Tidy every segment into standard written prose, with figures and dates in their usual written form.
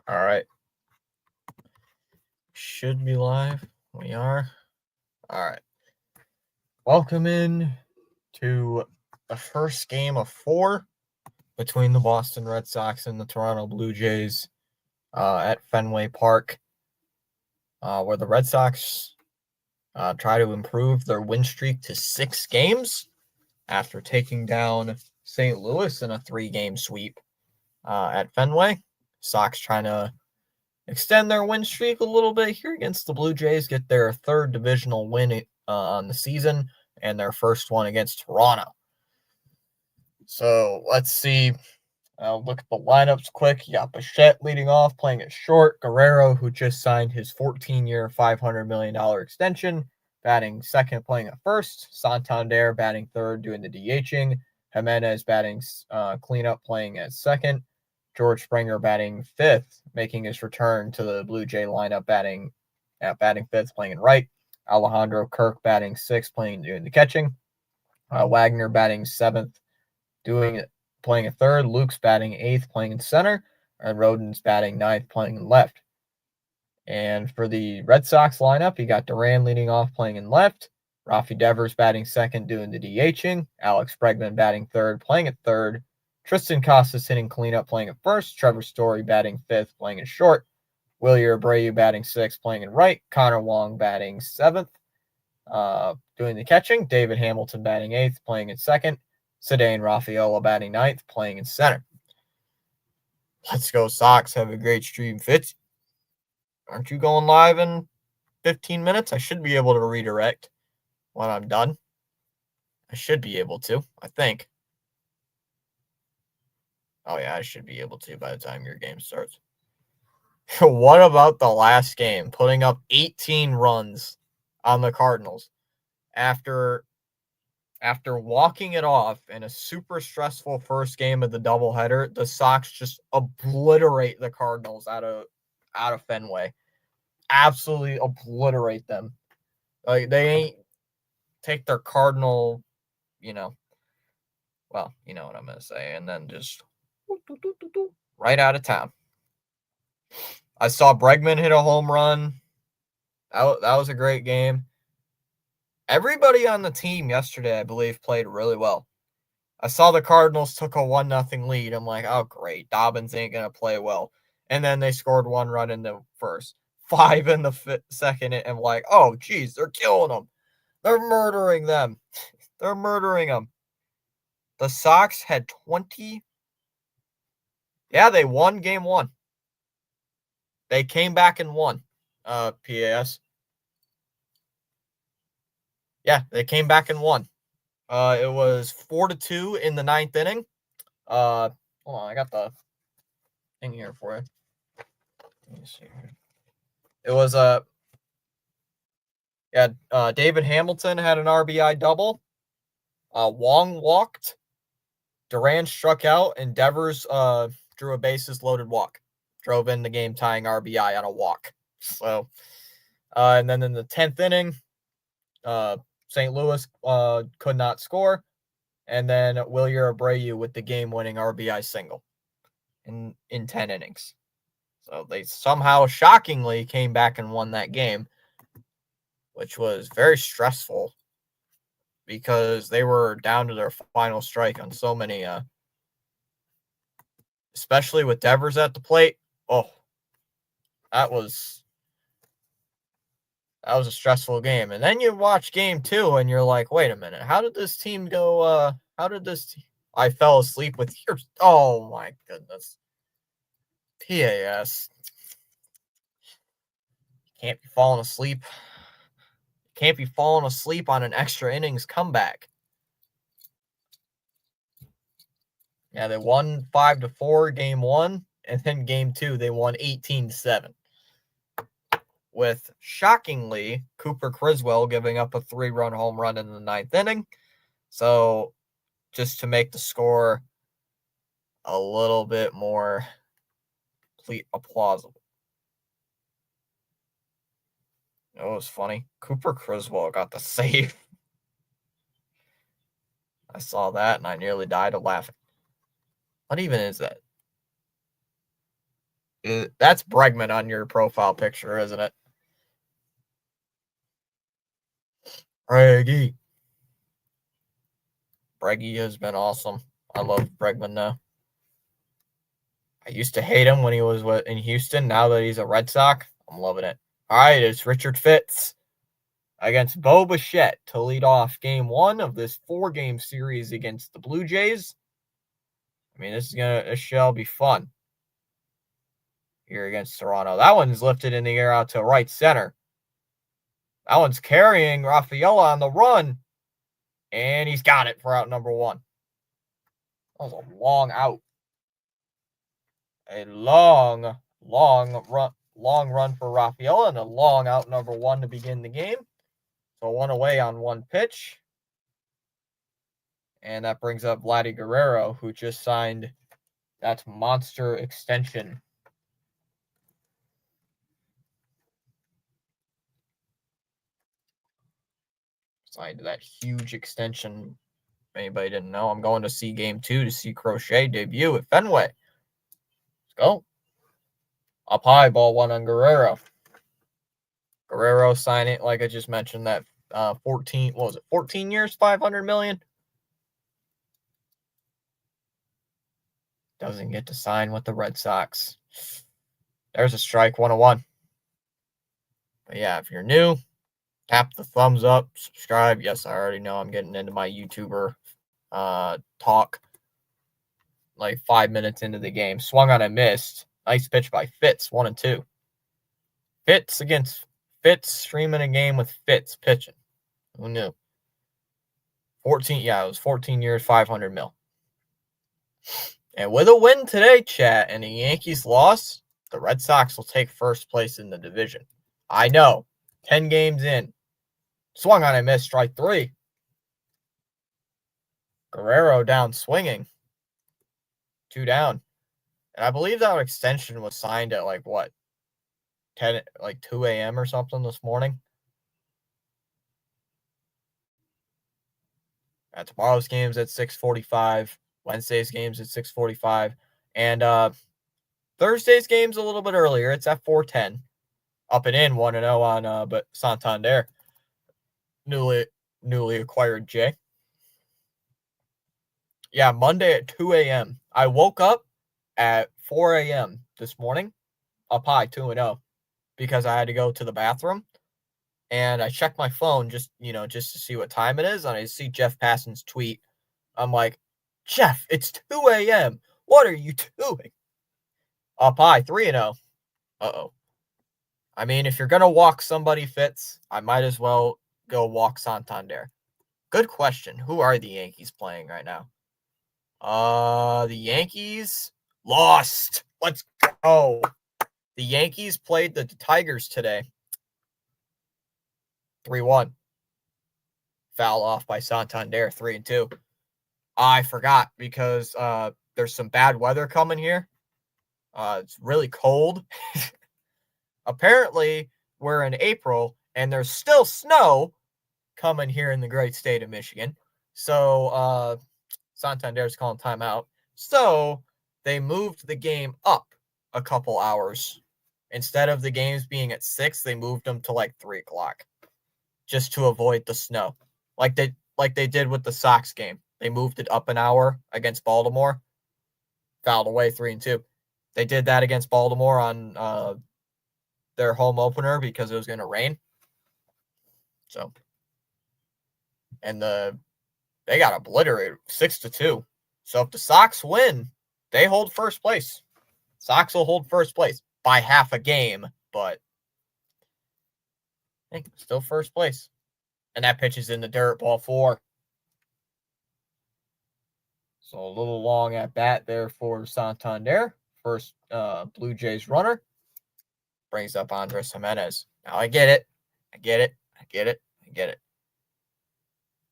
All right. Should be live. We are. All right. Welcome in to the first game of 4 between the Boston Red Sox and the Toronto Blue Jays at Fenway Park, where the Red Sox try to improve their win streak to 6 games after taking down St. Louis in a 3-game sweep at Fenway. Sox trying to extend their win streak a little bit here against the Blue Jays, get their 3rd divisional win on the season and their first one against Toronto. So let's see. I'll look at the lineups quick. You got Bichette leading off, playing at short. Guerrero, who just signed his 14-year, $500 million extension, batting second, playing at first. Santander batting third, doing the DHing. Jimenez batting cleanup, playing at second. George Springer batting fifth, making his return to the Blue Jay lineup, batting fifth, playing in right. Alejandro Kirk batting sixth, doing the catching. Wagner batting seventh, playing a third. Luke's batting eighth, playing in center. And Rodin's batting ninth, playing in left. And for the Red Sox lineup, you got Duran leading off, playing in left. Rafi Devers batting second, doing the DHing. Alex Bregman batting third, playing at third. Tristan Casas hitting cleanup, playing at first. Trevor Story batting fifth, playing in short. Wilyer Abreu batting sixth, playing in right. Connor Wong batting seventh, doing the catching. David Hamilton batting eighth, playing in second. Ceddanne Rafaela batting ninth, playing in center. Let's go Sox. Have a great stream, Fitz. Aren't you going live in 15 minutes? I should be able to redirect when I'm done. I should be able to, I think. Oh, yeah, I should be able to by the time your game starts. What about the last game? Putting up 18 runs on the Cardinals after walking it off in a super stressful first game of the doubleheader. The Sox just obliterate the Cardinals out of Fenway. Absolutely obliterate them. Like, they ain't take their Cardinal, well, you know what I'm going to say, and then just right out of town. I saw Bregman hit a home run. That was a great game. Everybody on the team yesterday, I believe, played really well. I saw the Cardinals took a 1-0 lead. I'm like, oh, great. Dobbins ain't going to play well. And then they scored 1 run in the first, 5 in the second. And I'm like, oh, geez, they're killing them. They're murdering them. They're murdering them. The Sox had 20. Yeah, they won game 1. They came back and won, PAS. Yeah, they came back and won. It was 4-2 in the 9th inning. Hold on, I got the thing here for you. Let me see here. It was David Hamilton had an RBI double. Wong walked. Duran struck out, and Devers drew a bases loaded walk. Drove in the game tying RBI on a walk. So, and then in the 10th inning, St. Louis could not score. And then Wilyer Abreu with the game-winning RBI single in 10 innings. So they somehow, shockingly, came back and won that game, which was very stressful because they were down to their final strike on so many, especially with Devers at the plate. Oh, that was a stressful game. And then you watch game 2 and you're like, wait a minute, how did this team go? I fell asleep with your, oh my goodness. PAS. Can't be falling asleep. Can't be falling asleep on an extra innings comeback. Yeah, they won 5-4 game 1, and then game 2 they won 18-7. With, shockingly, Cooper Criswell giving up a 3-run home run in the 9th inning. So, just to make the score a little bit more plausible. It was funny. Cooper Criswell got the save. I saw that, and I nearly died of laughing. What even is that? That's Bregman on your profile picture, isn't it? Breggy. Breggy has been awesome. I love Bregman now. I used to hate him when he was in Houston. Now that he's a Red Sox, I'm loving it. All right, it's Richard Fitts against Bo Bichette to lead off game 1 of this 4-game series against the Blue Jays. I mean, this shall be fun here against Toronto. That one's lifted in the air out to right center. That one's carrying Rafaela on the run, and he's got it for out number 1. That was a long out. A long run for Rafaela and a long out number 1 to begin the game. So 1 away on 1 pitch. And that brings up Vladdy Guerrero, who just signed that monster extension. Signed that huge extension. If anybody didn't know, I'm going to see game 2 to see Crochet debut at Fenway. Let's go. Up high, ball 1 on Guerrero. Guerrero signing, like I just mentioned, that 14 years, $500 million? Doesn't get to sign with the Red Sox. There's a strike, 101. But yeah, if you're new, tap the thumbs up, subscribe. Yes, I already know I'm getting into my YouTuber talk. Like 5 minutes into the game. Swung on and missed. Nice pitch by Fitts, 1-2. Fitts against Fitts, streaming a game with Fitts pitching. Who knew? 14, yeah, it was 14 years, $500 million. And with a win today, chat, and the Yankees loss, the Red Sox will take first place in the division. I know. 10 games in. Swung on and missed, strike 3. Guerrero down swinging. 2 down. And I believe that extension was signed at 2 a.m. or something this morning. Tomorrow's game's at 6:45. Wednesday's game's at 6:45. And Thursday's game's a little bit earlier. It's at 4:10. Up and in, 1-0 on but Santander. Newly acquired Jay. Yeah, Monday at 2 a.m. I woke up at 4 a.m. this morning, up high, 2-0, because I had to go to the bathroom. And I checked my phone just to see what time it is, and I see Jeff Passan's tweet. I'm like, Jeff, it's 2 a.m. What are you doing? Up high, 3-0. Uh-oh. I mean, if you're going to walk somebody, Fitz, I might as well go walk Santander. Good question. Who are the Yankees playing right now? The Yankees lost. Let's go. The Yankees played the Tigers today. 3-1. Foul off by Santander, 3-2. I forgot because there's some bad weather coming here. It's really cold. Apparently, we're in April, and there's still snow coming here in the great state of Michigan. So Santander's calling timeout. So they moved the game up a couple hours. Instead of the games being at 6, they moved them to 3 o'clock. Just to avoid the snow. Like they did with the Sox game. They moved it up an hour against Baltimore. Fouled away 3-2. They did that against Baltimore on their home opener because it was going to rain. So, and they got obliterated 6-2. So if the Sox win, they hold first place. Sox will hold first place by half a game, but I think still first place. And that pitch is in the dirt, ball 4. So a little long at bat there for Santander. First Blue Jays runner. Brings up Andres Jimenez. Now I get it.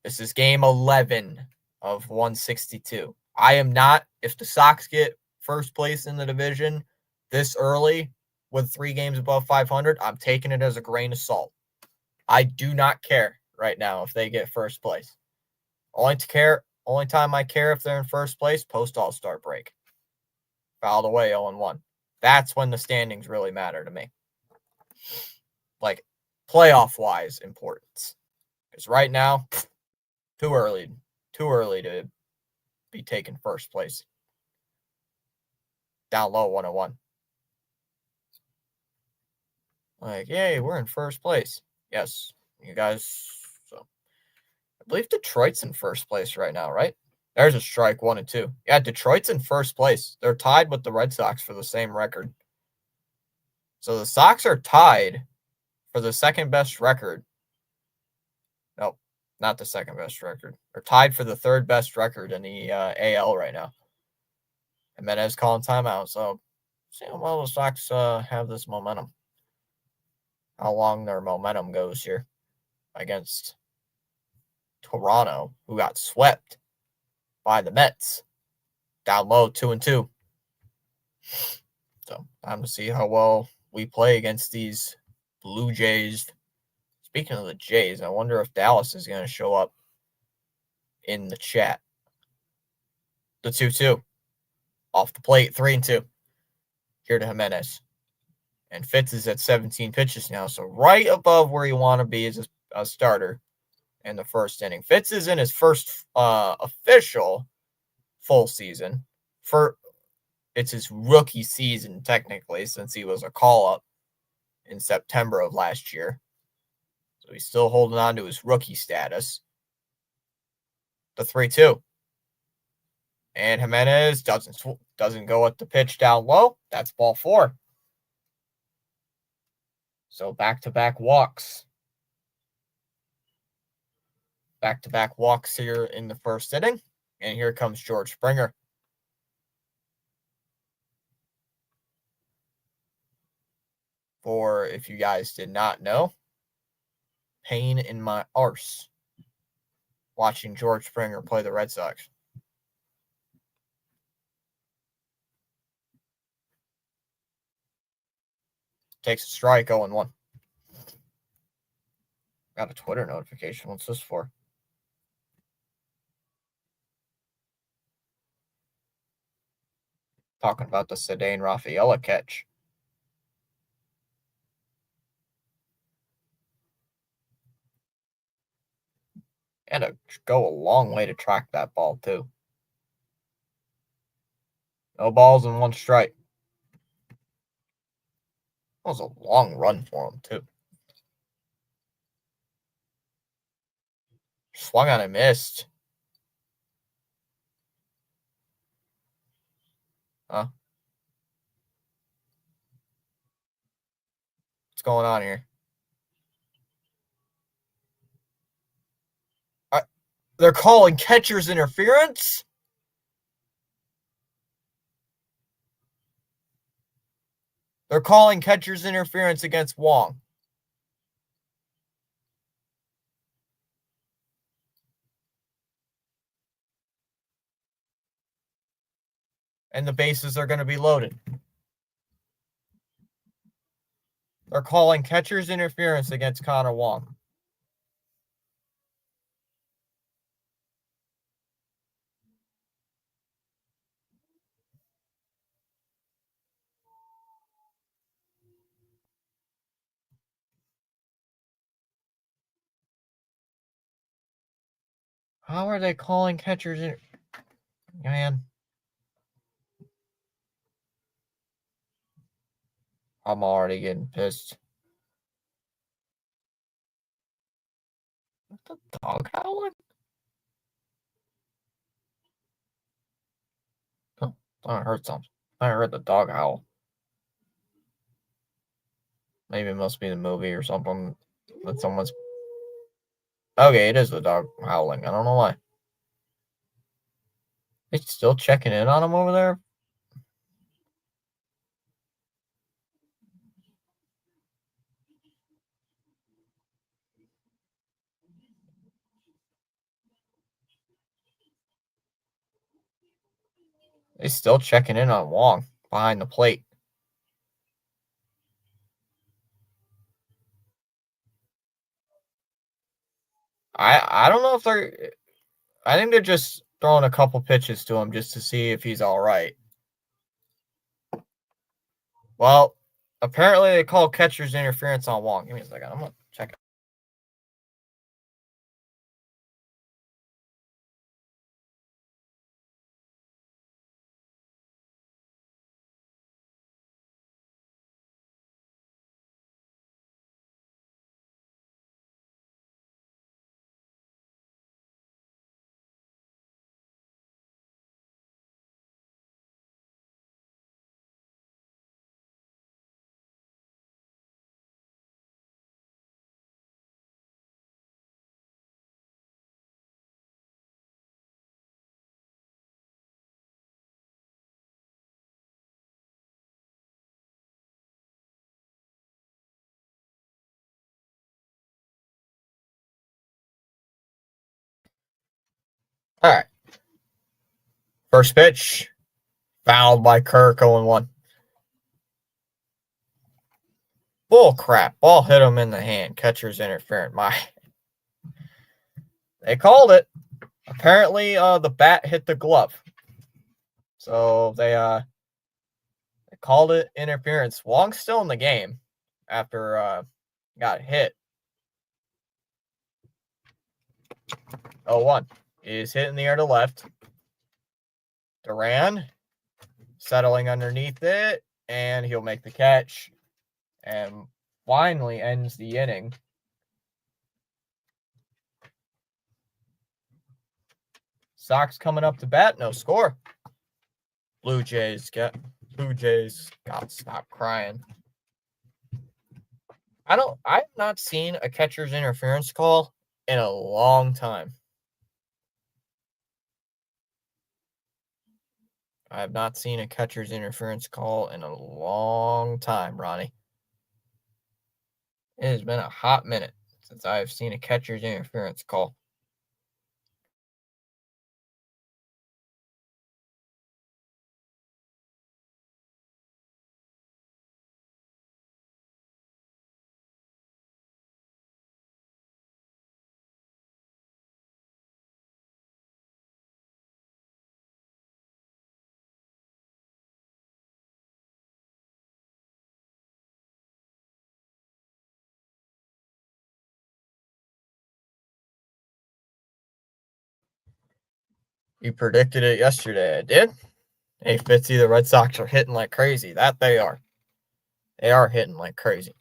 This is game 11 of 162. I am not, if the Sox get first place in the division this early with 3 games above 500, I'm taking it as a grain of salt. I do not care right now if they get first place. Only time I care if they're in first place, post All-Star break. Fouled away, 0-1. That's when the standings really matter to me. Like, playoff-wise importance. Because right now, too early to be taking first place. Down low 101. Like, yay, we're in first place. Yes, you guys. So, I believe Detroit's in first place right now, right? There's a strike, 1-2. Yeah, Detroit's in first place. They're tied with the Red Sox for the same record. So the Sox are tied for the second best record. Nope, not the second best record. They're tied for the third best record in the AL right now. Jimenez calling timeout. So, see how well the Sox have this momentum. How long their momentum goes here against Toronto, who got swept by the Mets. Down low, 2-2. So, time to see how well we play against these Blue Jays. Speaking of the Jays, I wonder if Dallas is going to show up in the chat. The 2-2. Off the plate, 3-2. Here to Jimenez. And Fitz is at 17 pitches now, so right above where you want to be as a starter in the first inning. Fitz is in his first official full season. It's his rookie season, technically, since he was a call-up in September of last year. So he's still holding on to his rookie status. The 3-2. And Jimenez doesn't go at the pitch down low. That's ball 4. So back-to-back walks. Back-to-back walks here in the first inning. And here comes George Springer. For, if you guys did not know, pain in my arse watching George Springer play the Red Sox. Takes a strike, 0-1. Got a Twitter notification. What's this for? Talking about the Ceddanne Rafaela catch. And it go a long way to track that ball, too. No balls and 1 strike. That was a long run for him, too. Swung on and missed. Huh? What's going on here? They're calling catcher's interference? They're calling catcher's interference against Wong. And the bases are going to be loaded. They're calling catcher's interference against Connor Wong. How are they calling catcher's interference? Man. I'm already getting pissed. What the dog howling? Oh, I heard something. I heard the dog howl. Maybe it must be the movie or something that someone's. Okay, it is the dog howling. I don't know why. It's still checking in on him over there. He's still checking in on Wong behind the plate. I don't know if they're. I think they're just throwing a couple pitches to him just to see if he's all right. Well, apparently they call catcher's interference on Wong. Give me a second. I'm going to check it. All right. First pitch, fouled by Kirk, 0-1. Bull crap. Ball hit him in the hand. Catcher's interference. They called it. Apparently, the bat hit the glove. So they called it interference. Wong's still in the game after got hit. 0-1. He's hitting the air to left. Duran settling underneath it, and he'll make the catch and finally ends the inning. Sox coming up to bat, no score. Blue Jays, God, stop crying. I've not seen a catcher's interference call in a long time. I have not seen a catcher's interference call in a long time, Ronnie. It has been a hot minute since I have seen a catcher's interference call. You predicted it yesterday. I did. Hey, Fitzy, the Red Sox are hitting like crazy. That they are. They are hitting like crazy.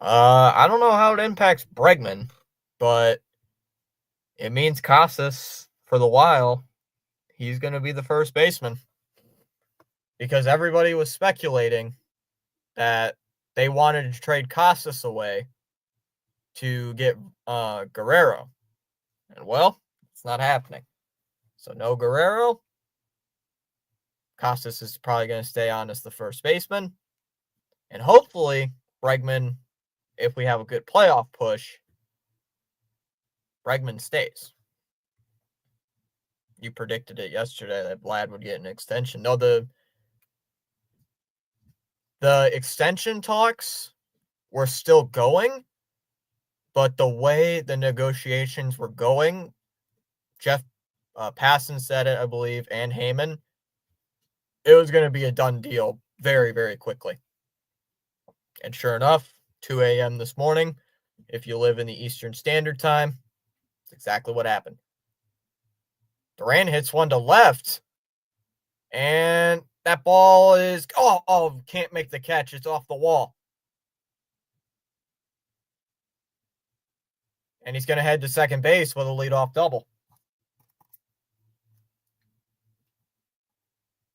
I don't know how it impacts Bregman, but it means Casas, for the while, he's going to be the first baseman. Because everybody was speculating that they wanted to trade Casas away to get Guerrero. And, well, it's not happening. So, no Guerrero. Casas is probably going to stay on as the first baseman. And hopefully, Bregman, if we have a good playoff push, Bregman stays. You predicted it yesterday that Vlad would get an extension. No, the extension talks were still going, but the way the negotiations were going, Jeff Passan said it, I believe, and Heyman, it was going to be a done deal very, very quickly. And sure enough, 2 a.m. this morning, if you live in the Eastern Standard Time, that's exactly what happened. Duran hits one to left, and that ball is, can't make the catch. It's off the wall. And he's going to head to second base with a leadoff double.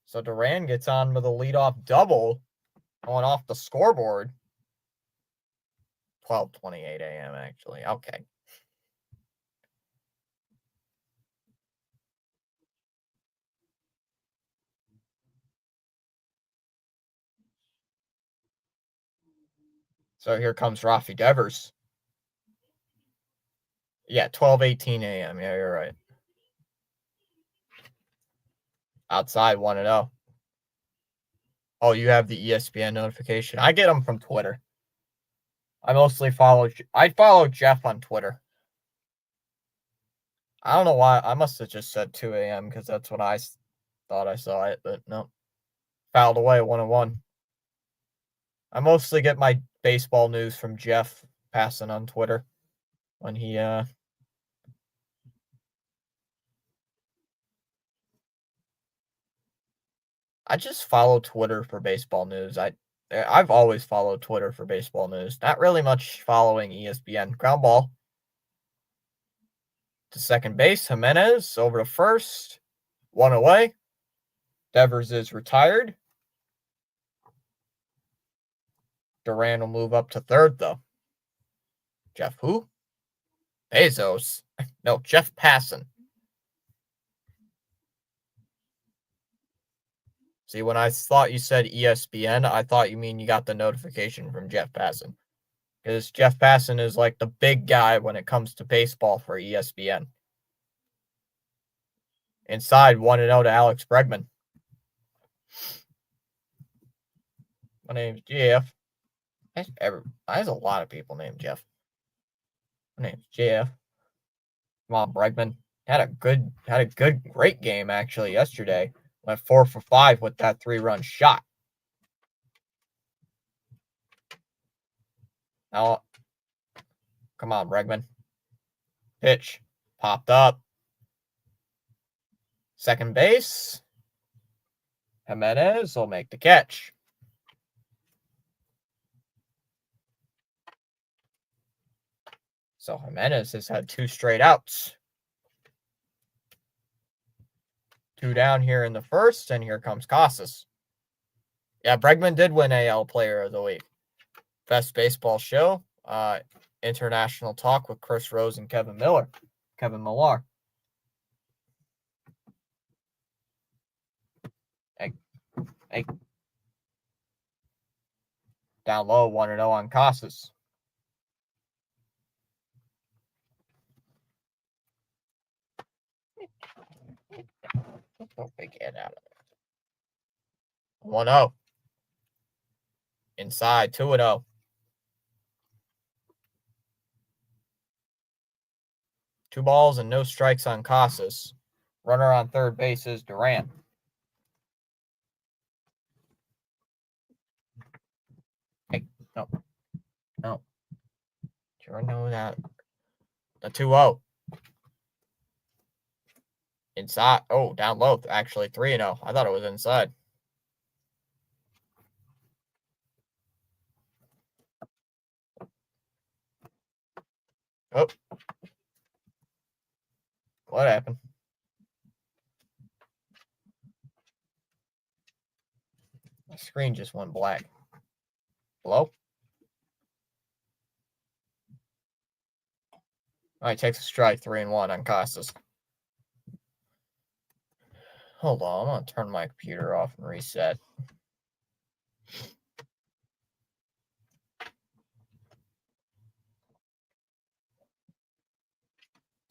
So Duran gets on with a leadoff double going off the scoreboard. 12:28 a.m. actually. Okay. So here comes Rafi Devers. Yeah, 12:18 a.m. Yeah, you're right. Outside 1-0. Oh, you have the ESPN notification. I get them from Twitter. I follow Jeff on Twitter. I don't know why. I must have just said 2 a.m. because that's when I thought I saw it, but no. Fouled away 1-1. I mostly get my baseball news from Jeff Passan on Twitter when he I just follow Twitter for baseball news. I've always followed Twitter for baseball news. Not really much following ESPN. Ground ball to second base. Jimenez over to first. 1 away. Devers is retired. Duran will move up to third, though. Jeff who? Bezos. No, Jeff Passan. See, when I thought you said ESPN, I thought you mean you got the notification from Jeff Passan. Because Jeff Passan is like the big guy when it comes to baseball for ESPN. Inside, 1-0 to Alex Bregman. My name's Jeff. There's a lot of people named Jeff. My name's Jeff. Come on, Bregman. Had a great game actually yesterday. Went 4 for 5 with that 3-run shot. Now, come on, Bregman. Pitch. Popped up. Second base. Jimenez will make the catch. So Jimenez has had 2 straight outs. 2 down here in the first, and here comes Casas. Yeah, Bregman did win AL Player of the Week. Best Baseball Show. International Talk with Chris Rose and Kevin Millar. Kevin Millar. Hey. Down low, 1-0 on Casas. Don't big head out of it. 1-0. Inside, 2-0. Two balls and no strikes on Casas. Runner on third base is Duran. Hey, no. Sure know that. The 2-0. Inside. Oh, down low. Actually, 3-0. I thought it was inside. Oh. What happened? My screen just went black. Hello? All right, takes a strike, 3-1 on Casas. Hold on, I'm going to turn my computer off and reset.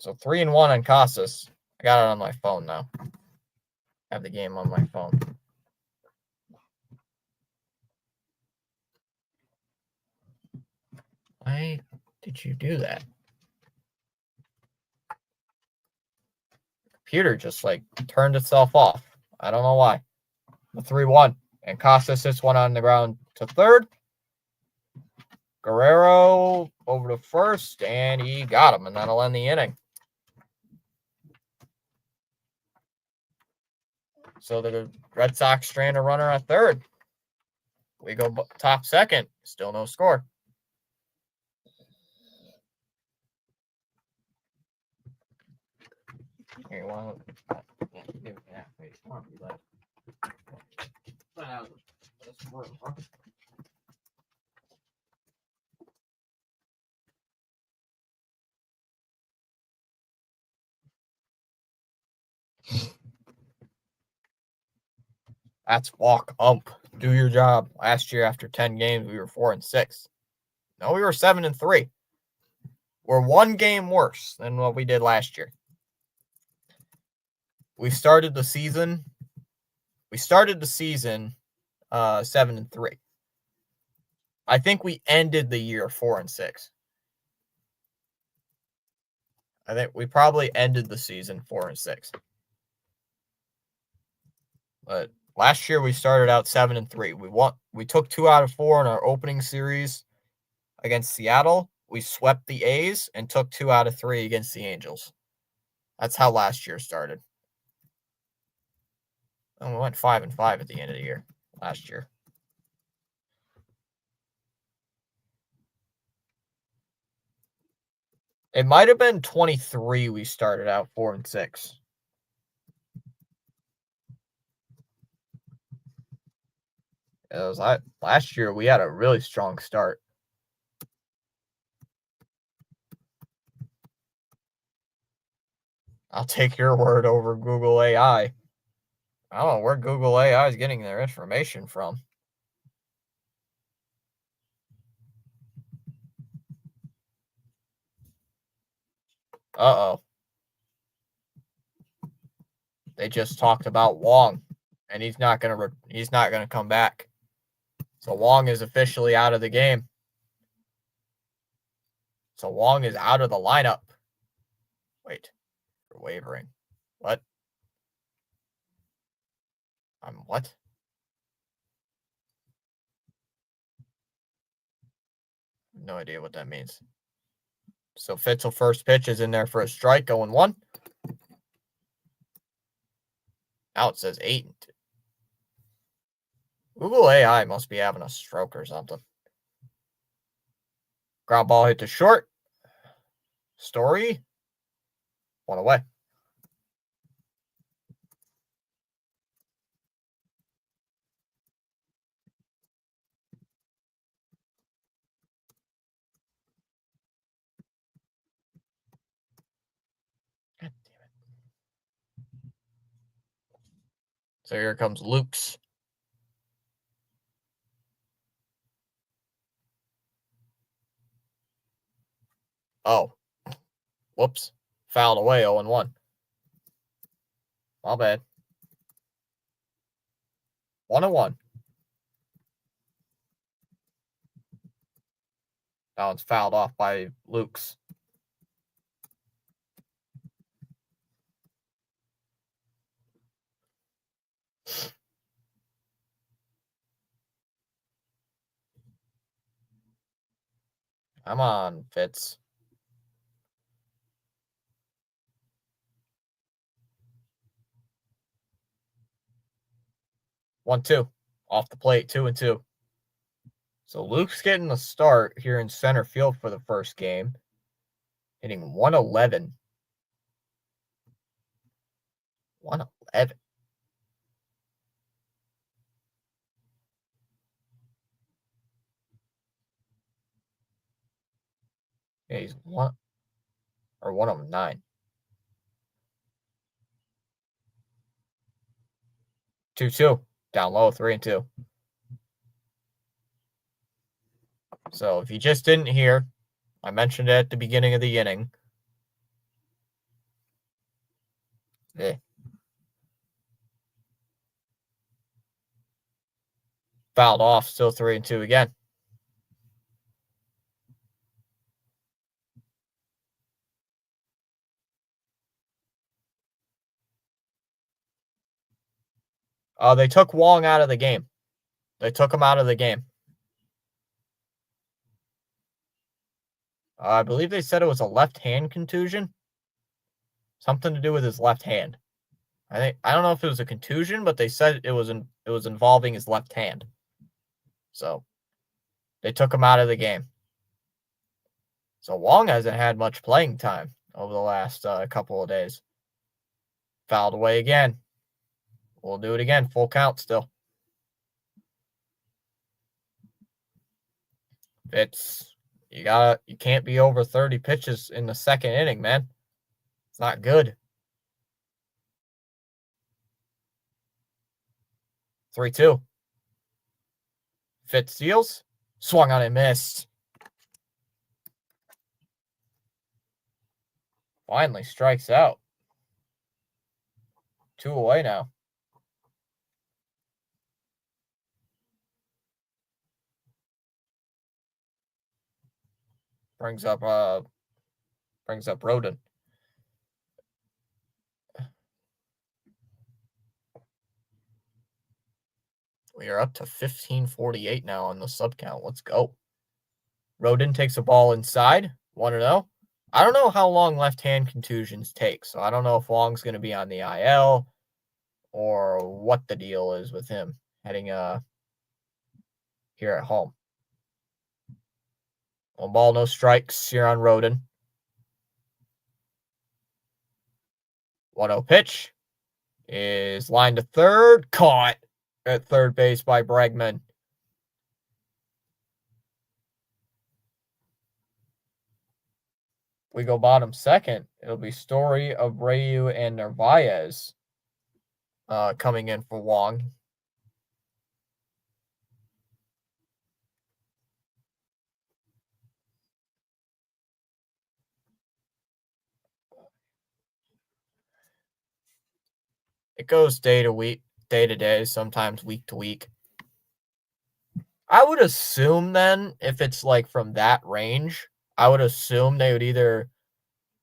So 3-1 on Casas. I got it on my phone now. I have the game on my phone. Why did you do that? Computer just like turned itself off. I don't know why. The 3-1. And Casas hits one on the ground to third. Guerrero over to first, and he got him, and that'll end the inning. So the Red Sox strand a runner at third. We go top second. Still no score. Here, well, that's walk ump. Do your job. Last year, after 10 games, we were 4-6. No, we were 7-3. We're 1 game worse than what we did last year. We started the season 7-3. I think we ended the year 4-6. I think we probably ended the season 4-6. But Last year we started out 7-3. We took 2 out of 4 in our opening series against Seattle. We swept the A's and took 2 out of 3 against the Angels. That's how last year started. And we went 5-5 at the end of the year last year. It might have been 23 we started out 4-6. It was last year we had a really strong start. I'll take your word over Google AI. I don't know where Google AI is getting their information from. Uh-oh. They just talked about Wong, and he's not gonna come back. So Wong is officially out of the game. So Wong is out of the lineup. Wait, you're wavering. What? What? No idea what that means. So Fitzel first pitch is in there for a strike, going 1. Now it says 8-2. Google AI must be having a stroke or something. Ground ball hit to short. Story. 1 away. God damn it. So here comes Luke's. Oh. Whoops. Fouled away, 0-1. My bad. 1-1. That one's fouled off by Luke's. Come on, Fitz. One, 2. Off the plate, 2-2. So Luke's getting the start here in center field for the first game, hitting 111. 111. Yeah, he's 109. 2-2. Down low, 3-2. So if you just didn't hear, I mentioned it at the beginning of the inning. Fouled off, still 3-2 again. They took Wong out of the game. They took him out of the game. I believe they said it was a left hand contusion. Something to do with his left hand. I don't know if it was a contusion, but they said it was involving his left hand. So they took him out of the game. So Wong hasn't had much playing time over the last couple of days. Fouled away again. We'll do it again. Full count still. You can't be over 30 pitches in the second inning, man. It's not good. 3-2. Fitz steals. Swung on and missed. Finally strikes out. 2 away now. Brings up Roden. We are up to 1548 now on the sub count. Let's go. Rodon takes a ball inside. 1-0. I don't know how long left-hand contusions take, so I don't know if Wong's going to be on the IL or what the deal is with him heading here at home. 1 ball, no strikes here on Rodon. 1-0 pitch is lined to third. Caught at third base by Bregman. We go bottom second. It'll be Story, Abreu, and Narvaez coming in for Wong. It goes day to day, sometimes week to week. I would assume then, if it's like from that range, I would assume they would either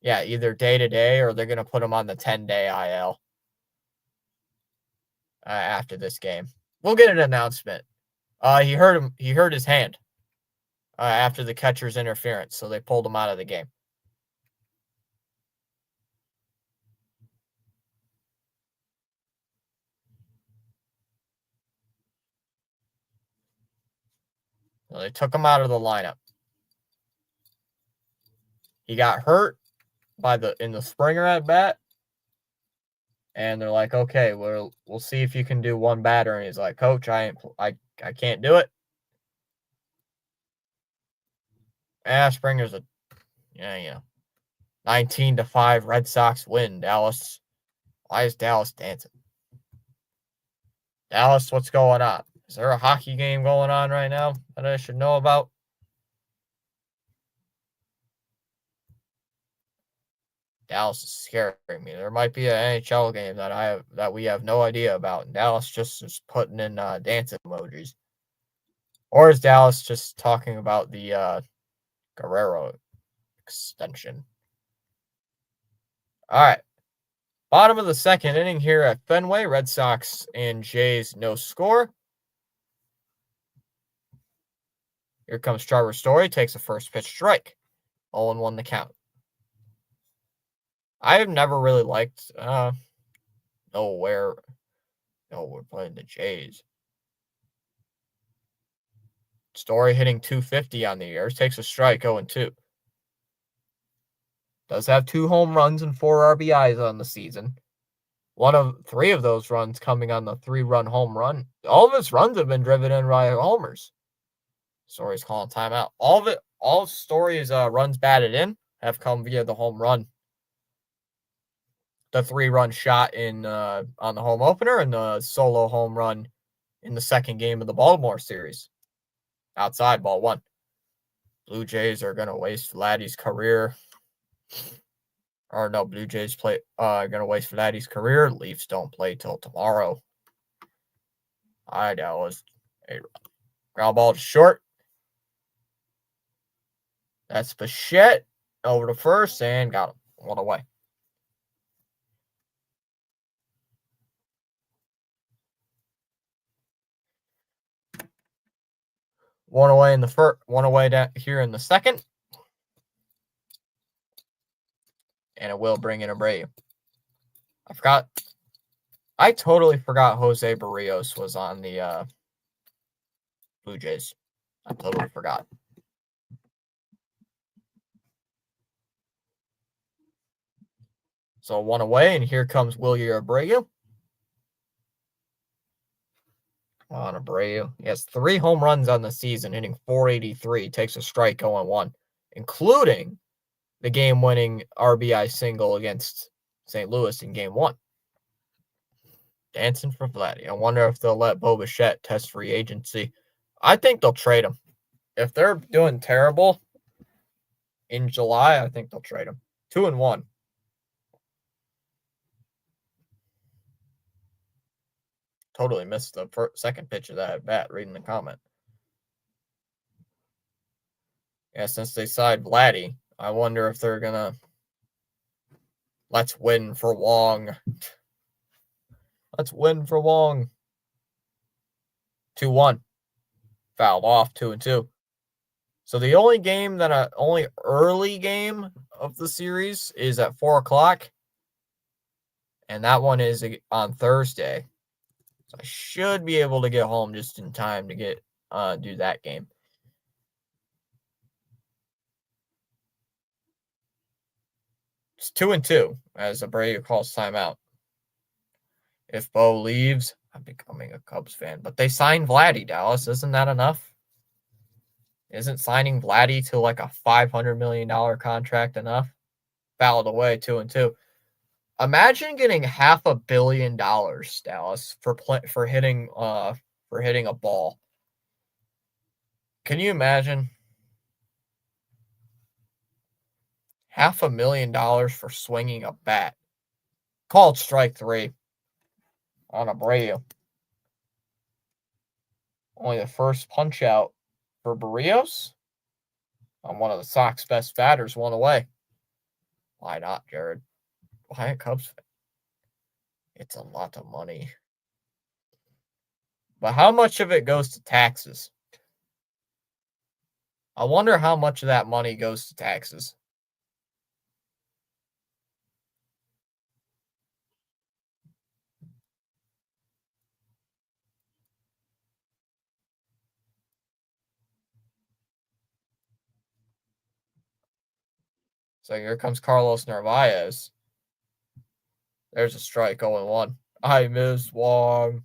day to day or they're going to put him on the 10-day IL after this game. We'll get an announcement. He hurt his hand after the catcher's interference, so they pulled him out of the game. So they took him out of the lineup. He got hurt in the Springer at bat, and they're like, "Okay, we'll see if you can do one batter." And he's like, "Coach, I can't do it." Springer's 19-5 Red Sox win. Dallas. Why is Dallas dancing? Dallas, what's going on? Is there a hockey game going on right now that I should know about? Dallas is scaring me. There might be an NHL game that we have no idea about, and Dallas just is putting in dancing emojis. Or is Dallas just talking about the Guerrero extension? All right. Bottom of the second inning here at Fenway. Red Sox and Jays no score. Here comes Trevor Story. Takes a first pitch strike. 0-1 the count. I have never really liked we're playing the Jays. Story hitting 250 on the year. Takes a strike, 0-2. Does have 2 home runs and 4 RBIs on the season. 3 of those runs coming on the 3-run home run. All of his runs have been driven in by homers. Story's calling timeout. All of Story's runs batted in have come via the home run. The 3-run shot in on the home opener and the solo home run in the second game of the Baltimore series. Outside, ball 1. Blue Jays are going to waste Vladdy's career. Or no, Blue Jays going to waste Vladdy's career. Leafs don't play till tomorrow. All right, that was a ground ball to short. That's Bichette over to first and got him. 1 away. One away in the first, 1 away down here in the second. And it will bring in Abreu. I totally forgot Jose Barrios was on the Blue Jays. I totally forgot. So 1 away, and here comes Wilyer Abreu. On Abreu. He has 3 home runs on the season, hitting .483. Takes a strike, 0-1, including the game-winning RBI single against St. Louis in Game 1. Dancing for Vladdy. I wonder if they'll let Bo Bichette test free agency. I think they'll trade him. If they're doing terrible in July, I think they'll trade him. 2-1. Totally missed the second pitch of that at bat, reading the comment. Yeah, since they signed Vladdy, I wonder if they're going to let's win for Wong. Let's win for Wong. 2-1. Fouled off 2-2. So the only early game of the series is at 4:00, and that one is on Thursday. So I should be able to get home just in time to do that game. It's 2-2 as Abreu calls timeout. If Bo leaves, I'm becoming a Cubs fan. But they signed Vladdy, Dallas. Isn't that enough? Isn't signing Vladdy to like a $500 million contract enough? Fouled away 2-2. Imagine getting $500 million, Dallas, for hitting a ball. Can you imagine? $500 million for swinging a bat. Called strike 3 on Abreu. Only the first punch out for Barrios on one of the Sox best batters, one away. Why not, Jared? Why a Cubs fan? It's a lot of money. But how much of it goes to taxes? I wonder how much of that money goes to taxes. So here comes Carlos Narvaez. There's a strike, 0-1. I missed one.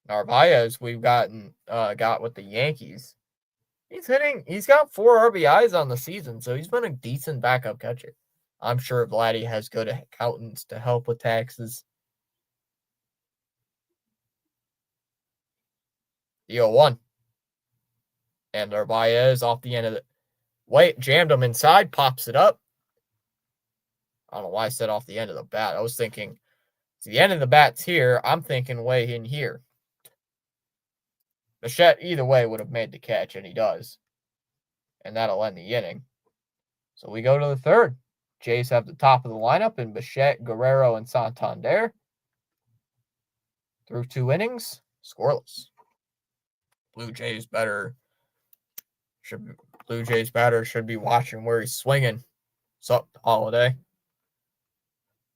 Narvaez, we've got with the Yankees. He's got 4 RBIs on the season, so he's been a decent backup catcher. I'm sure Vladdy has good accountants to help with taxes. The 0-1. And Narvaez off the end of the wait, jammed him inside, pops it up. I don't know why I said off the end of the bat. I was thinking the end of the bat's here. I'm thinking way in here. Bichette either way would have made the catch, and he does. And that'll end the inning. So we go to the third. Jays have the top of the lineup in Bichette, Guerrero, and Santander. Through 2 innings, scoreless. Blue Jays batter should be watching where he's swinging. What's up, Holiday?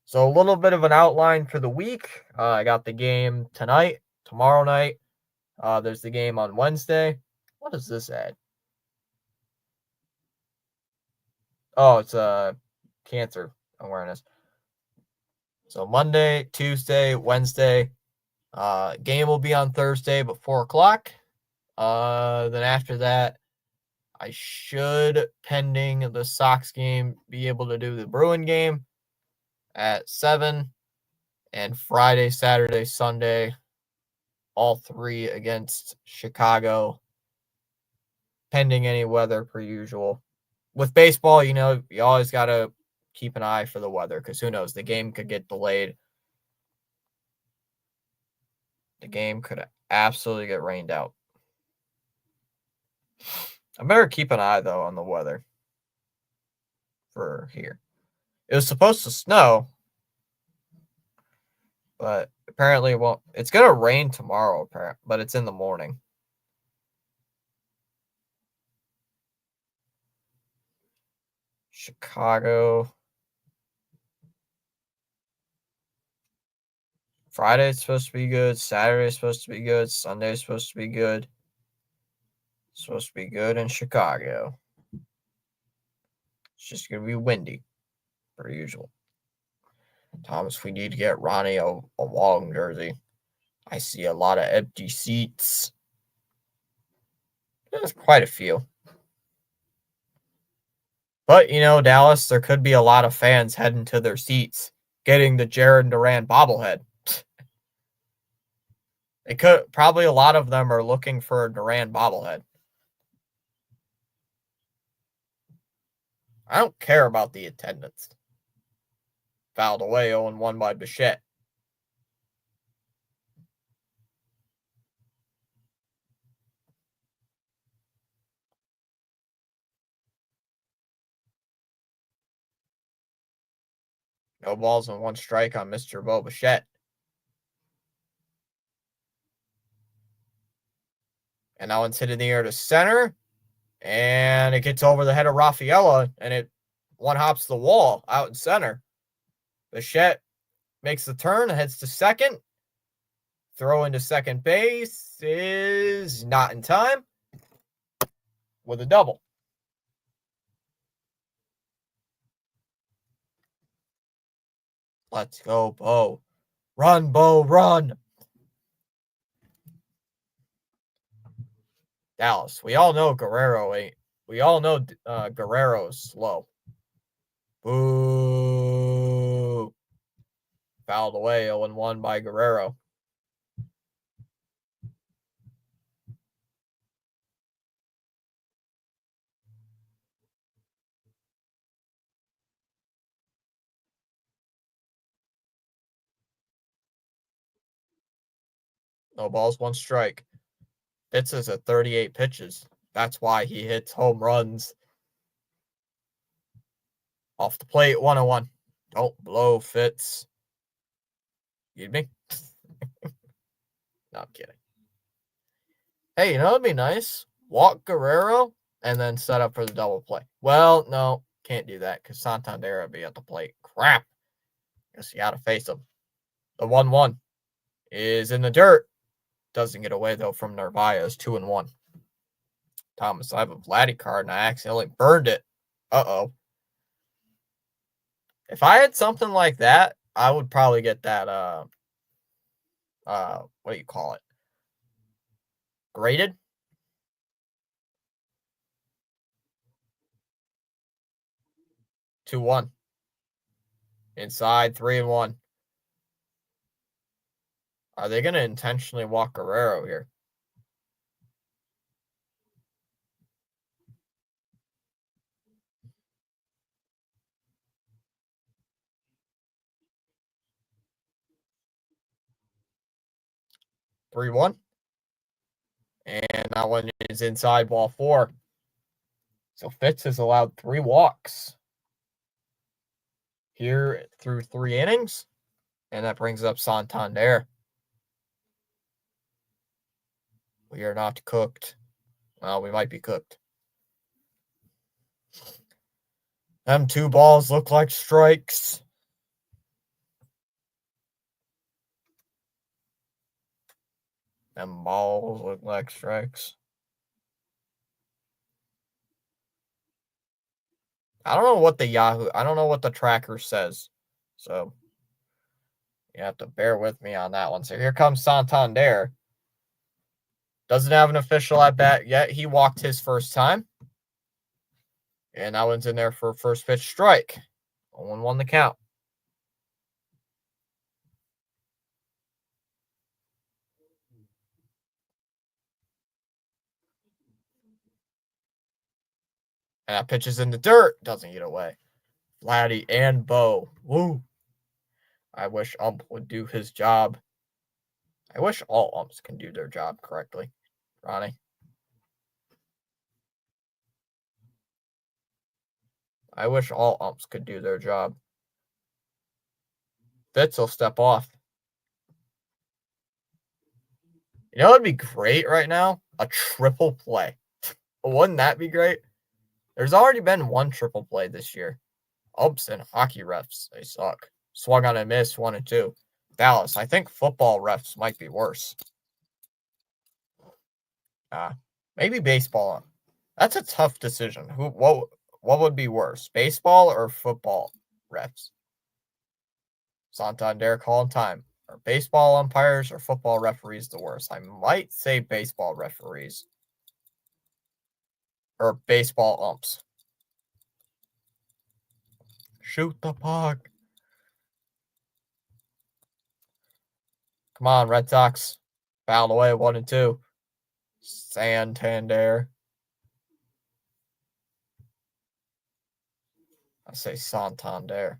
So a little bit of an outline for the week. I got the game tonight, tomorrow night. There's the game on Wednesday. What is this ad? Oh, it's cancer awareness. So Monday, Tuesday, Wednesday. Game will be on Thursday, but 4:00. Then after that, I should, pending the Sox game, be able to do the Bruin game at 7. And Friday, Saturday, Sunday, all 3 against Chicago, pending any weather per usual. With baseball, you always got to keep an eye for the weather because who knows, the game could get delayed. The game could absolutely get rained out. I better keep an eye, though, on the weather for here. It was supposed to snow, but apparently it won't. It's going to rain tomorrow, but it's in the morning. Chicago. Friday is supposed to be good. Saturday is supposed to be good. Sunday is supposed to be good. It's supposed to be good in Chicago. It's just going to be windy, per usual. Thomas, we need to get Ronnie a long jersey. I see a lot of empty seats. There's quite a few. But, Dallas, there could be a lot of fans heading to their seats, getting the Jarren Duran bobblehead. Probably a lot of them are looking for a Duran bobblehead. I don't care about the attendance. Fouled away, 0-1 by Bichette. No balls and 1 strike on Mr. Bo Bichette. And that one's hit in the air to center. And it gets over the head of Rafaela, and it one hops the wall out in center. Bichette makes the turn, heads to second. Throw into second base is not in time with a double. Let's go, Bo. Run, Bo, run. Dallas. We all know Guerrero ain't. We all know Guerrero's slow. Boo. Fouled away 0-1 by Guerrero. No balls, one strike. Fitz is at 38 pitches. That's why he hits home runs. Off the plate, 1-1. Don't blow, Fitz. Excuse me? No, I'm kidding. Hey, you know what'd be nice? Walk Guerrero and then set up for the double play. Well, no, can't do that because Santander will be at the plate. Crap. Guess you gotta face him. The 1-1 is in the dirt. Doesn't get away, though, from Narvaez. 2-1. Thomas, I have a Vladdy card, and I accidentally burned it. Uh-oh. If I had something like that, I would probably get that, what do you call it? Graded? Two one. Inside, 3-1. Are they going to intentionally walk Guerrero here? Three one. And that one is inside, ball 4. So Fitz has allowed 3 walks here through 3 innings. And that brings up Santander. We are not cooked. Well, we might be cooked. Them 2 balls look like strikes. Them balls look like strikes. I don't know what the tracker says. So you have to bear with me on that one. So here comes Santander. Doesn't have an official at bat yet. He walked his first time. And that one's in there for first pitch strike. 0-1 the count. And that pitch is in the dirt. Doesn't get away. Vladdy and Bo. Woo. I wish Ump would do his job. I wish all umps can do their job correctly. Ronnie. I wish all umps could do their job. Fitz will step off. You know what would be great right now? A triple play. Wouldn't that be great? There's already been one triple play this year. Umps and hockey refs, they suck. Swung on a miss, 1-2. Dallas, I think football refs might be worse. Maybe baseball. That's a tough decision. What would be worse, baseball or football refs? Santander calling time. Are baseball umpires or football referees the worst? I might say baseball referees. Or baseball umps. Shoot the puck. Come on, Red Sox. Fouled away, 1-2. Santander. I say Santander.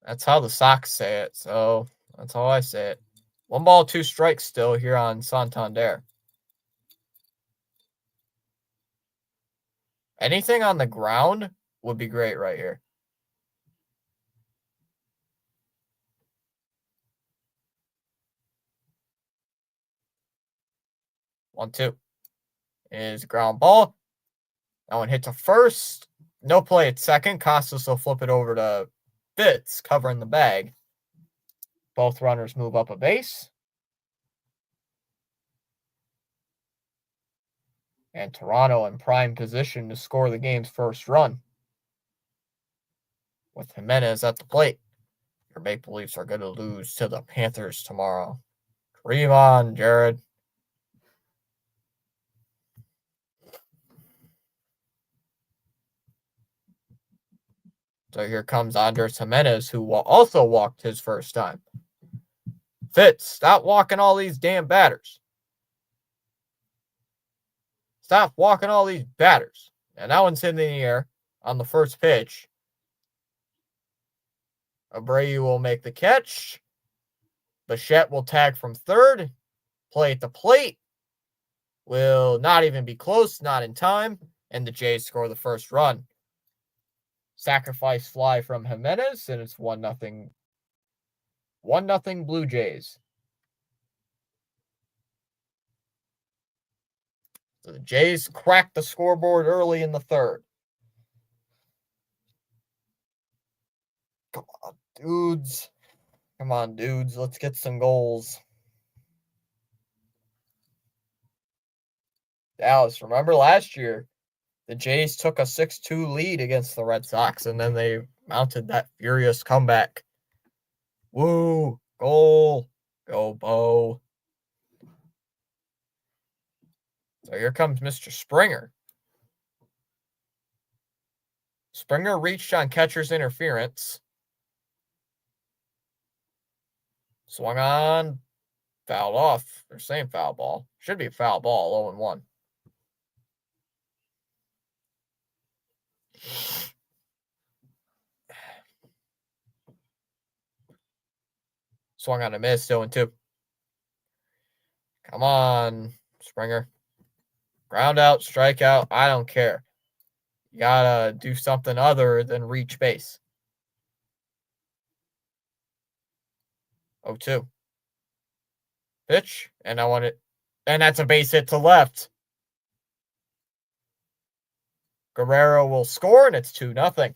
That's how the Sox say it, so that's how I say it. 1 ball, 2 strikes still here on Santander. Anything on the ground would be great right here. 1-2 is ground ball. That one hit to first. No play at second. Costas will flip it over to Fitz, covering the bag. Both runners move up a base. And Toronto in prime position to score the game's first run. With Jimenez at the plate. Your Maple Leafs are going to lose to the Panthers tomorrow. Dream on, Jared. So here comes Andres Jimenez, who also walked his first time. Fitz, stop walking all these damn batters. Stop walking all these batters. And that one's in the air on the first pitch. Abreu will make the catch. Bichette will tag from third. Play at the plate. Will not even be close, not in time. And the Jays score the first run. Sacrifice fly from Jimenez, and it's 1-0. 1-0 Blue Jays. So the Jays cracked the scoreboard early in the third. Come on, dudes. Come on, dudes. Let's get some goals. Dallas, remember last year, the Jays took a 6-2 lead against the Red Sox, and then they mounted that furious comeback. Woo! Goal! Go, Bo. So here comes Mr. Springer. Springer reached on catcher's interference. Swung on. Fouled off. They're saying foul ball. Should be a foul ball, 0-1. Swung on a miss, 0-2. Come on, Springer. Ground out, strikeout, I don't care. You gotta do something other than reach base. 0-2. Pitch, and I want it. And that's a base hit to left. Guerrero will score, and it's 2-0.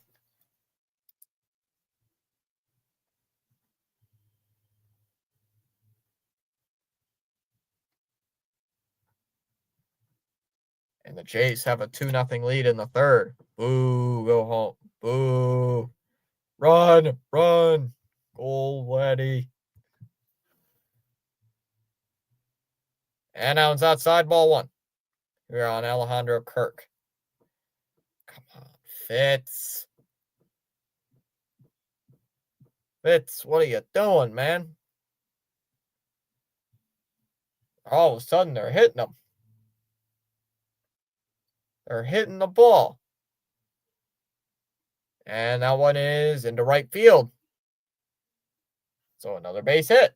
And the Jays have a 2-0 lead in the third. Boo, go home. Boo. Run, run. Goal, Vladdy. And now it's outside, ball 1. We're on Alejandro Kirk. Come on, Fitz. Fitz, what are you doing, man? All of a sudden, they're hitting them. They're hitting the ball. And that one is into right field. So another base hit.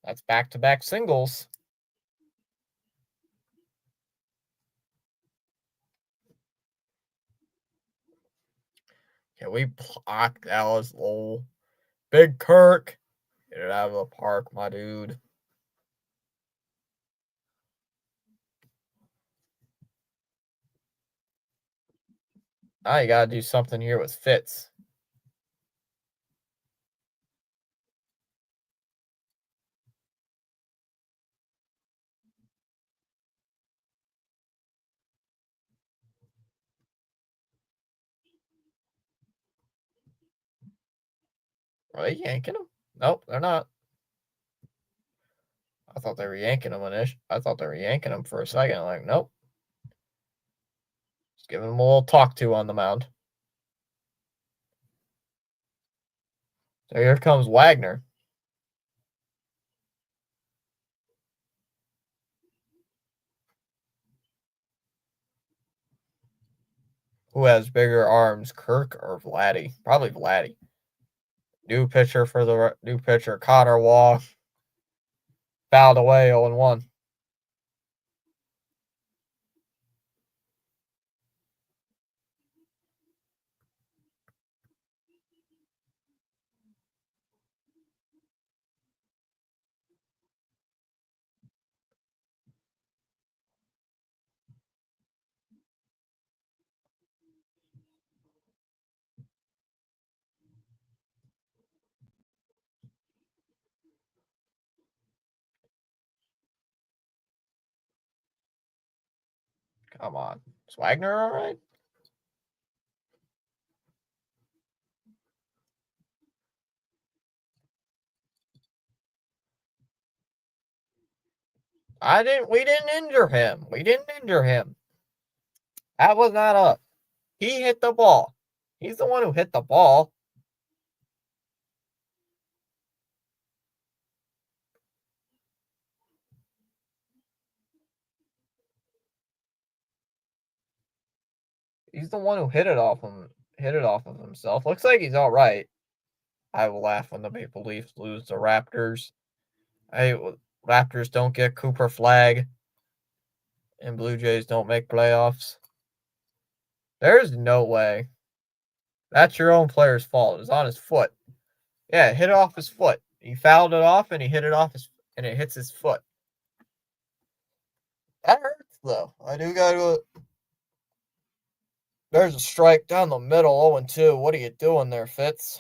That's back-to-back singles. Can we block? That was low. Big Kirk. Get it out of the park, my dude. Now you got to do something here with Fitz. Are they yanking him? Nope, they're not. I thought they were yanking him I thought they were yanking him for a second. Like, nope. Just giving him a little talk to on the mound. So here comes Wagner. Who has bigger arms, Kirk or Vladdy? Probably Vladdy. New pitcher, Connor Waugh. Fouled away, 0-1. Come on. Is Wagner all right? We didn't injure him. We didn't injure him. That was not us. He hit the ball. He's the one who hit the ball. He's the one who hit it off of himself. Looks like he's all right. I will laugh when the Maple Leafs lose the Raptors. Raptors don't get Cooper Flag, and Blue Jays don't make playoffs. There's no way. That's your own player's fault. It's on his foot. Yeah, it hit it off his foot. He fouled it off, and he hit it off and it hits his foot. That hurts though. I do gotta. There's a strike down the middle, 0-2. What are you doing there, Fitz?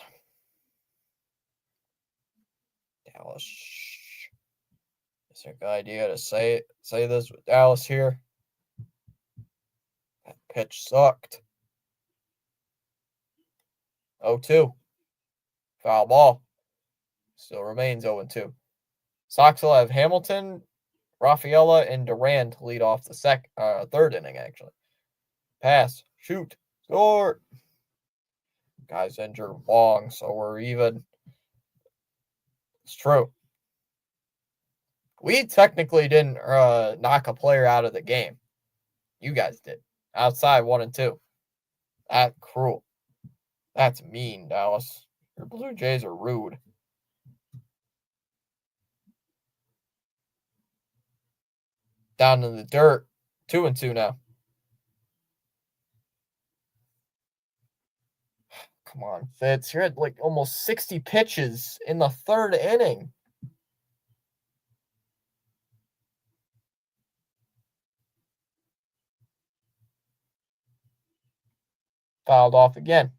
Dallas. Is there a good idea to say this with Dallas here? That pitch sucked. 0-2. Foul ball. Still remains 0-2. Sox will have Hamilton, Rafaela, and Duran to lead off the third inning, actually. Pass. Shoot. Score. Guy's injured Wong, so we're even. It's true. We technically didn't knock a player out of the game. You guys did. Outside 1-2. That's cruel. That's mean, Dallas. Your Blue Jays are rude. Down in the dirt. 2-2 now. Come on, Fitz. You're at like almost 60 pitches in the third inning. Fouled off again.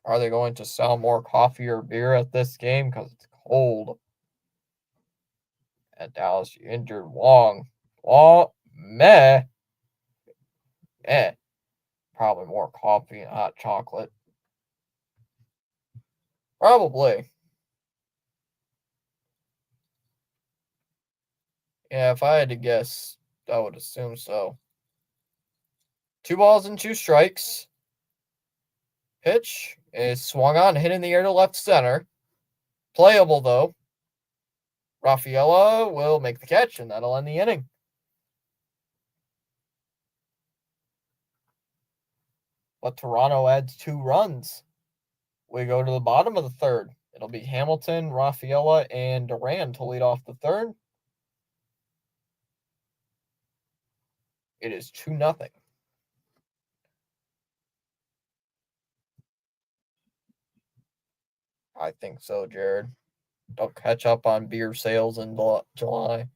Are they going to sell more coffee or beer at this game? Because it's cold. At Dallas, you injured Wong. Oh, meh. Probably more coffee and hot chocolate. Probably. Yeah, if I had to guess, I would assume so. 2 balls and 2 strikes. Pitch is swung on, hit in the air to left center. Playable, though. Rafaela will make the catch, and that'll end the inning. But Toronto adds 2 runs. We go to the bottom of the third. It'll be Hamilton, Rafaela, and Duran to lead off the third. It is 2-0. I think so, Jared. They'll catch up on beer sales in July.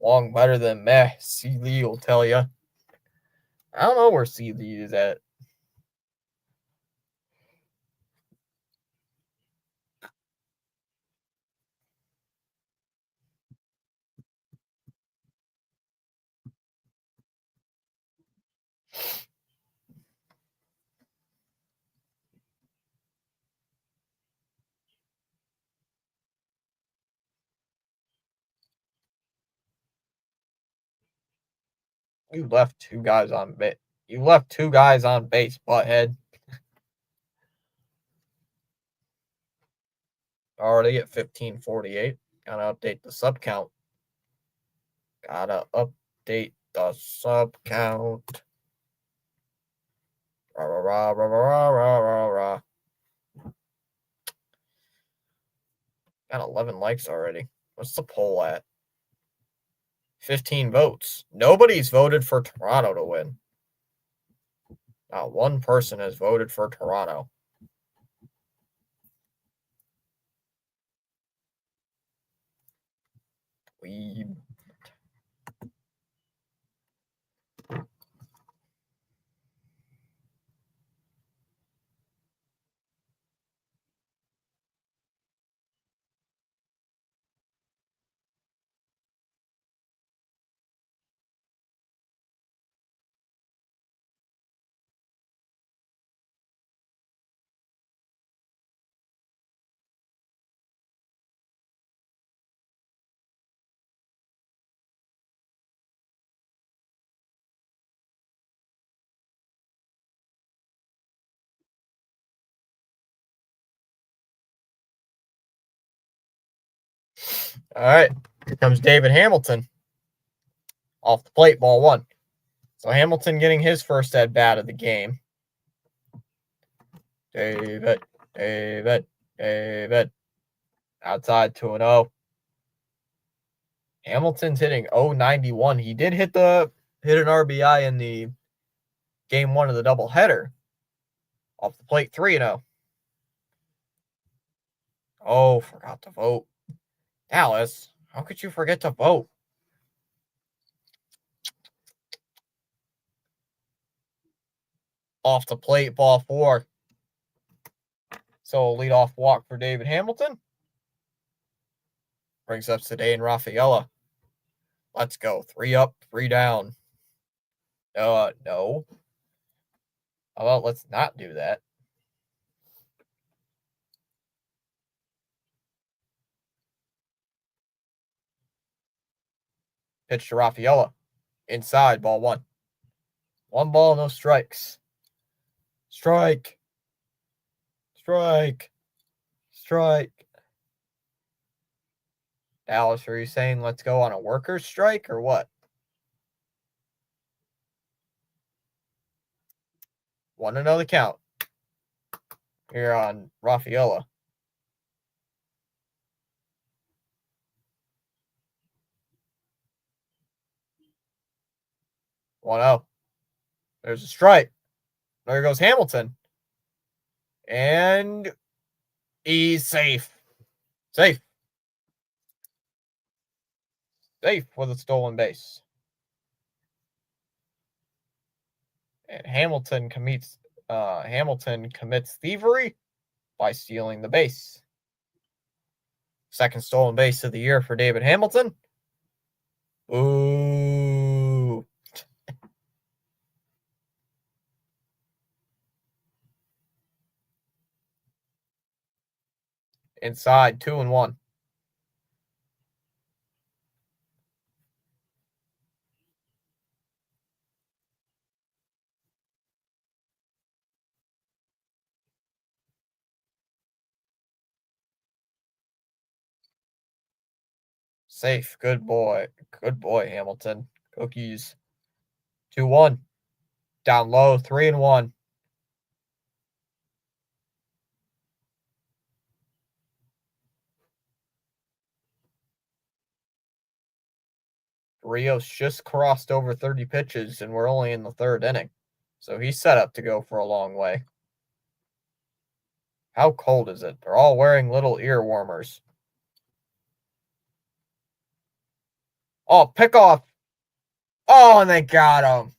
Long better than meh. C. Lee will tell you. I don't know where C. Lee is at. You left 2 guys on base. You left 2 guys on base, butthead. Already at 15:48. Gotta update the sub count. Gotta update the sub count. Rah, rah, rah, rah, rah, rah, rah, rah. Got 11 likes already. What's the poll at? 15 votes. Nobody's voted for Toronto to win. Not one person has voted for Toronto. We All right. Here comes David Hamilton. Off the plate, ball one. So Hamilton getting his first at bat of the game. David. Outside 2-0. Hamilton's hitting .091. He did hit an RBI in the game one of the doubleheader. Off the plate, 3-0. Oh, forgot to vote. Dallas, how could you forget to vote? Off the plate, ball four. So a leadoff walk for David Hamilton. Brings up Ceddanne Rafaela. Let's go. 3 up, 3 down. No. How about let's not do that? Pitch to Rafaela. Inside, ball one. 1 ball, no strikes. Strike. Dallas, are you saying let's go on a workers' strike or what? 1-0 the count here on Rafaela. There's a strike. There goes Hamilton. And he's safe. Safe with a stolen base. And Hamilton commits thievery by stealing the base. Second stolen base of the year for David Hamilton. Ooh. Inside, 2-1. Safe. Good boy, Hamilton. Cookies. 2-1. Down low, 3-1. Rios just crossed over 30 pitches, and we're only in the third inning. So he's set up to go for a long way. How cold is it? They're all wearing little ear warmers. Oh, pick off. Oh, and they got him.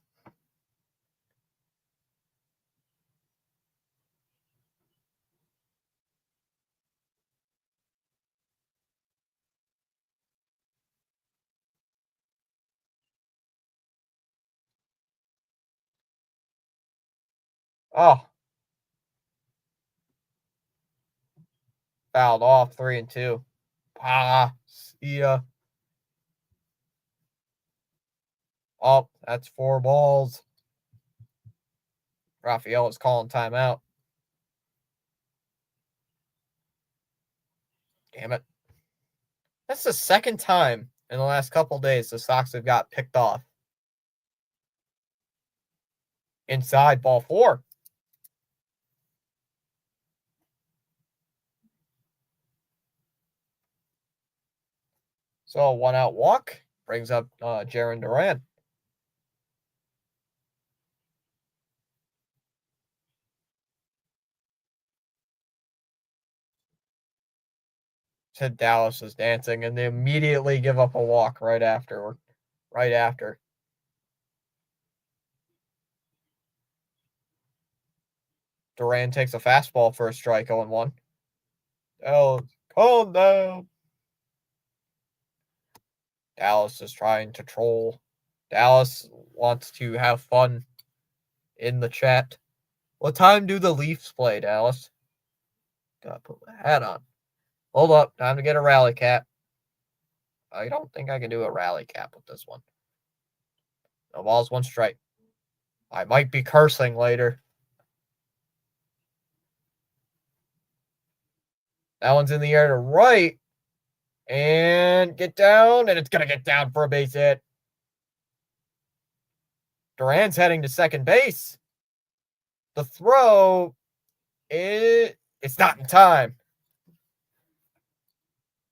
Oh. Fouled off, 3-2. See ya. Oh, that's 4 balls. Rafaela's calling timeout. Damn it. That's the second time in the last couple days the Sox have got picked off. Inside, ball 4. So a 1-out walk brings up Jarren Duran. Said Dallas is dancing, and they immediately give up a walk right after. Duran takes a fastball for a strike, 0-1. Dallas, calm down. Dallas is trying to troll. Dallas wants to have fun in the chat. What time do the Leafs play, Dallas? Gotta put my hat on. Hold up. Time to get a rally cap. I don't think I can do a rally cap with this one. No balls, 1 strike. I might be cursing later. That one's in the air to right. And get down, and it's going to get down for a base hit. Duran's heading to second base. The throw, it's not in time.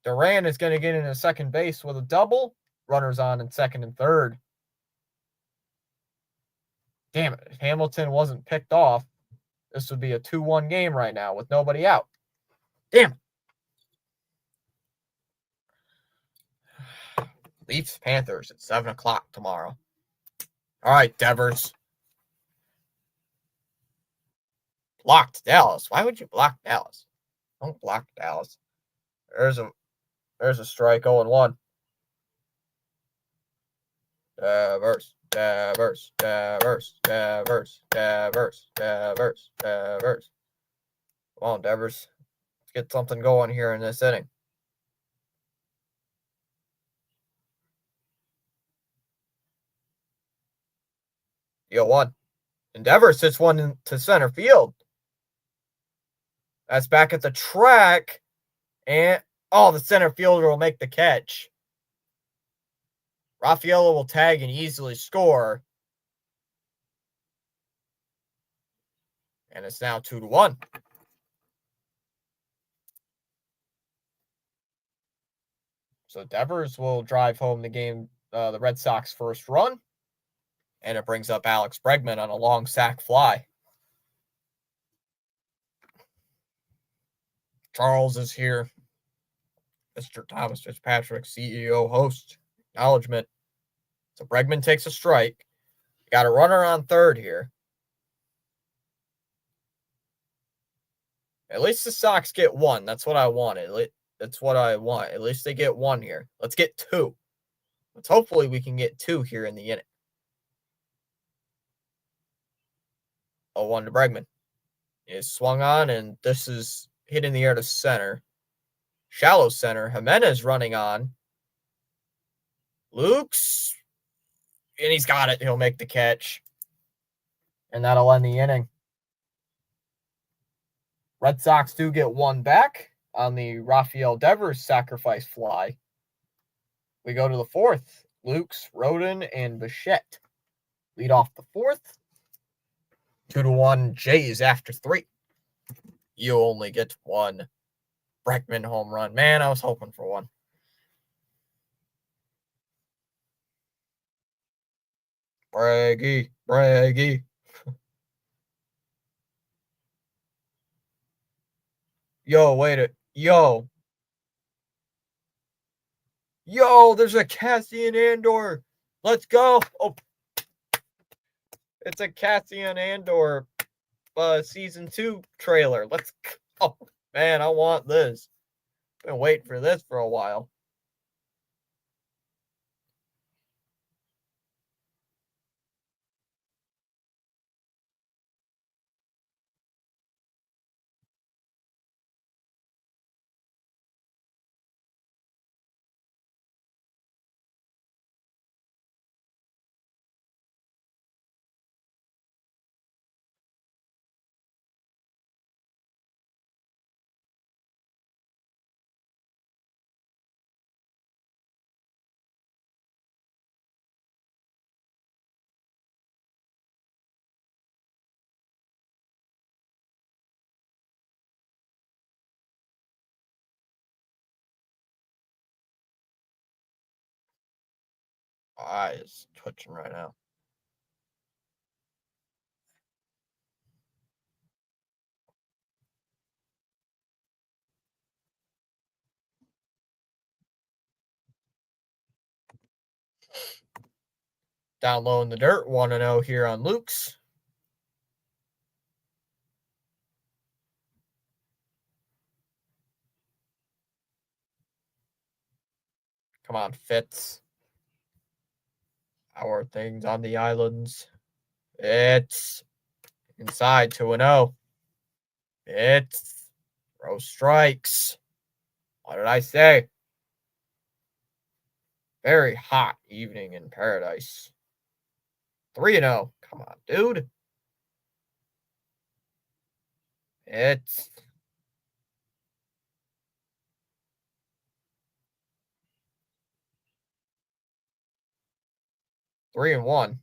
Duran is going to get into second base with a double. Runners on in second and third. Damn it. If Hamilton wasn't picked off, this would be a 2-1 game right now with nobody out. Damn it. Leafs Panthers at 7 o'clock tomorrow. All right, Devers. Blocked Dallas. Why would you block Dallas? Don't block Dallas. There's a strike 0-1. Devers. Come on, Devers. Let's get something going here in this inning. Deal 1. Devers hits one into center field. That's back at the track. And, the center fielder will make the catch. Raffaello will tag and easily score. And it's now 2-1. So Devers will drive home the game, the Red Sox first run. And it brings up Alex Bregman on a long sac fly. Charles is here. Mr. Thomas Fitzpatrick, CEO, host. Acknowledgement. So Bregman takes a strike. Got a runner on third here. At least the Sox get one. That's what I wanted. That's what I want. At least they get one here. Let's get two. Hopefully we can get two here in the inning. 0-1 to Bregman. Is swung on, and this is hit in the air to center. Shallow center. Jimenez running on. Luke's. And he's got it. He'll make the catch. And that'll end the inning. Red Sox do get one back on the Rafael Devers sacrifice fly. We go to the fourth. Lukes, Rodon, and Bichette lead off the fourth. 2-1 Jays after 3. You only get one Bregman home run. Man, I was hoping for one. Braggy. Yo, wait a... Yo, there's a Cassian Andor. Let's go. Oh, it's a Cassian Andor season 2 trailer. Let's go. Man, I want this. Been waiting for this for a while. My eyes twitching right now. Down low in the dirt, 1-0 here on Luke's. Come on, Fitz. How are things on the islands? It's inside 2-0. It's throw strikes. What did I say? Very hot evening in paradise. 3-0. Come on, dude. It's 3-1.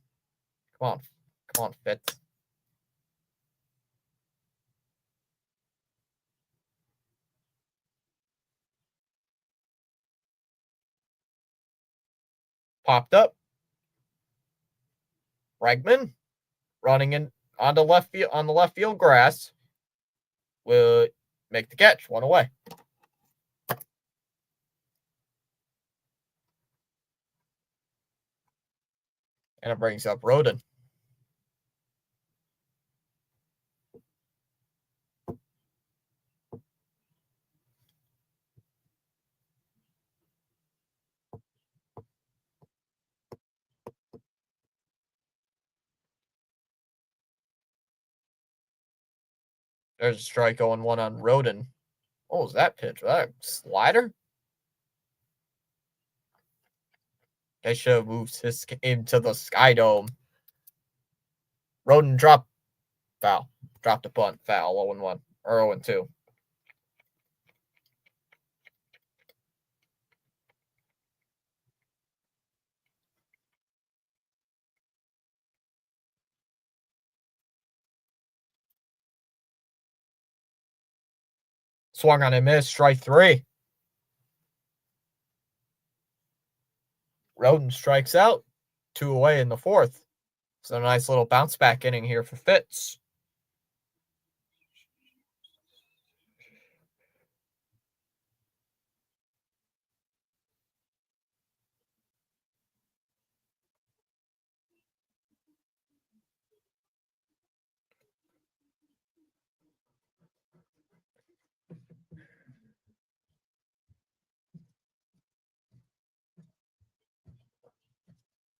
Come on, Fitz. Popped up. Bregman running in on the left field grass will make the catch. One away. And it brings up Roden. There's a strike 0-1 on Roden. What was that pitch? Was that a slider? They should have moved his into the Sky Dome. Roden dropped foul. Dropped a bunt. Foul. 0-1 or 0-2. Swung on and missed. Strike 3. Roden strikes out. 2 away in the 4th. So a nice little bounce back inning here for Fitz.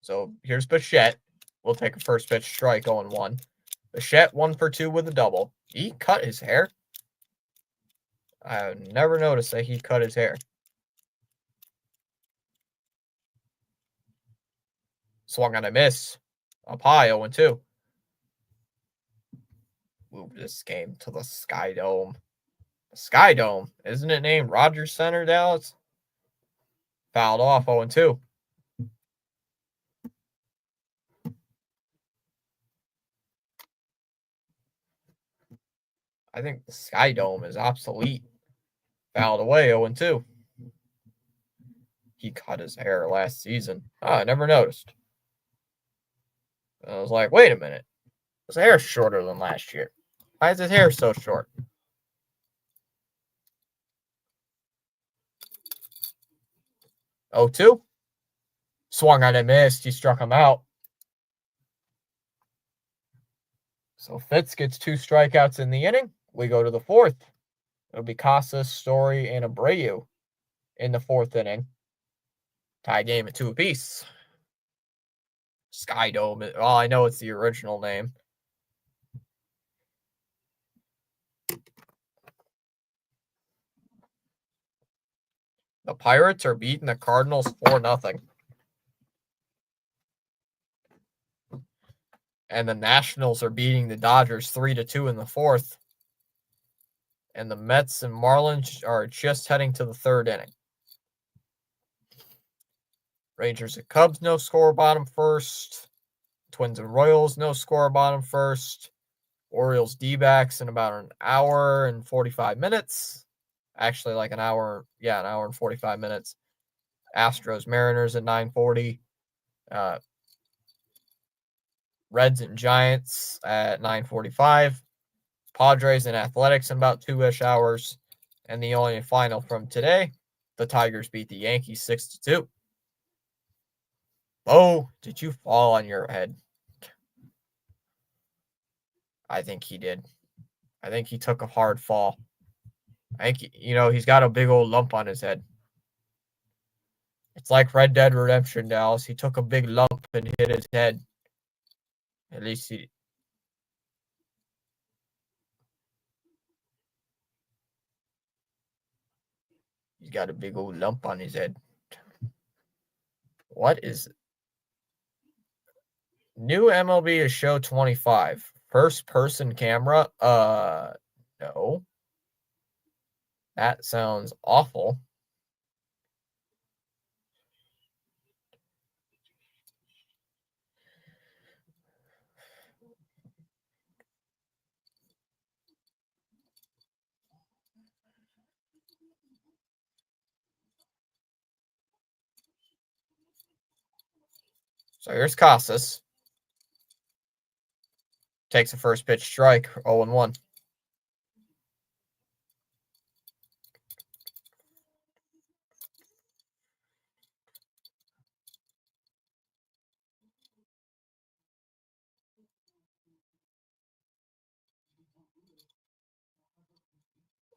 So here's Bichette. We'll take a first pitch strike 0-1. Bichette 1 for 2 with a double. He cut his hair. I never noticed that he cut his hair. Swung on a miss. Up high 0-2. Move this game to the Sky Dome. The Sky Dome. Isn't it named Rogers Center, Dallas? Fouled off 0-2. I think the Sky Dome is obsolete. Fouled away 0-2. He cut his hair last season. Oh, I never noticed. I was like, wait a minute. His hair's shorter than last year. Why is his hair so short? 0-2. Swung on and missed. He struck him out. So Fitz gets 2 strikeouts in the inning. We go to the 4th. It'll be Casas, Story, and Abreu in the 4th inning. Tie game at 2 apiece. Sky Dome. Well, I know it's the original name. The Pirates are beating the Cardinals 4-0. And the Nationals are beating the Dodgers 3-2 in the 4th. And the Mets and Marlins are just heading to the 3rd inning. Rangers and Cubs, no score, bottom 1st. Twins and Royals, no score, bottom 1st. Orioles D-backs in about an hour and 45 minutes. Actually, like an hour and 45 minutes. Astros Mariners at 9:40. Reds and Giants at 9:45. Padres and Athletics in about 2-ish hours. And the only final from today, the Tigers beat the Yankees 6-2. Oh, did you fall on your head? I think he did. I think he took a hard fall. I think, he's got a big old lump on his head. It's like Red Dead Redemption, Dallas. He took a big lump and hit his head. At least he's got a big old lump on his head. What is new MLB is show 25. First person camera? No. That sounds awful. So here's Casas. Takes a first pitch strike, 0-1.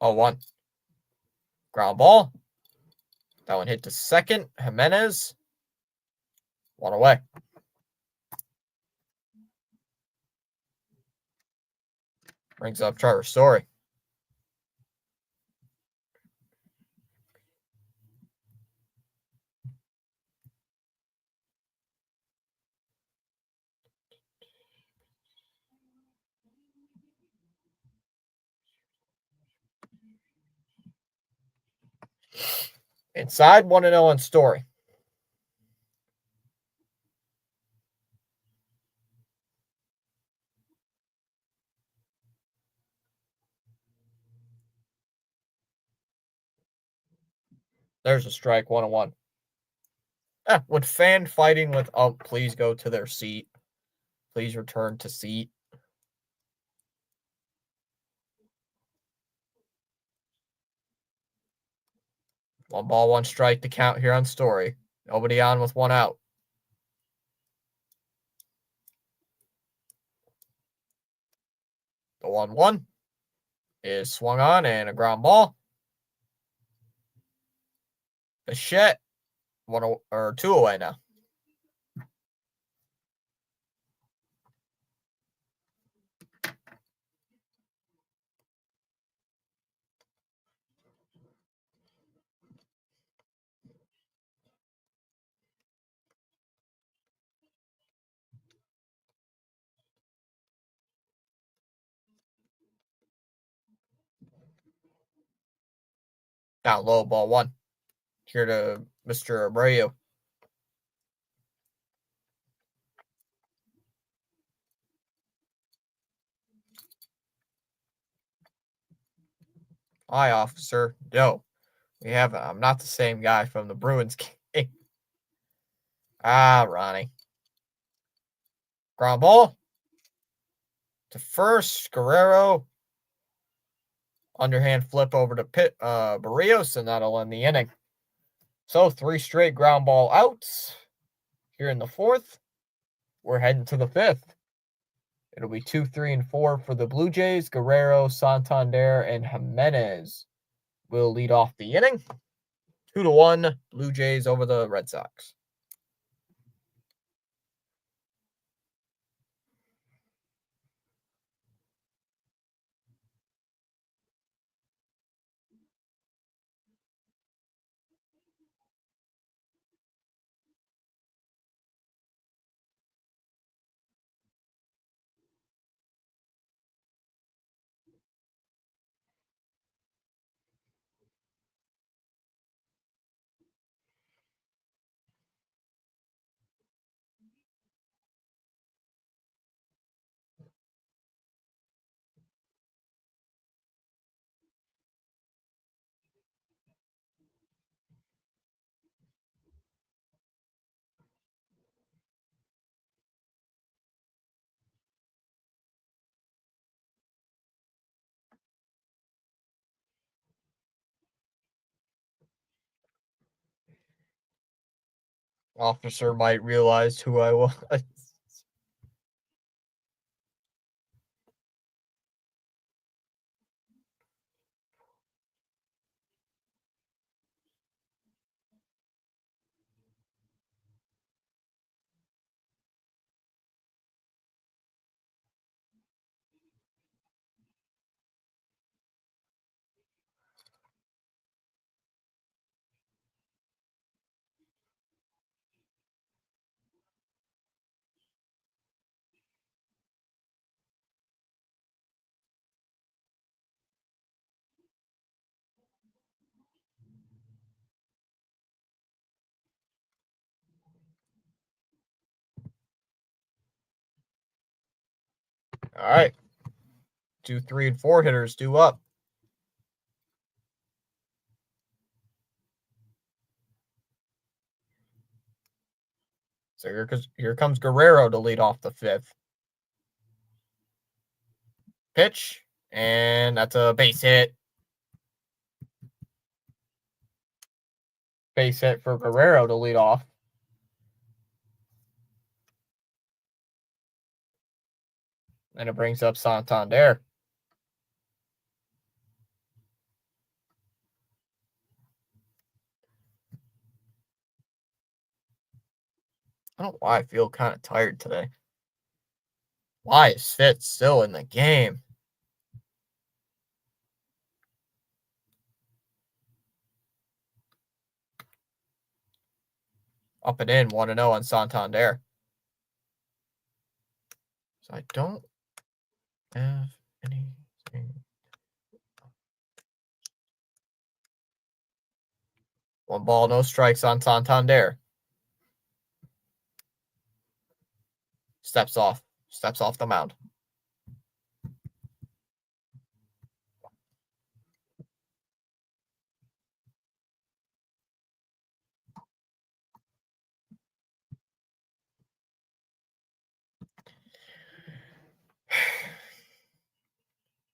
Oh, 1. Ground ball. That one hit to second. Jimenez. 1 away. Brings up Trevor Story. Inside, 1-0 on Story. There's a strike, 1-1. Would fan fighting with, oh, please go to their seat. Please return to seat. One ball, one strike to count here on Story. Nobody on with 1 out. The 1-1 is swung on and a ground ball. Bichette, 2 away now. Down low, ball 1. Here to Mr. Abreu. Hi, officer. No, we haven't. I'm not the same guy from the Bruins game. Ronnie. Ground ball to first. Guerrero. Underhand flip over to Barrios, and that'll end the inning. So 3 straight ground ball outs here in the 4th. We're heading to the 5th. It'll be 2, 3, and 4 for the Blue Jays. Guerrero, Santander, and Jimenez will lead off the inning. 2-1 Blue Jays over the Red Sox. Officer might realize who I was. All right. 2, 3, and 4 hitters due up. So here comes Guerrero to lead off the fifth. Pitch, and that's a base hit. Base hit for Guerrero to lead off. And it brings up Santander. I don't know why I feel kind of tired today. Why is Fitz still in the game? Up and in, 1-0 on Santander. So I don't have anything. One ball, no strikes on Santander. Steps off the mound.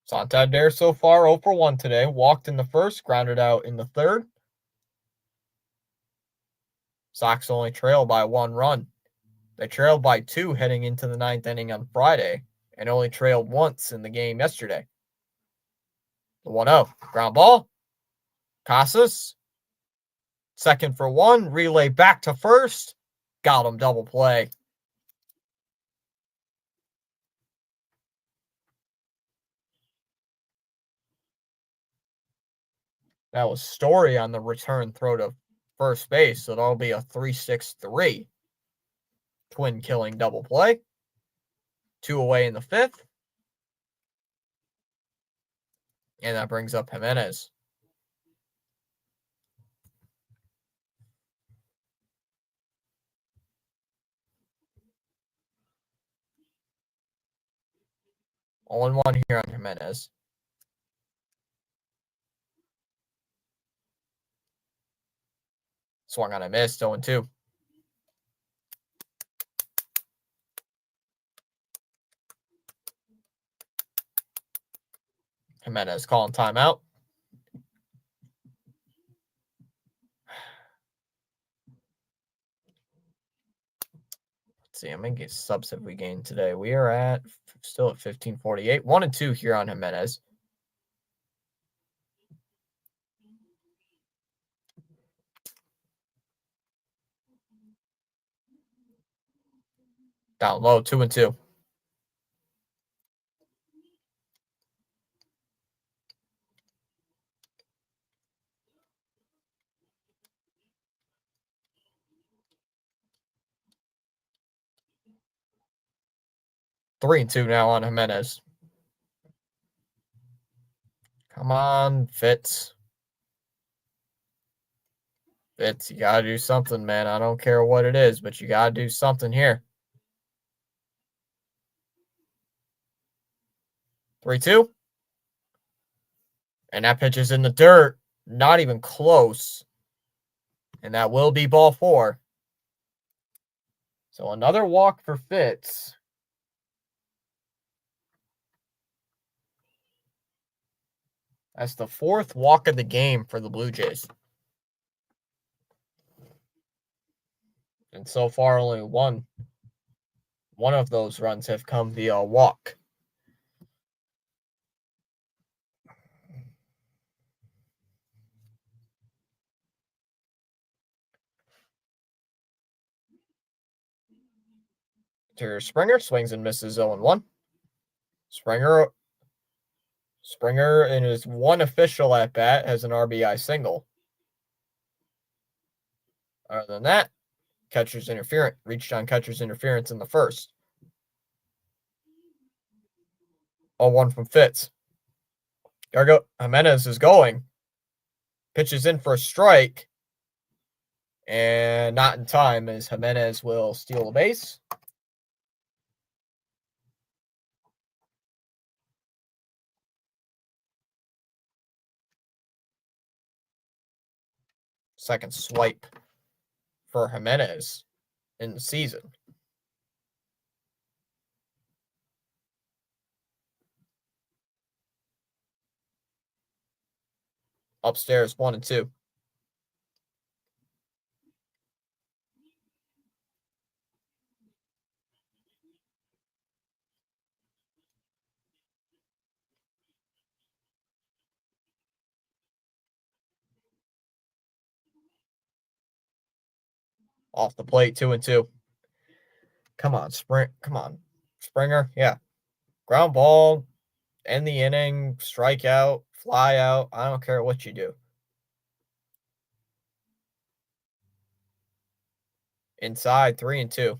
Santander so far 0 for 1 today. Walked in the first, grounded out in the third. Sox only trail by 1 run. They trailed by 2 heading into the 9th inning on Friday and only trailed once in the game yesterday. The 1-0. Ground ball. Casas. Second for 1. Relay back to first. Got him, double play. That was Story on the return throw to first base, so that'll be a 3-6-3. Twin killing double play. 2 away in the 5th. And that brings up Jimenez. All in 1 here on Jimenez. Swung on a miss, 0-2. Jimenez calling timeout. Let's see, I'm going to get subs if we gain today. We are at still at 15:48. 1-2 here on Jimenez. Down low, 2-2. Three and 2 now on Jimenez. Come on, Fitz. Fitz, you got to do something, man. I don't care what it is, but you got to do something here. 3-2. And that pitch is in the dirt. Not even close. And that will be ball 4. So another walk for Fitz. That's the 4th walk of the game for the Blue Jays. And so far, only one of those runs have come via walk. To Springer, swings and misses 0-1. Springer in his one official at bat has an RBI single. Other than that, catcher's interference, reached on catcher's interference in the first. 0-1 from Fitz. Jimenez is going. Pitches in for a strike. And not in time as Jimenez will steal a base. Second swipe for Jimenez. in the season. Upstairs 1 and 2. Off the plate, 2 and 2. Come on, Springer. Yeah. Ground ball, end the inning, strike out, fly out. I don't care what you do. Inside, 3 and 2.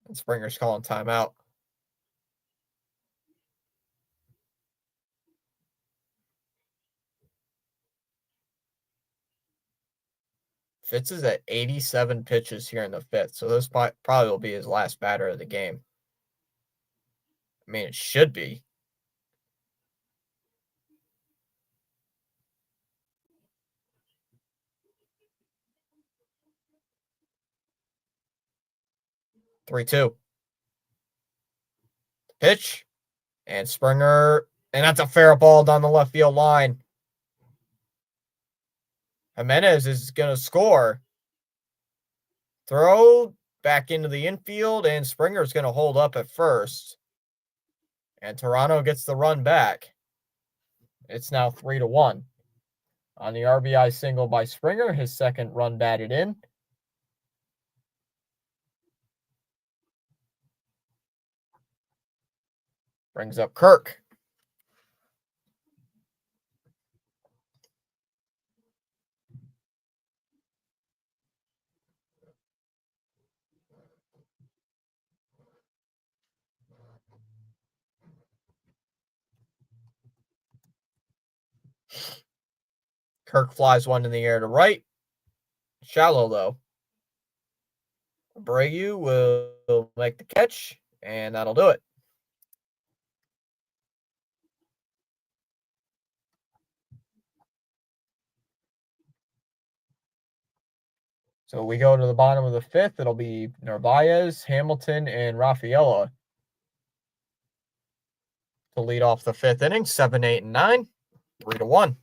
And Springer's calling timeout. Fitz is at 87 pitches here in the fifth, so this probably will be his last batter of the game. I mean, it should be. Three, 2. Pitch. And Springer. And that's a fair ball down the left field line. Jimenez is going to score. Throw back into the infield, and Springer's going to hold up at first. And Toronto gets the run back. It's now 3-1. On the RBI single by Springer, his second run batted in. Brings up Kirk. Kirk flies one in the air to right. Shallow, though. Abreu will make the catch, and that'll do it. So we go to the bottom of the fifth. It'll be Narvaez, Hamilton, and Rafaela to lead off the fifth inning. 7, 8, and 9. 3-1.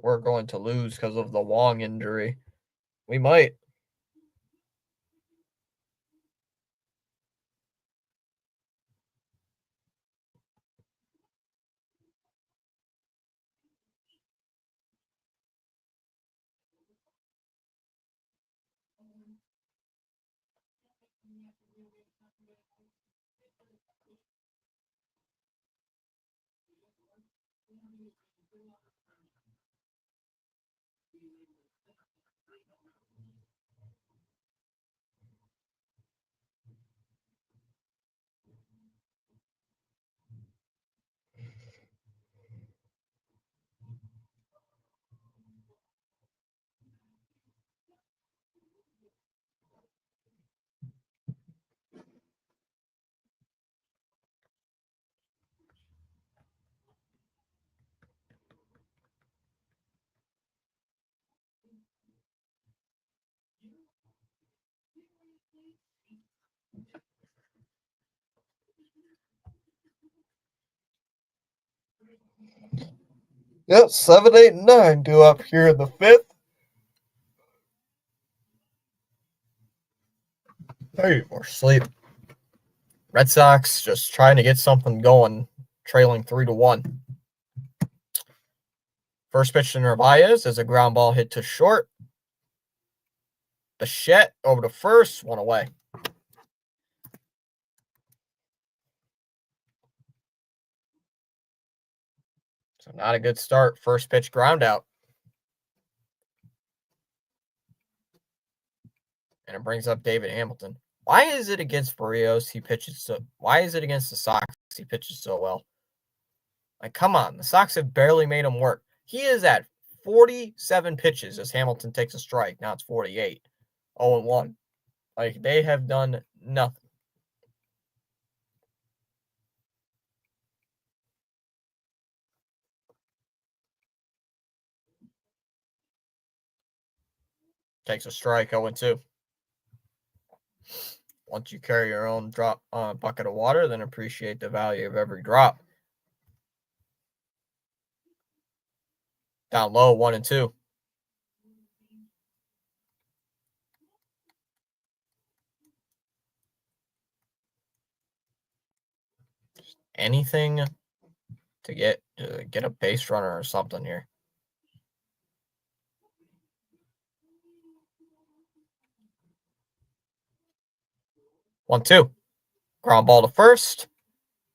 We're going to lose because of the Wong injury. We might. Yep, 7, 8, and 9 due up here in the fifth. Hey, more sleep. Red Sox just trying to get something going, trailing 3-1. First pitch to Narvaez is a ground ball hit to short. Bichette over to first, one away. So not a good start. First pitch ground out. And it brings up David Hamilton. Why is it against Barrios he pitches so? Why is it against the Sox he pitches so well? Like, come on. The Sox have barely made him work. He is at 47 pitches as Hamilton takes a strike. Now it's 48. 0-1. Like, they have done nothing. Takes a strike, 0-2. Once you carry your own drop bucket of water, then appreciate the value of every drop. Down low, 1-2. Anything to get a base runner or something here. One, two. Ground ball to first.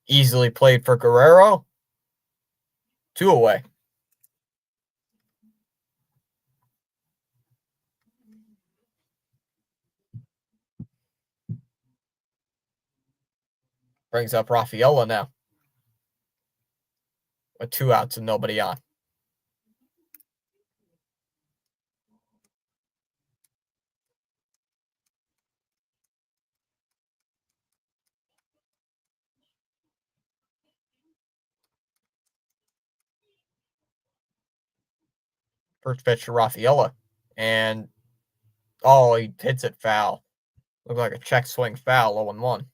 Easily played for Guerrero. 2 away. Brings up Rafaela now. With 2 outs and nobody on. First pitch to Rafaela. And, oh, he hits it foul. Looked like a check swing foul, 0-1.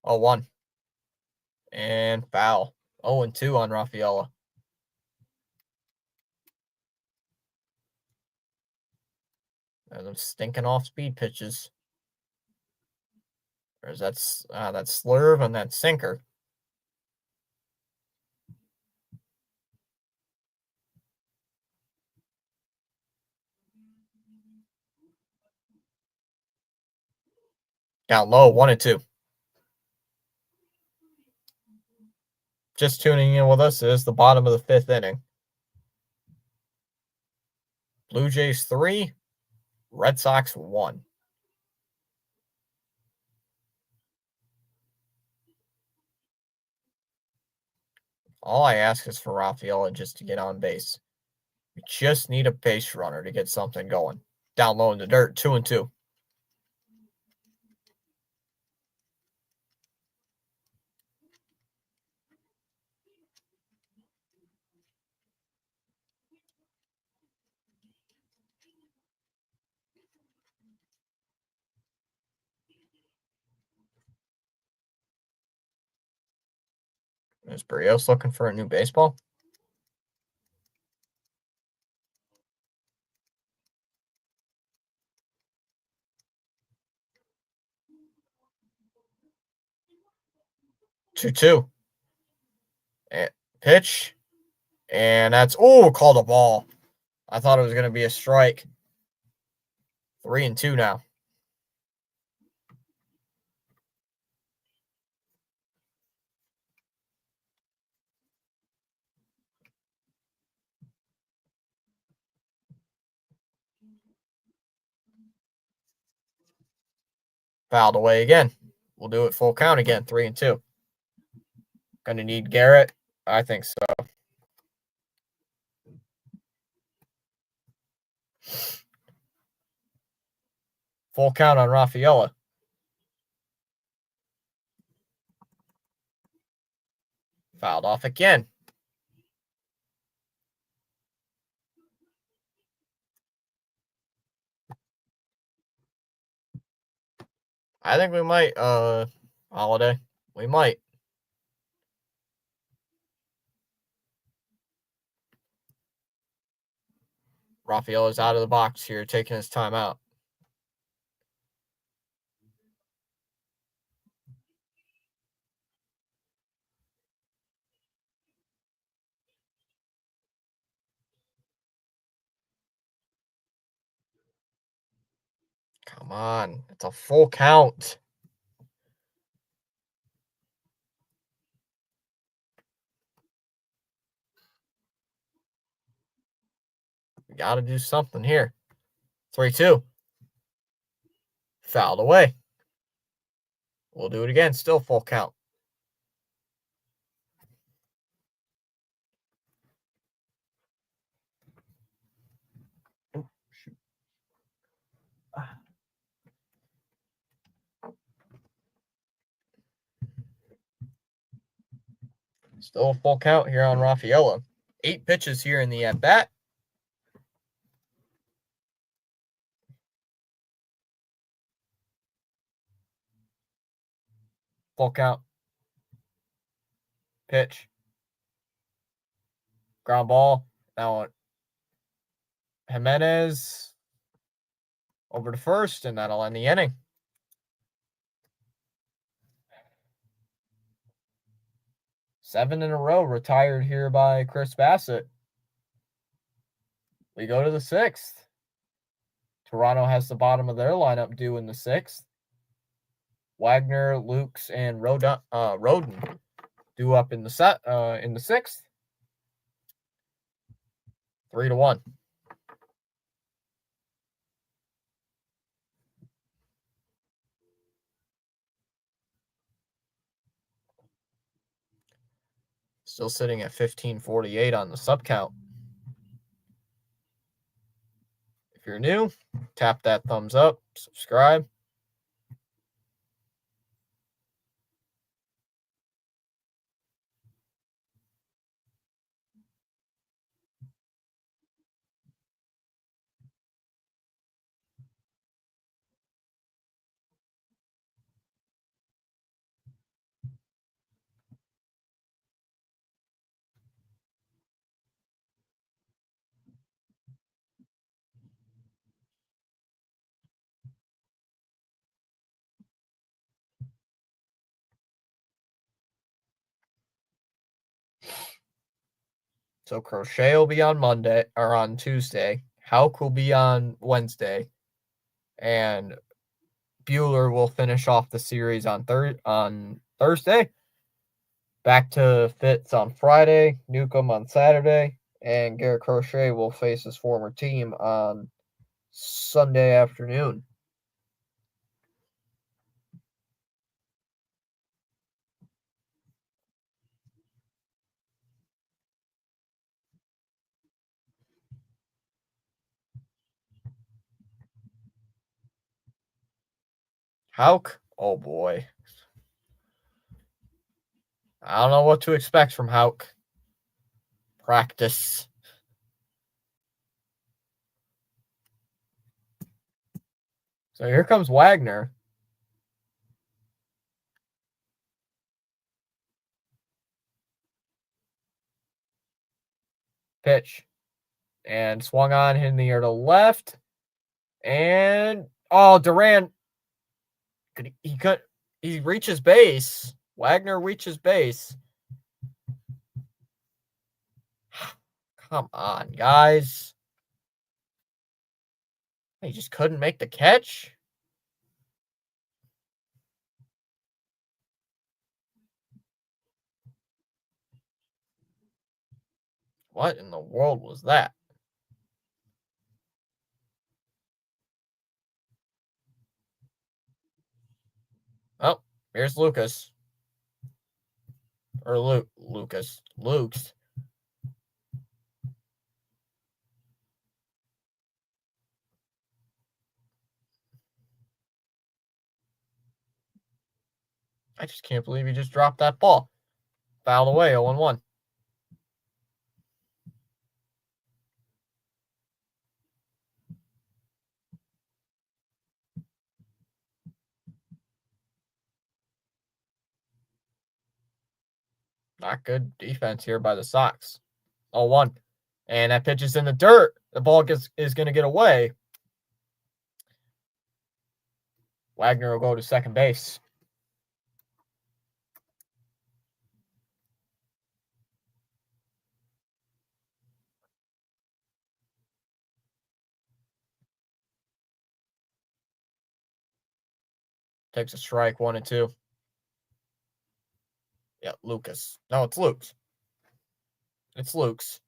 Oh, 1. And foul. 0-2 on Rafaela. And them stinking off speed pitches. There's that slurve and that sinker. Down low, 1-2. Just tuning in with us, it is the bottom of the 5th inning. Blue Jays 3, Red Sox 1. All I ask is for Rafaela just to get on base. We just need a base runner to get something going. Down low in the dirt, 2-2. Is Barrios looking for a new baseball? Two. Pitch. And that's, called a ball. I thought it was going to be a strike. 3-2 now. Fouled away again. We'll do it full count again, 3-2. Gonna need Garrett? I think so. Full count on Rafaela. Fouled off again. I think we might, Holiday. We might. Rafael is out of the box here, taking his time out. Come on. It's a full count. We got to do something here. 3-2. Fouled away. We'll do it again. Still full count. Still a full count here on Rafaela. 8 pitches here in the at-bat. Full count. Pitch. Ground ball. Now Jimenez over to first, and that'll end the inning. Seven in a row retired here by Chris Bassitt. We go to the 6th. Toronto has the bottom of their lineup due in the 6th. Wagner, Lukes, and Roden due up in the 6th. 3-1. Still sitting at 15:48 on the sub count. If you're new, tap that thumbs up, subscribe. So Crochet will be on Monday or on Tuesday. Houck will be on Wednesday, and Bueller will finish off the series on Thursday. Back to Fitz on Friday, Newcomb on Saturday, and Garrett Crochet will face his former team on Sunday afternoon. Houck, oh boy. I don't know what to expect from Houck. Practice. So here comes Wagner. Pitch. And swung on in the air to left. And Duran. He reaches base. Wagner reaches base. Come on, guys. He just couldn't make the catch. What in the world was that? Oh, here's Lucas. Or Lucas. Luke's. I just can't believe he just dropped that ball. Fouled away, 0-1. Not good defense here by the Sox. 0-1. And that pitch is in the dirt. The ball is going to get away. Wagner will go to second base. Takes a strike, 1-2. Yeah, Lucas. No, it's Luke's. It's Luke's.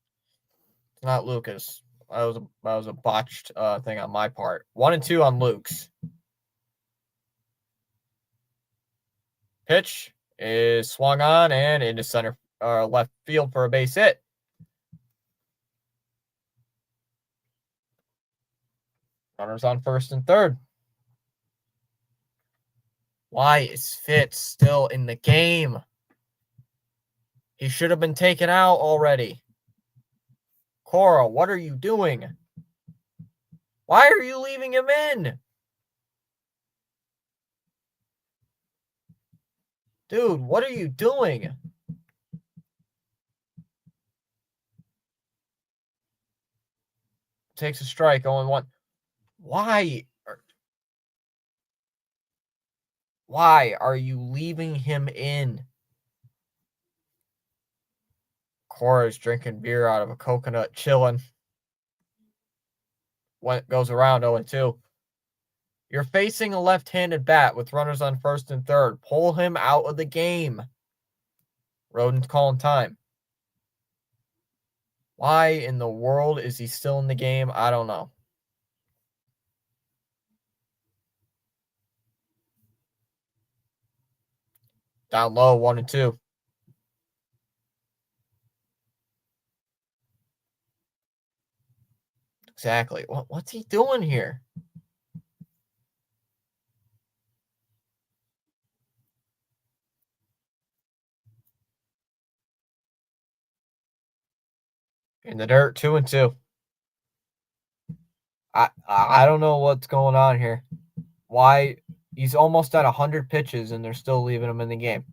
It's not Lucas. That was a botched thing on my part. 1-2 on Luke's. Pitch is swung on and into center left field for a base hit. Runners on first and third. Why is Fitz still in the game? He should have been taken out already. Cora, what are you doing? Why are you leaving him in? Dude, what are you doing? Takes a strike, 0-1. Why are you leaving him in? Cora's drinking beer out of a coconut, chilling. When it goes around 0-2. You're facing a left-handed bat with runners on first and third. Pull him out of the game. Rodon's calling time. Why in the world is he still in the game? I don't know. Down low, 1-2. Exactly. What's he doing here? In the dirt, 2-2. I don't know what's going on here. Why he's almost at 100 pitches and they're still leaving him in the game.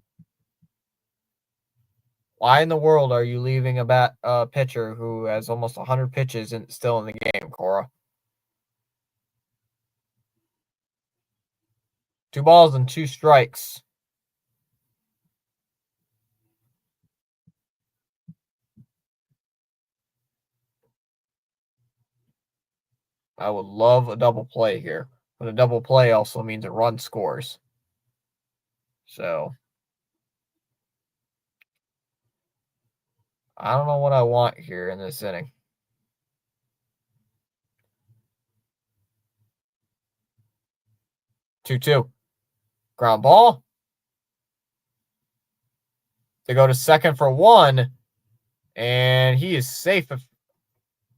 Why in the world are you leaving a pitcher who has almost 100 pitches and still in the game, Cora? 2 balls and 2 strikes. I would love a double play here, but a double play also means a run scores. So I don't know what I want here in this inning. 2-2. Ground ball. They go to second for 1, and he is safe.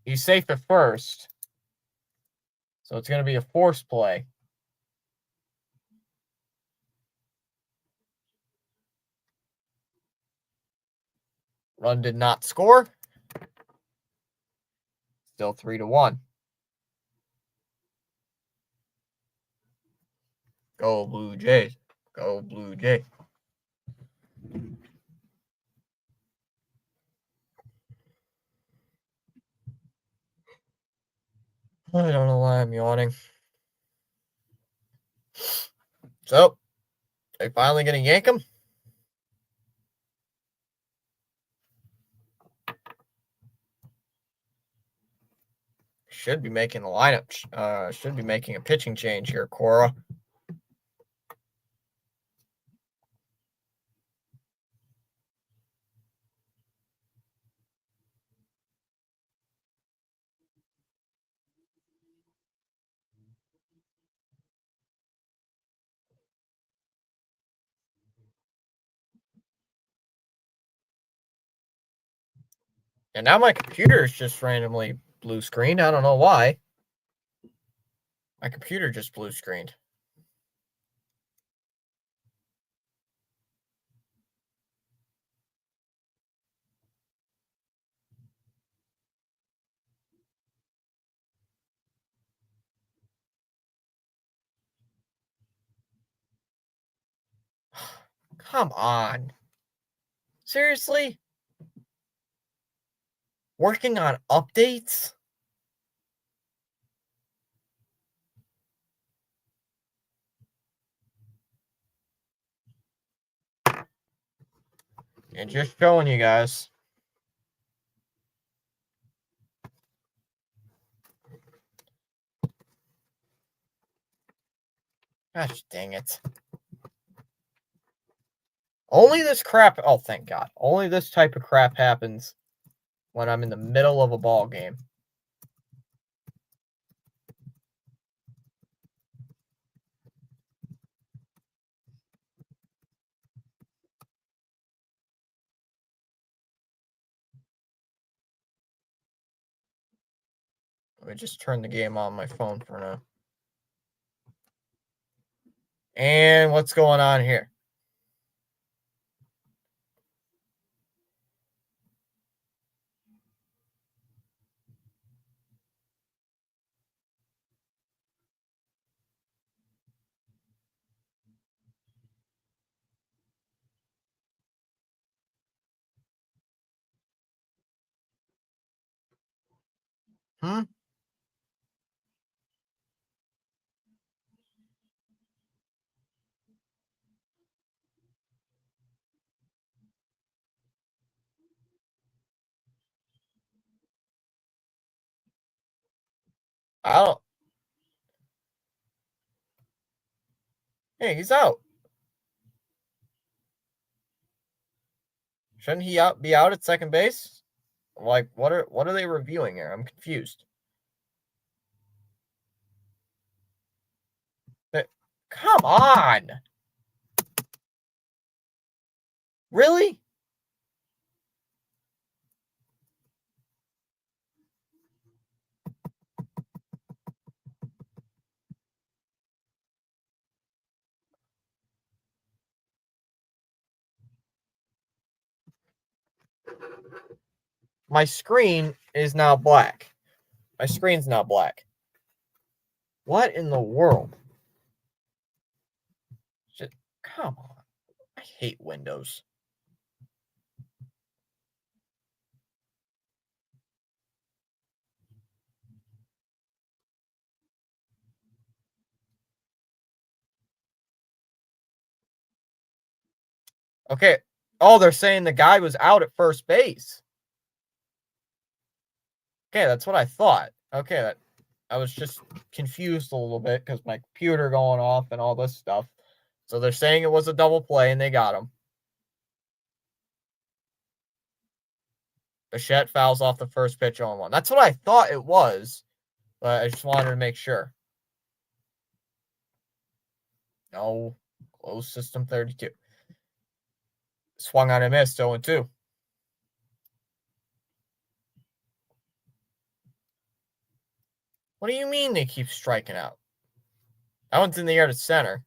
He's safe at first. So it's going to be a force play. Run did not score. Still 3-1. Go Blue Jays. Go Blue Jays. I don't know why I'm yawning. So, they finally going to yank him? Should be making the lineup. Should be making a pitching change here, Cora. And now my computer is just randomly blue screened. I don't know why. My computer just blue screened. Come on. Seriously? Working on updates? And just showing you guys. Gosh dang it. Only this crap. Oh, thank God. Only this type of crap happens when I'm in the middle of a ball game. Let me just turn the game on my phone for now. And what's going on here? Hmm? I don't. Hey, he's out. Shouldn't he be out at second base? Like, what are they reviewing here? I'm confused. Come on. Really? My screen is now black. My screen's now black. What in the world? Just, come on. I hate Windows. Okay. Oh, they're saying the guy was out at first base. Okay, that's what I thought. Okay, I was just confused a little bit because my computer going off and all this stuff. So they're saying it was a double play and they got him. Bichette fouls off the first pitch on 1. That's what I thought it was, but I just wanted to make sure. No, closed system 32. Swung on and missed 0-2. What do you mean they keep striking out? That one's in the air to center.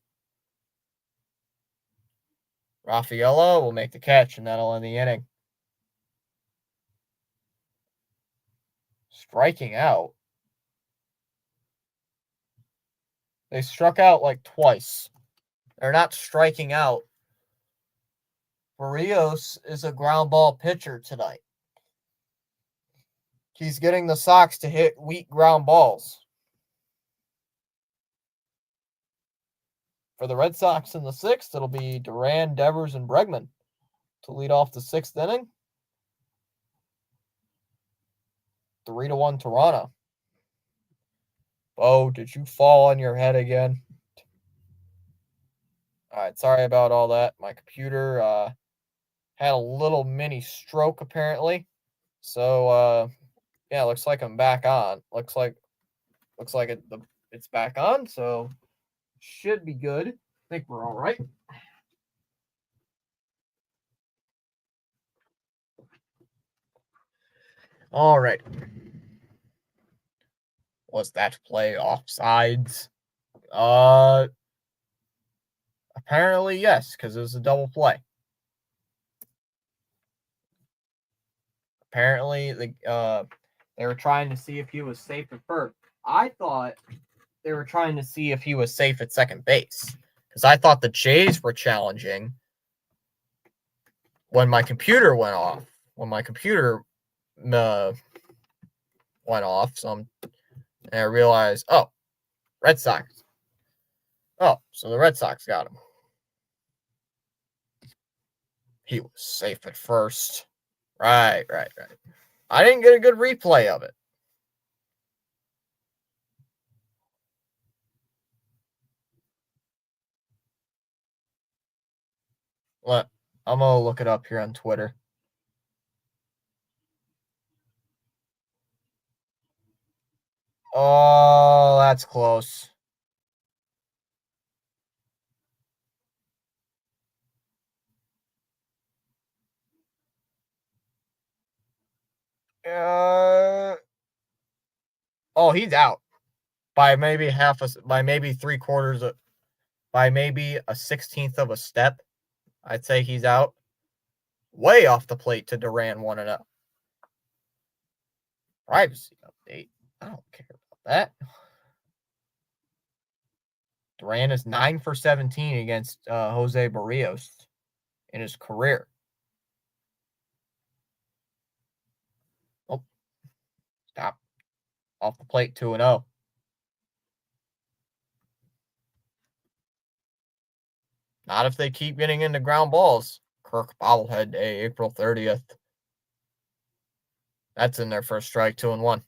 Raffaello will make the catch, and that'll end the inning. Striking out. They struck out like twice. They're not striking out. Barrios is a ground ball pitcher tonight. He's getting the Sox to hit weak ground balls. For the Red Sox in the 6th, it'll be Duran, Devers, and Bregman to lead off the 6th inning. 3-1 Toronto. Bo, did you fall on your head again? All right, sorry about all that. My computer had a little mini stroke apparently. So yeah, looks like I'm back on. Looks like it's back on, so should be good. I think we're all right. All right. Was that play offsides? Apparently yes, because it was a double play. Apparently they were trying to see if he was safe at first. I thought they were trying to see if he was safe at second base because I thought the Jays were challenging when my computer went off. When my computer went off. And I realized, oh, Red Sox. Oh, so the Red Sox got him. He was safe at first. Right. I didn't get a good replay of it. I'm going to look it up here on Twitter. Oh, that's close. Oh, he's out by maybe maybe 3/4 by maybe a 16th of a step. I'd say he's out. Way off the plate to Duran 1-0. Privacy update. I don't care about that. Duran is 9 for 17 against Jose Barrios in his career. Oh, stop. Off the plate 2-0. Not if they keep getting into ground balls. Kirk bobblehead day, April 30th. That's in there for a strike, 2-1.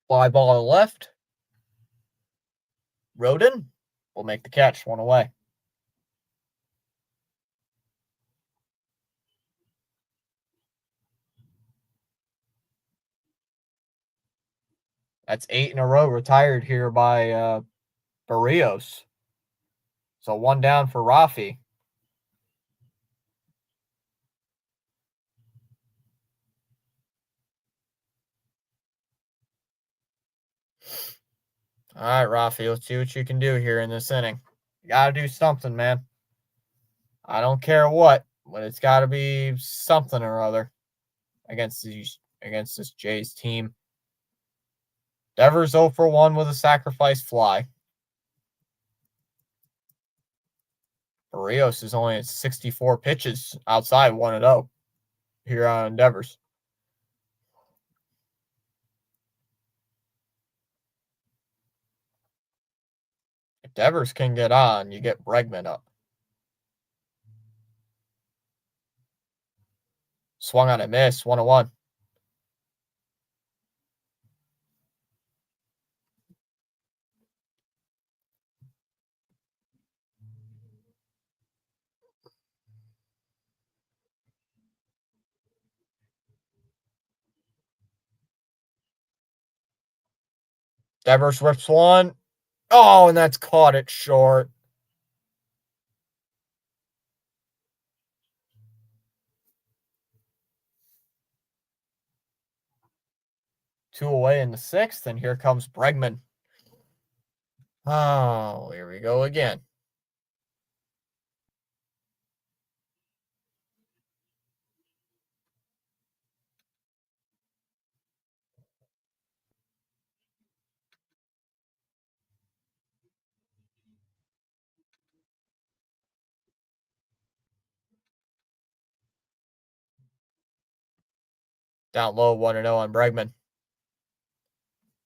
Fly ball to left. Rodon will make the catch, 1 away. That's 8 in a row retired here by Barrios. So 1 down for Rafi. All right, Rafi, let's see what you can do here in this inning. You got to do something, man. I don't care what, but it's got to be something or other against this Jays team. Devers 0 for 1 with a sacrifice fly. Barrios is only at 64 pitches outside 1-0 here on Devers. If Devers can get on, you get Bregman up. Swung on a miss, 1-1. Devers rips 1. Oh, and that's caught it short. Two away in the 6th, and here comes Bregman. Oh, here we go again. Down low, 1-0 on Bregman.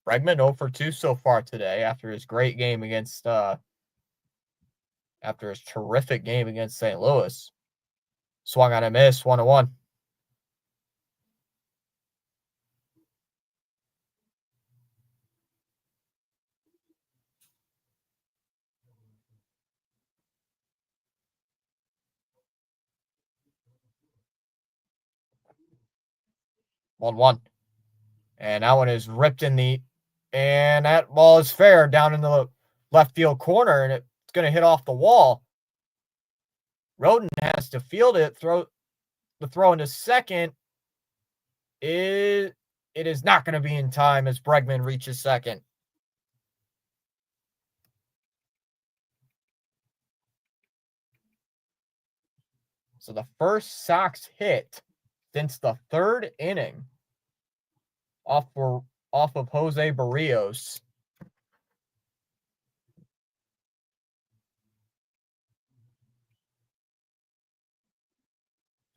Bregman 0 for 2 so far today after his great game against after his terrific game against St. Louis. Swung on a miss, 1-1. One. And that one is ripped and that ball is fair down in the left field corner, and it's going to hit off the wall. Rodon has to field it, throw into second. It is not going to be in time as Bregman reaches second. So the first Sox hit since the 3rd inning off off of Jose Barrios.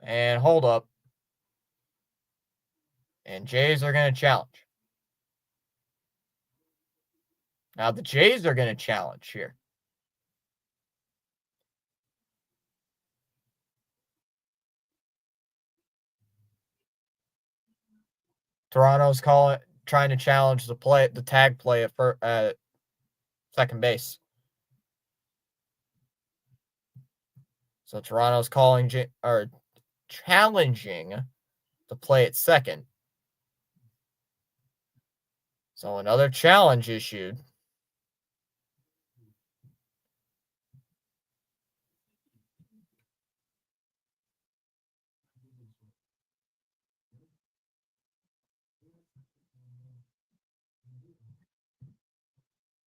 And hold up. And Jays are going to challenge. Now the Jays are going to challenge here. Toronto's trying to challenge the tag play at second base. So Toronto's challenging the play at second. So another challenge issued.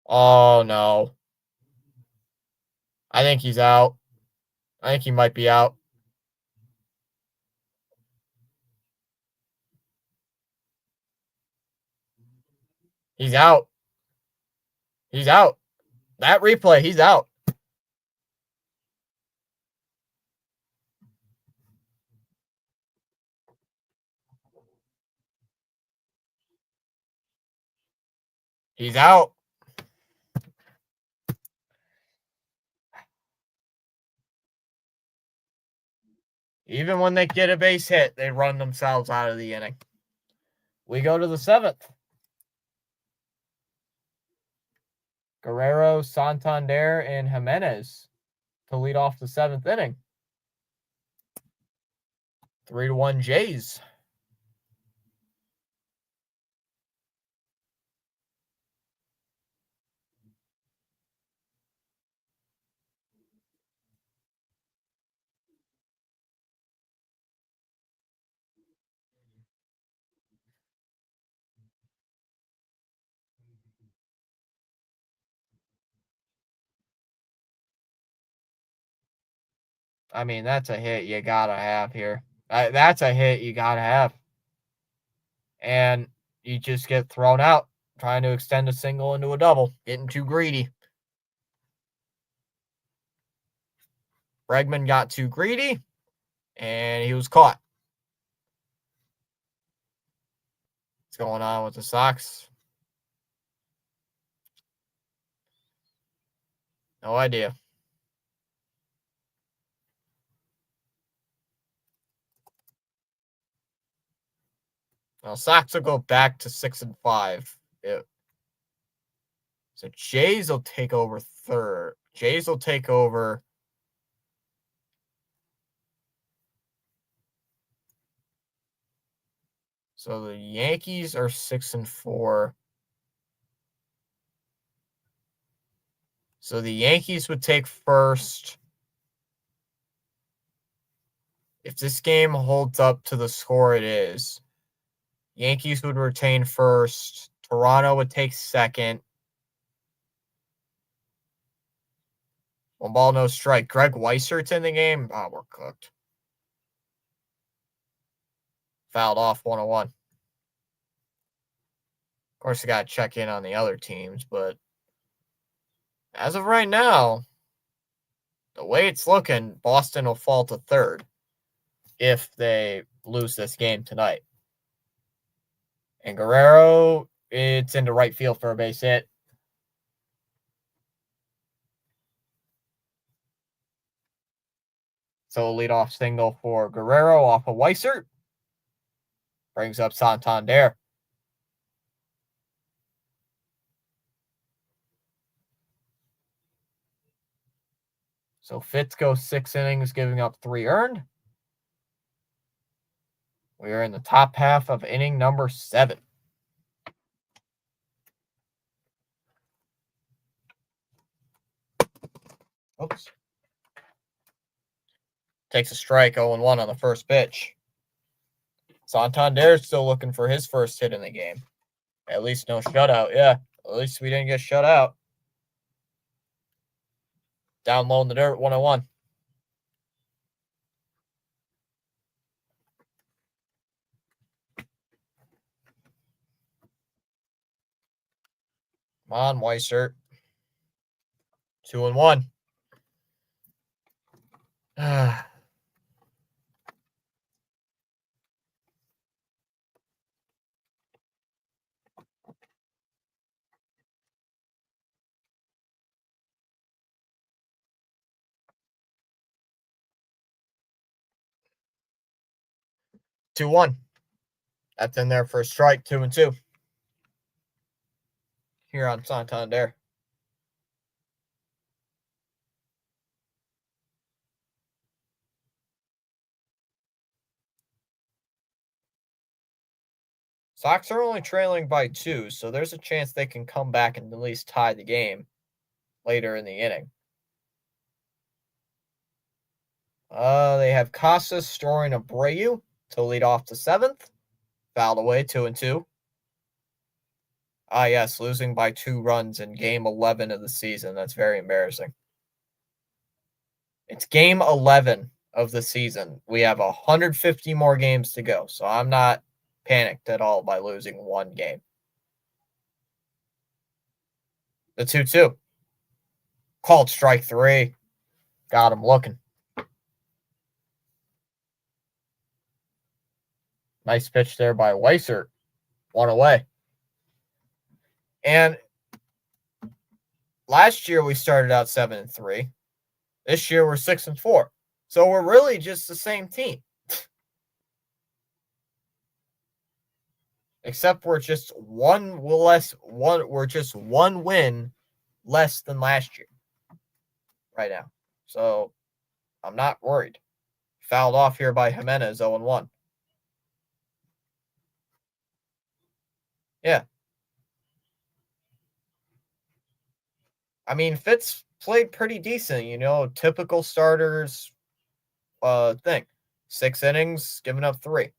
Oh no. I think he's out. I think he might be out. He's out. He's out. That replay, he's out. He's out. Even when they get a base hit, they run themselves out of the inning. We go to the seventh. Guerrero, Santander, and Jimenez to lead off the seventh inning. 3-1 Jays. I mean, that's a hit you gotta have here. That's a hit you gotta have. And you just get thrown out trying to extend a single into a double, getting too greedy. Bregman got too greedy, and he was caught. What's going on with the Sox? No idea. Well, Sox will go back to 6-5. So Jays will take over third. Jays will take over. So the Yankees are 6-4. So the Yankees would take first. If this game holds up to the score it is, Yankees would retain first. Toronto would take second. 1 ball, no strike. Greg Weisert's in the game. Oh, we're cooked. Fouled off 1-1. Of course, I got to check in on the other teams, but as of right now, the way it's looking, Boston will fall to third if they lose this game tonight. And Guerrero, it's into right field for a base hit. So leadoff single for Guerrero off of Weissert. Brings up Santander. So Fitz goes 6 innings, giving up 3 earned. We are in the top half of inning number 7. Oops. Takes a strike, 0-1 on the first pitch. Santander's still looking for his first hit in the game. At least no shutout. Yeah, at least we didn't get shut out. Down low in the dirt, 1-1. Come on, Weissert. 2-1. 2-1. That's in there for a strike. 2-2. Here on Santander. Sox are only trailing by 2, so there's a chance they can come back and at least tie the game later in the inning. They have Casas, Story, and Abreu to lead off the 7th. Fouled away, 2-2. Yes, losing by 2 runs in game 11 of the season. That's very embarrassing. It's game 11 of the season. We have 150 more games to go, so I'm not panicked at all by losing one game. The 2-2. Called strike 3. Got him looking. Nice pitch there by Weissert. 1 away. And last year we started out 7-3. This year we're 6-4. So we're really just the same team. Except we're just one win less than last year right now. So I'm not worried. Fouled off here by Jimenez, 0-1. Yeah. I mean, Fitz played pretty decent, typical starters thing. 6 innings, giving up 3.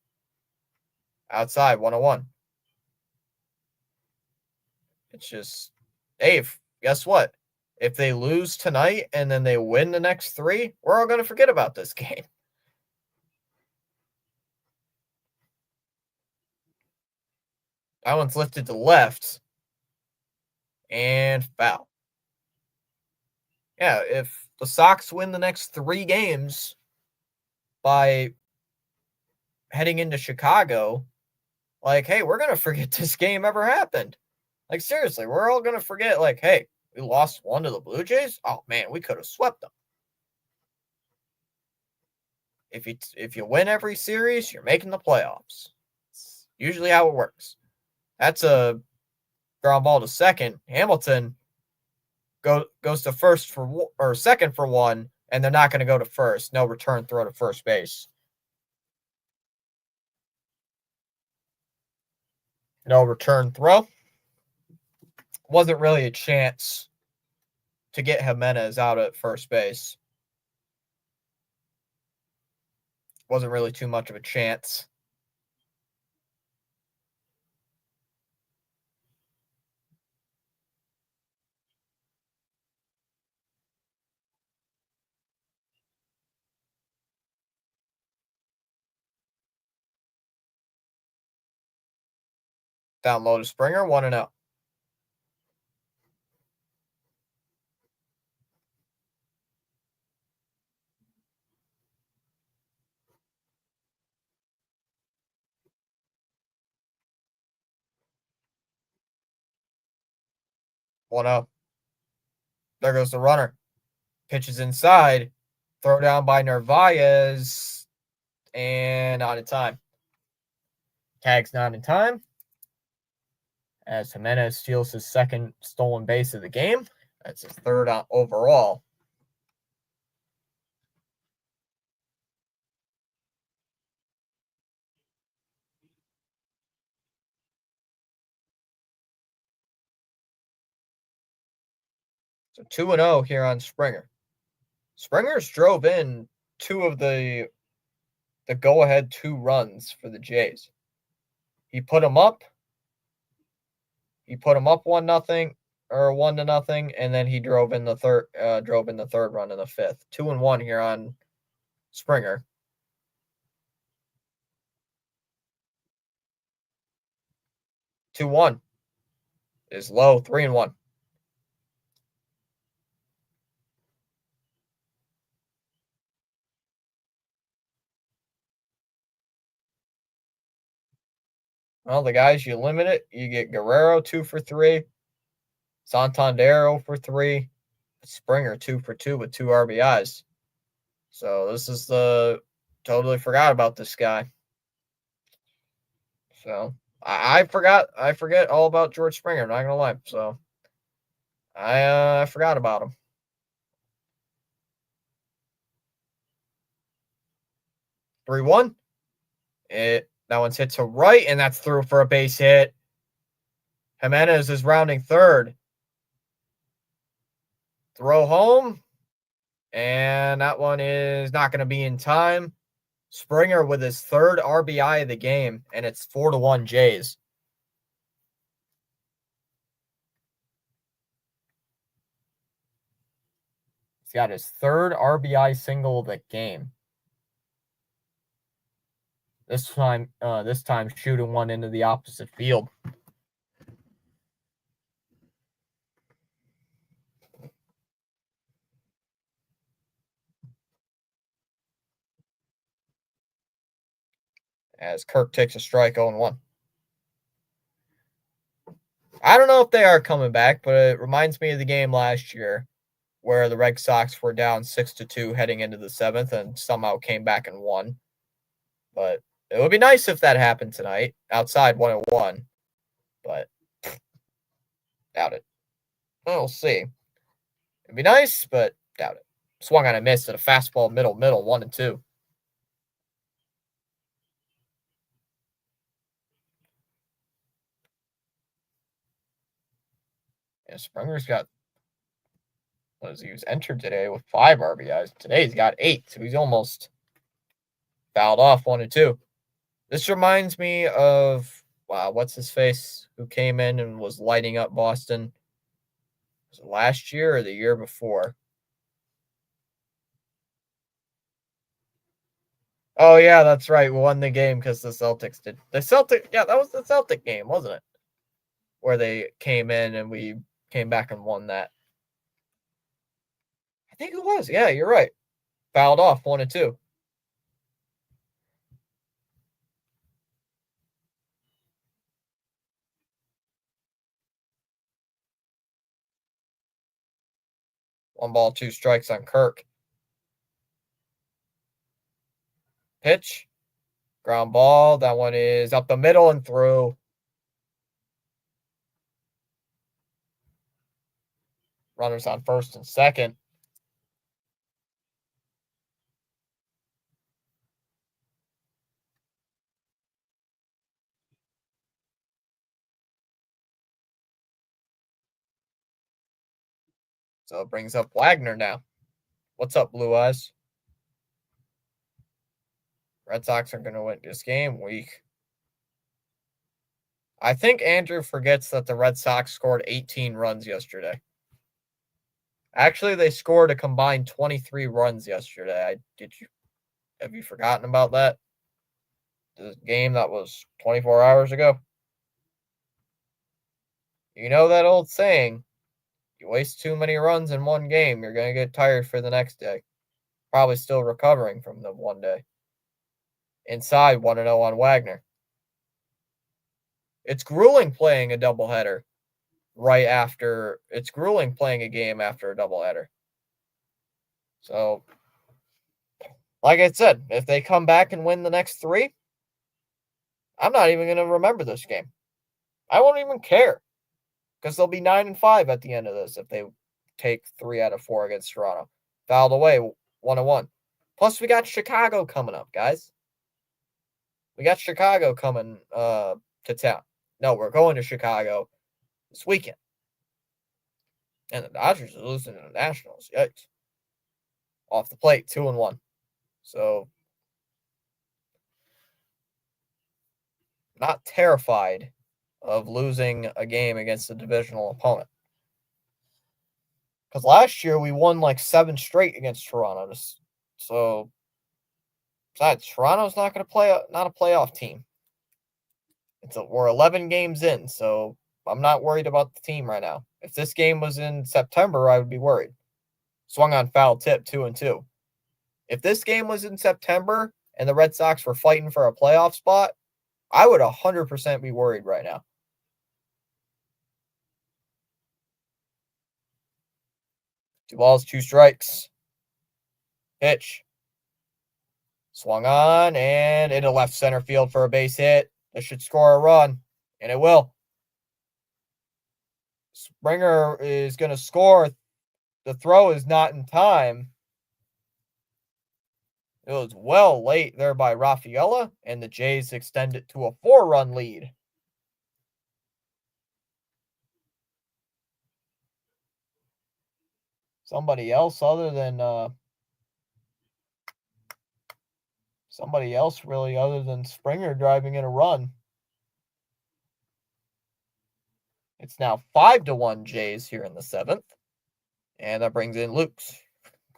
Outside, 1-1. It's just, hey, guess what? If they lose tonight and then they win the next 3, we're all going to forget about this game. That one's lifted to left. And foul. Yeah, if the Sox win the next 3 games by heading into Chicago, hey, we're going to forget this game ever happened. Seriously, we're all going to forget, hey, we lost 1 to the Blue Jays? Oh, man, we could have swept them. If you win every series, you're making the playoffs. It's usually how it works. That's a ground ball to second. Hamilton goes to second for 1, and they're not going to go to first. No return throw to first base. No return throw. Wasn't really a chance to get Jimenez out at first base. Wasn't really too much of a chance. Down low to Springer, 1-0. There goes the runner. Pitches inside. Throw down by Narvaez. And not in time. Tag's not in time. As Jimenez steals his 2nd stolen base of the game. That's his 3rd overall. So 2-0 here on Springer. Springer's drove in 2 of the go-ahead 2 runs for the Jays. He put them up. He put them up 1-0 or 1-0, and then he drove in the third run in the 5th. 2-1 here on Springer. 2-1 is low. 3-1. Well, the guys you limit it, you get Guerrero 2 for 3, Santander 0 for 3, Springer 2 for 2 with 2 RBIs. So this is the totally forgot about this guy. So I forget all about George Springer, not gonna lie. So I forgot about him. 3-1. That one's hit to right, and that's through for a base hit. Jimenez is rounding third. Throw home. And that one is not going to be in time. Springer with his third RBI of the game, and it's 4-1 Jays. He's got his third RBI single of the game. This time shooting one into the opposite field. As Kirk takes a strike 0-1. I don't know if they are coming back, but it reminds me of the game last year where the Red Sox were down 6-2 heading into the seventh and somehow came back and won. But it would be nice if that happened tonight, outside 1-1. But doubt it. We'll see. It'd be nice, but doubt it. Swung on a miss at a fastball middle, 1-2. Yeah, Springer's got, he was entered today with 5 RBIs. Today he's got 8, so he's almost fouled off 1-2. This reminds me of, what's his face, who came in and was lighting up Boston. Was it last year or the year before? Oh, yeah, that's right. We won the game because the Celtics did. That was the Celtic game, wasn't it? Where they came in and we came back and won that. I think it was. Yeah, you're right. Fouled off 1-2. One ball, 2 strikes on Kirk. Pitch. Ground ball. That one is up the middle and through. Runners on first and second. So it brings up Wagner now. What's up, Blue Eyes? Red Sox are going to win this game. Weak. I think Andrew forgets that the Red Sox scored 18 runs yesterday. Actually, they scored a combined 23 runs yesterday. Have you forgotten about that? The game that was 24 hours ago? You know that old saying, you waste too many runs in one game, you're going to get tired for the next day. Probably still recovering from the one day. Inside 1-0 on Wagner. It's grueling playing a doubleheader it's grueling playing a game after a doubleheader. So, like I said, if they come back and win the next 3, I'm not even going to remember this game. I won't even care because they'll be 9-5 at the end of this if they take 3 out of 4 against Toronto. Fouled away 1-1. Plus, we got Chicago coming up, guys. We got Chicago coming to town. No, we're going to Chicago this weekend. And the Dodgers are losing to the Nationals. Yikes. Off the plate, 2-1. So, not terrified of losing a game against a divisional opponent. Because last year we won like 7 straight against Toronto. So, besides, Toronto's not going to not a playoff team. We're 11 games in, so I'm not worried about the team right now. If this game was in September, I would be worried. Swung on foul tip, 2-2. If this game was in September and the Red Sox were fighting for a playoff spot, I would 100% be worried right now. Two balls, two strikes. Pitch. Swung on and into left center field for a base hit. This should score a run, and it will. Springer is going to score. The throw is not in time. It was well late there by Rafaela, and the Jays extend it to a 4-run lead. Somebody else other than Springer driving in a run. It's now 5-1 Jays here in the 7th. And that brings in Lukes.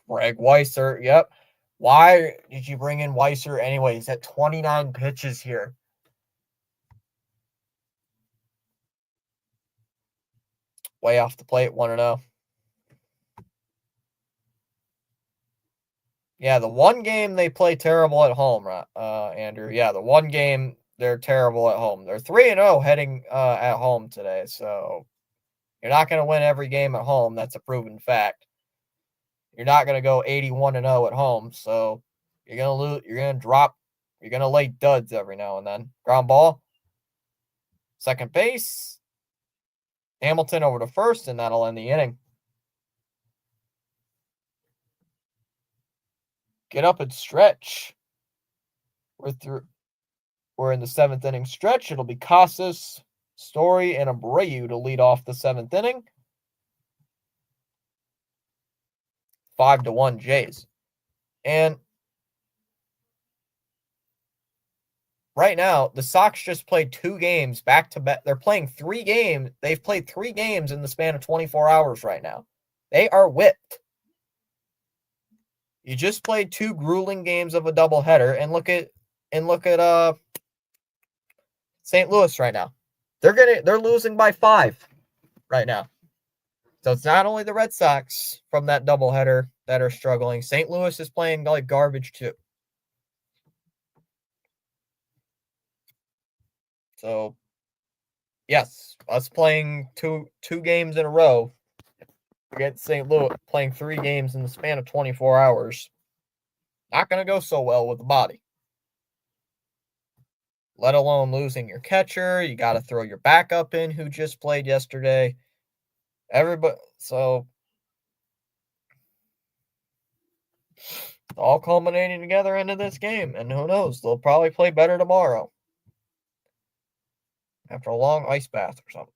Greg Weisser, yep. Why did you bring in Weisser anyway? He's at 29 pitches here. Way off the plate, 1-0. Yeah, the one game they play terrible at home, Andrew. Yeah, the one game they're terrible at home. They're 3-0 heading at home today, so you're not going to win every game at home. That's a proven fact. You're not going to go 81-0 at home, so you're going to lose. You're going to drop. You're going to lay duds every now and then. Ground ball. Second base. Hamilton over to first, and that'll end the inning. Get up and stretch. We're in the 7th inning stretch. It'll be Casas, Story, and Abreu to lead off the 7th inning. 5-1 Jays. And right now, the Sox just played 2 games back to back. They're playing 3 games. They've played 3 games in the span of 24 hours right now. They are whipped. You just played 2 grueling games of a doubleheader, and look at St. Louis right now. They're losing by 5 right now. So it's not only the Red Sox from that doubleheader that are struggling. St. Louis is playing like garbage too. So, yes, us playing two games in a row against St. Louis, playing 3 games in the span of 24 hours, not going to go so well with the body. Let alone losing your catcher. You got to throw your backup in who just played yesterday. Everybody, so all culminating together into this game. And who knows, they'll probably play better tomorrow after a long ice bath or something.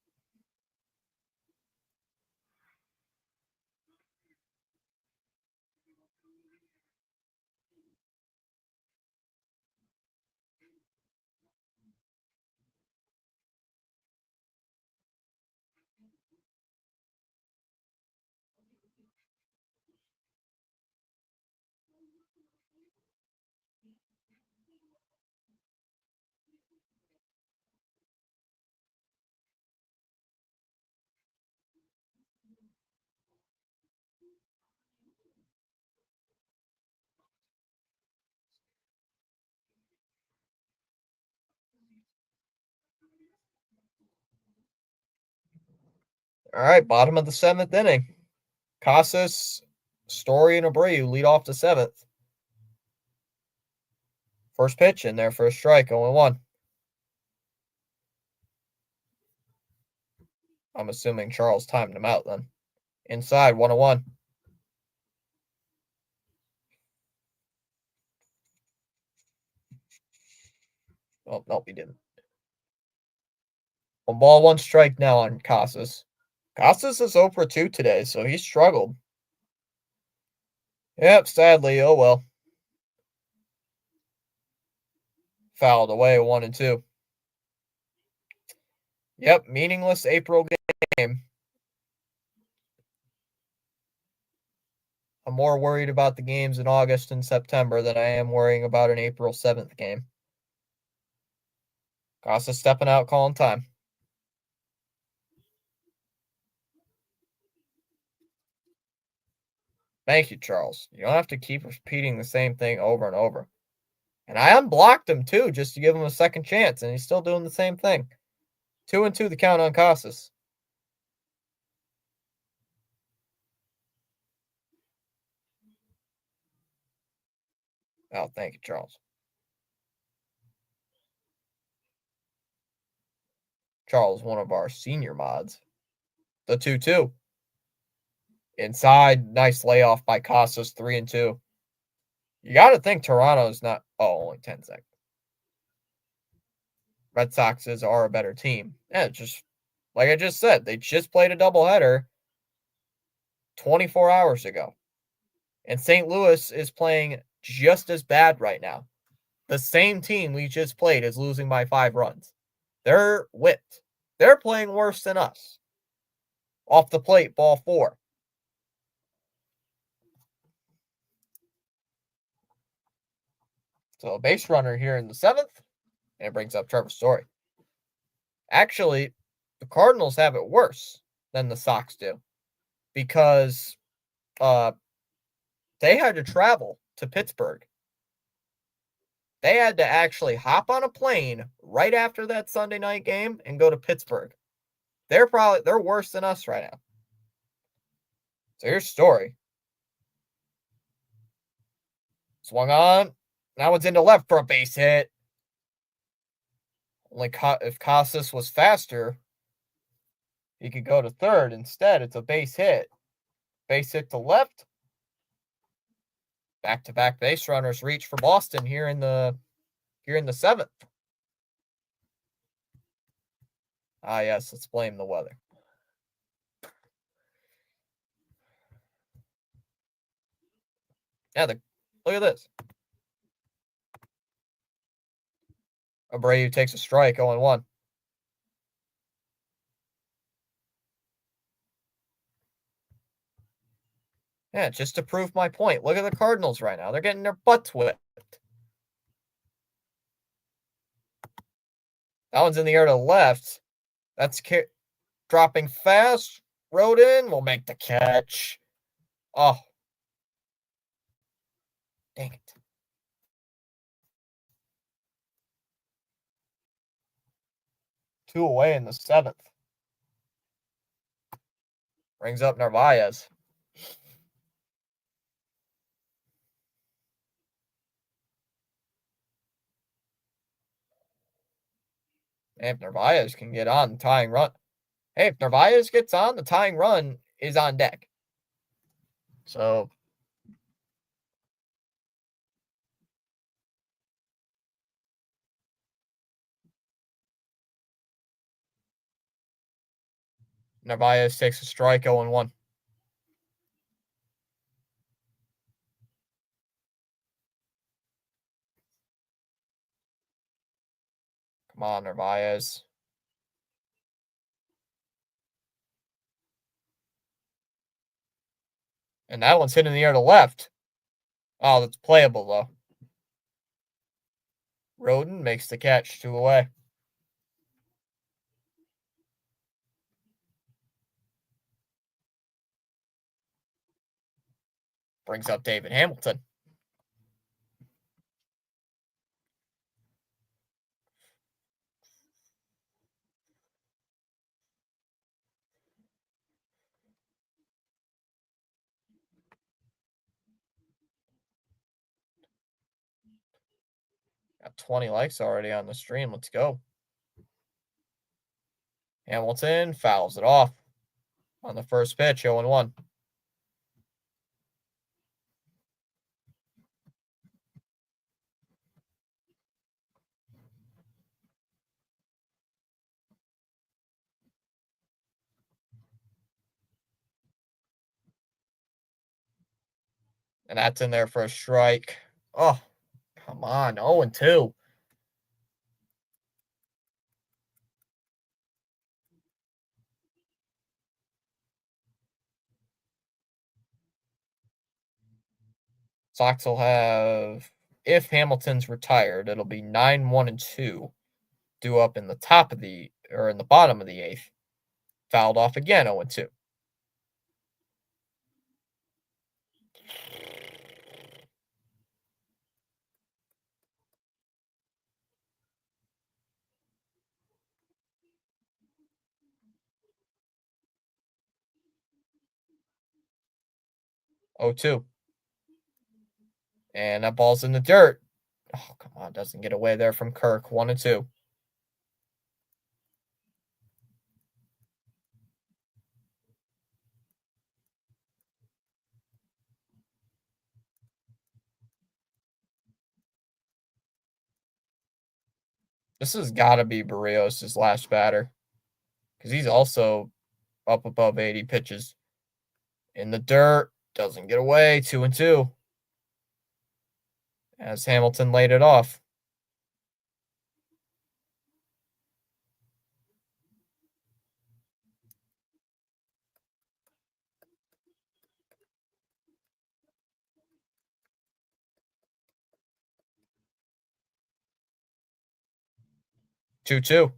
All right, bottom of the 7th inning. Casas, Story, and Abreu lead off the 7th. First pitch in there for a strike, only 1. I'm assuming Charles timed him out then. Inside, 1-1. Oh, nope, he didn't. 1 ball, 1 strike now on Casas. Casas is 0 for 2 today, so he struggled. Yep, sadly, oh well. Fouled away, 1-2. Yep, meaningless April game. I'm more worried about the games in August and September than I am worrying about an April 7th game. Casas stepping out, calling time. Thank you, Charles. You don't have to keep repeating the same thing over and over. And I unblocked him too, just to give him a second chance, and he's still doing the same thing. 2-2 the count on Casas. Oh, thank you, Charles. Charles, one of our senior mods. The 2-2. Inside, nice layoff by Casas, 3-2. You got to think Toronto's not. Oh, only 10 seconds. Red Soxes are a better team. Yeah, just like I just said, they just played a doubleheader 24 hours ago. And St. Louis is playing just as bad right now. The same team we just played is losing by 5 runs. They're whipped. They're playing worse than us. Off the plate, ball 4. So a base runner here in the 7th, and it brings up Trevor Story. Actually, the Cardinals have it worse than the Sox do because they had to travel to Pittsburgh. They had to actually hop on a plane right after that Sunday night game and go to Pittsburgh. They're worse than us right now. So here's Story. Swung on. Now it's into left for a base hit. Only if Casas was faster, he could go to third. Instead, it's a base hit. Base hit to left. Back-to-back base runners reach for Boston here in the 7th. Ah, yes, let's blame the weather. Yeah, look at this. Abreu takes a strike, 0-1. Yeah, just to prove my point. Look at the Cardinals right now. They're getting their butts whipped. That one's in the air to the left. That's dropping fast. Rodin will make the catch. Oh. Dang it. Two away in the 7th. Brings up Narvaez. If Narvaez can get on the tying run. Hey, if Narvaez gets on, the tying run is on deck. So Narvaez takes a strike, 0-1. Come on, Narvaez. And that one's hit in the air to left. Oh, that's playable, though. Rodin makes the catch, 2 away. Brings up David Hamilton. Got 20 likes already on the stream. Let's go. Hamilton fouls it off on the first pitch, 0-1. And that's in there for a strike. Oh, come on. 0-2. Sox will have, if Hamilton's retired, it'll be 9-1-2. Due up in the in the bottom of the 8th. Fouled off again, 0-2. 0-2. And that ball's in the dirt. Oh, come on. Doesn't get away there from Kirk. 1-2. This has got to be Barrios' last batter because he's also up above 80 pitches. In the dirt. Doesn't get away. 2-2. As Hamilton laid it off. Two.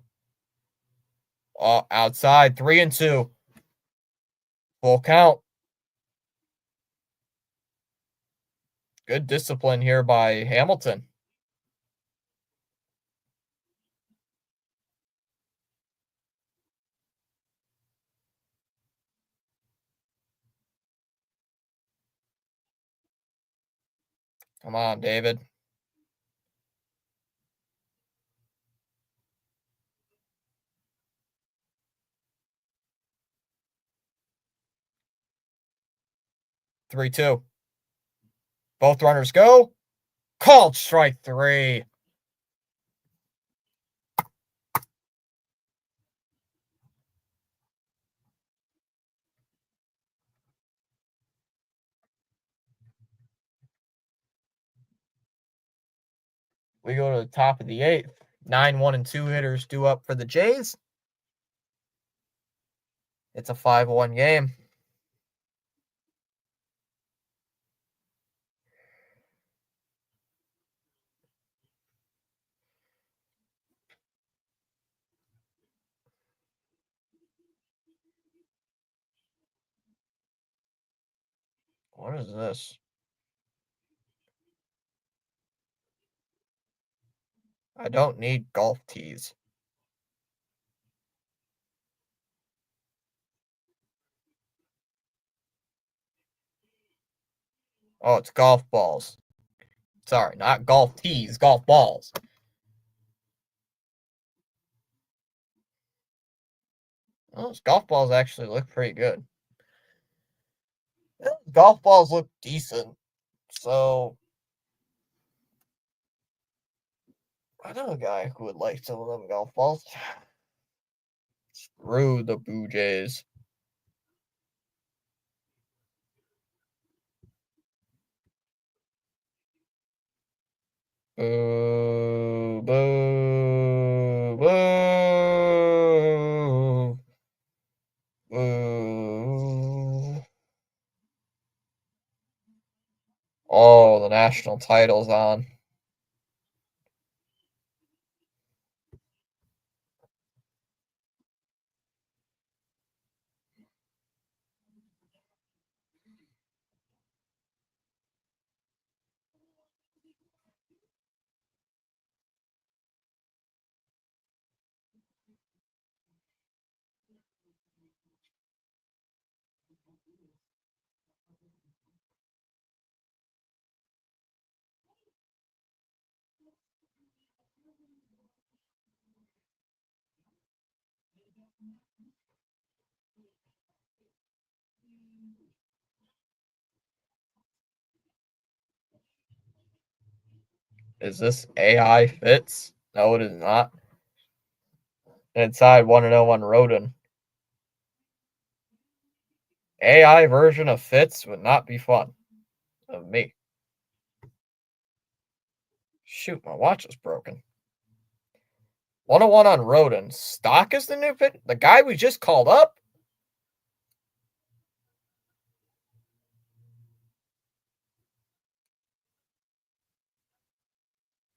Outside. 3-2. Full count. Good discipline here by Hamilton. Come on, David. Three, two. Both runners go. Called strike 3. We go to the top of the 8th. 9, 1, and 2 hitters due up for the Jays. It's a 5-1 game. What is this? I don't need golf tees. Oh, it's golf balls. Sorry, not golf tees, golf balls. Well, those golf balls actually look pretty good. Golf balls look decent. So, I know a guy who would like some of them golf balls. Screw the Blue Jays. Boo, boo, boo, boo. Oh, the national title's on. Is this AI Fitz? No, it is not. Inside 1-0 on Roden. AI version of Fitz would not be fun. Of me. Shoot, my watch is broken. 101 on Roden. Stock is the new pit. The guy we just called up?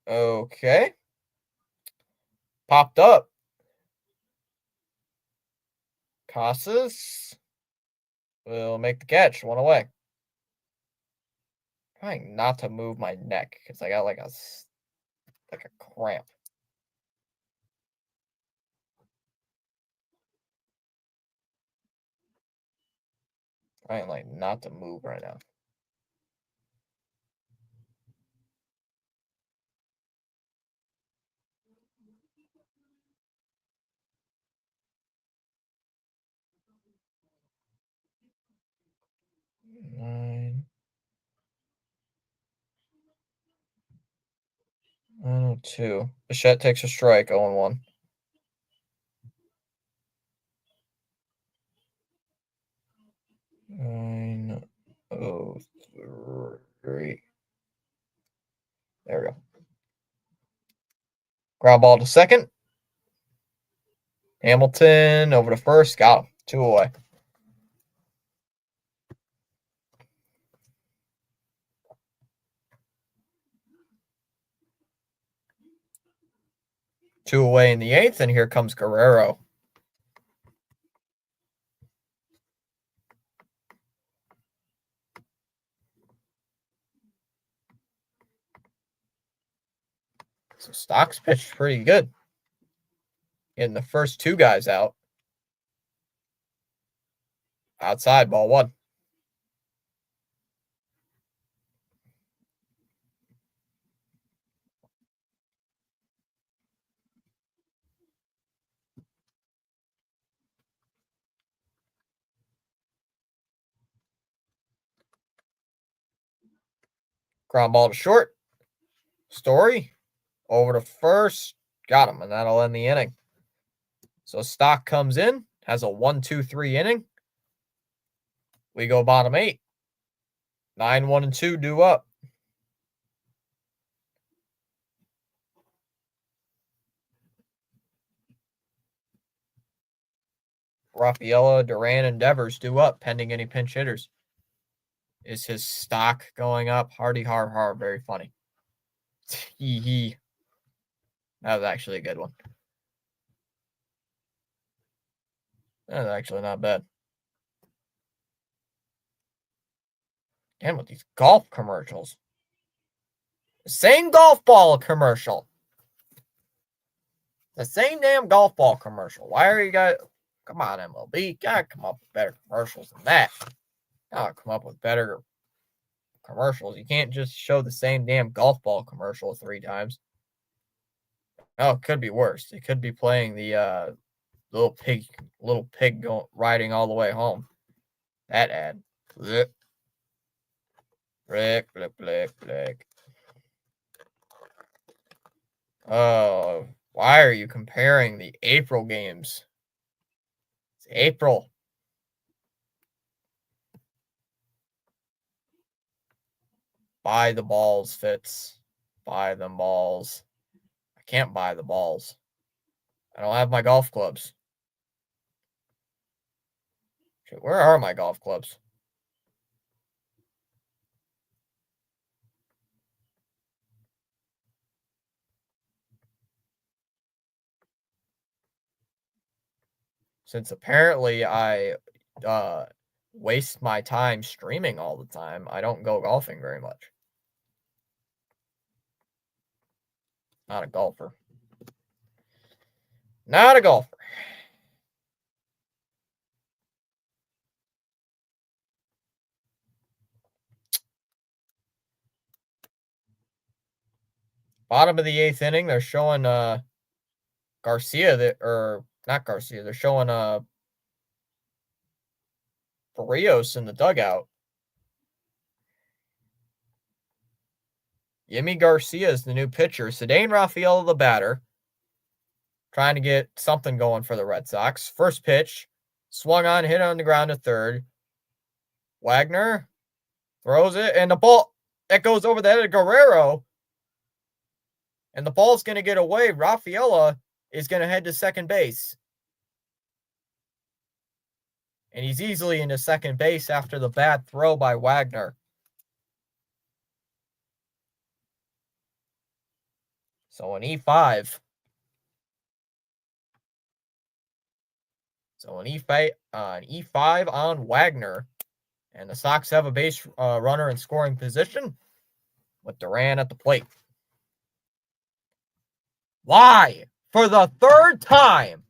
Okay. Popped up. Casas will make the catch. 1 away. Trying not to move my neck because I got like a cramp. Trying like not to move right now. 9. 902. Bichette takes a strike, 0-1. 903. There we go. Ground ball to second. Hamilton over to first. Got him. 2 away. Two away in the 8th, and here comes Guerrero. So Stock's pitched pretty good. Getting the first 2 guys out. Outside, ball 1. Ground ball to short. Story over to first. Got him, and that'll end the inning. So Stock comes in, has a 1-2-3 inning. We go bottom 8. 9-1-2 due up. Rafaela, Duran, and Devers due up, pending any pinch hitters. Is his stock going up? Hardy har har, very funny. Hee. That was actually a good one. That was actually not bad. Damn, with these golf commercials. Same golf ball commercial. The same damn golf ball commercial. Why are you guys... Come on, MLB. Gotta come up with better commercials than that. Gotta come up with better commercials. You can't just show the same damn golf ball commercial 3 times. Oh, it could be worse. It could be playing the little pig going riding all the way home. That ad. Blick. Blick, blick, blick, blick. Oh, why are you comparing the April games? It's April. Buy the balls, Fitz. Buy them balls. I can't buy the balls. I don't have my golf clubs. Shit, where are my golf clubs? Since apparently I waste my time streaming all the time, I don't go golfing very much. Not a golfer. Not a golfer. Bottom of the 8th inning, they're showing Garcia or not Garcia. They're showing Barrios in the dugout. Yimi Garcia is the new pitcher. Ceddanne Rafaela the batter. Trying to get something going for the Red Sox. First pitch, swung on, hit on the ground to third. Wagner throws it, and the ball that goes over the head of Guerrero. And the ball's going to get away. Rafaela is going to head to second base. And he's easily into second base after the bad throw by Wagner. So an E5. So an E5 on Wagner. And the Sox have a base runner in scoring position with Duran at the plate. Why? For the 3rd time.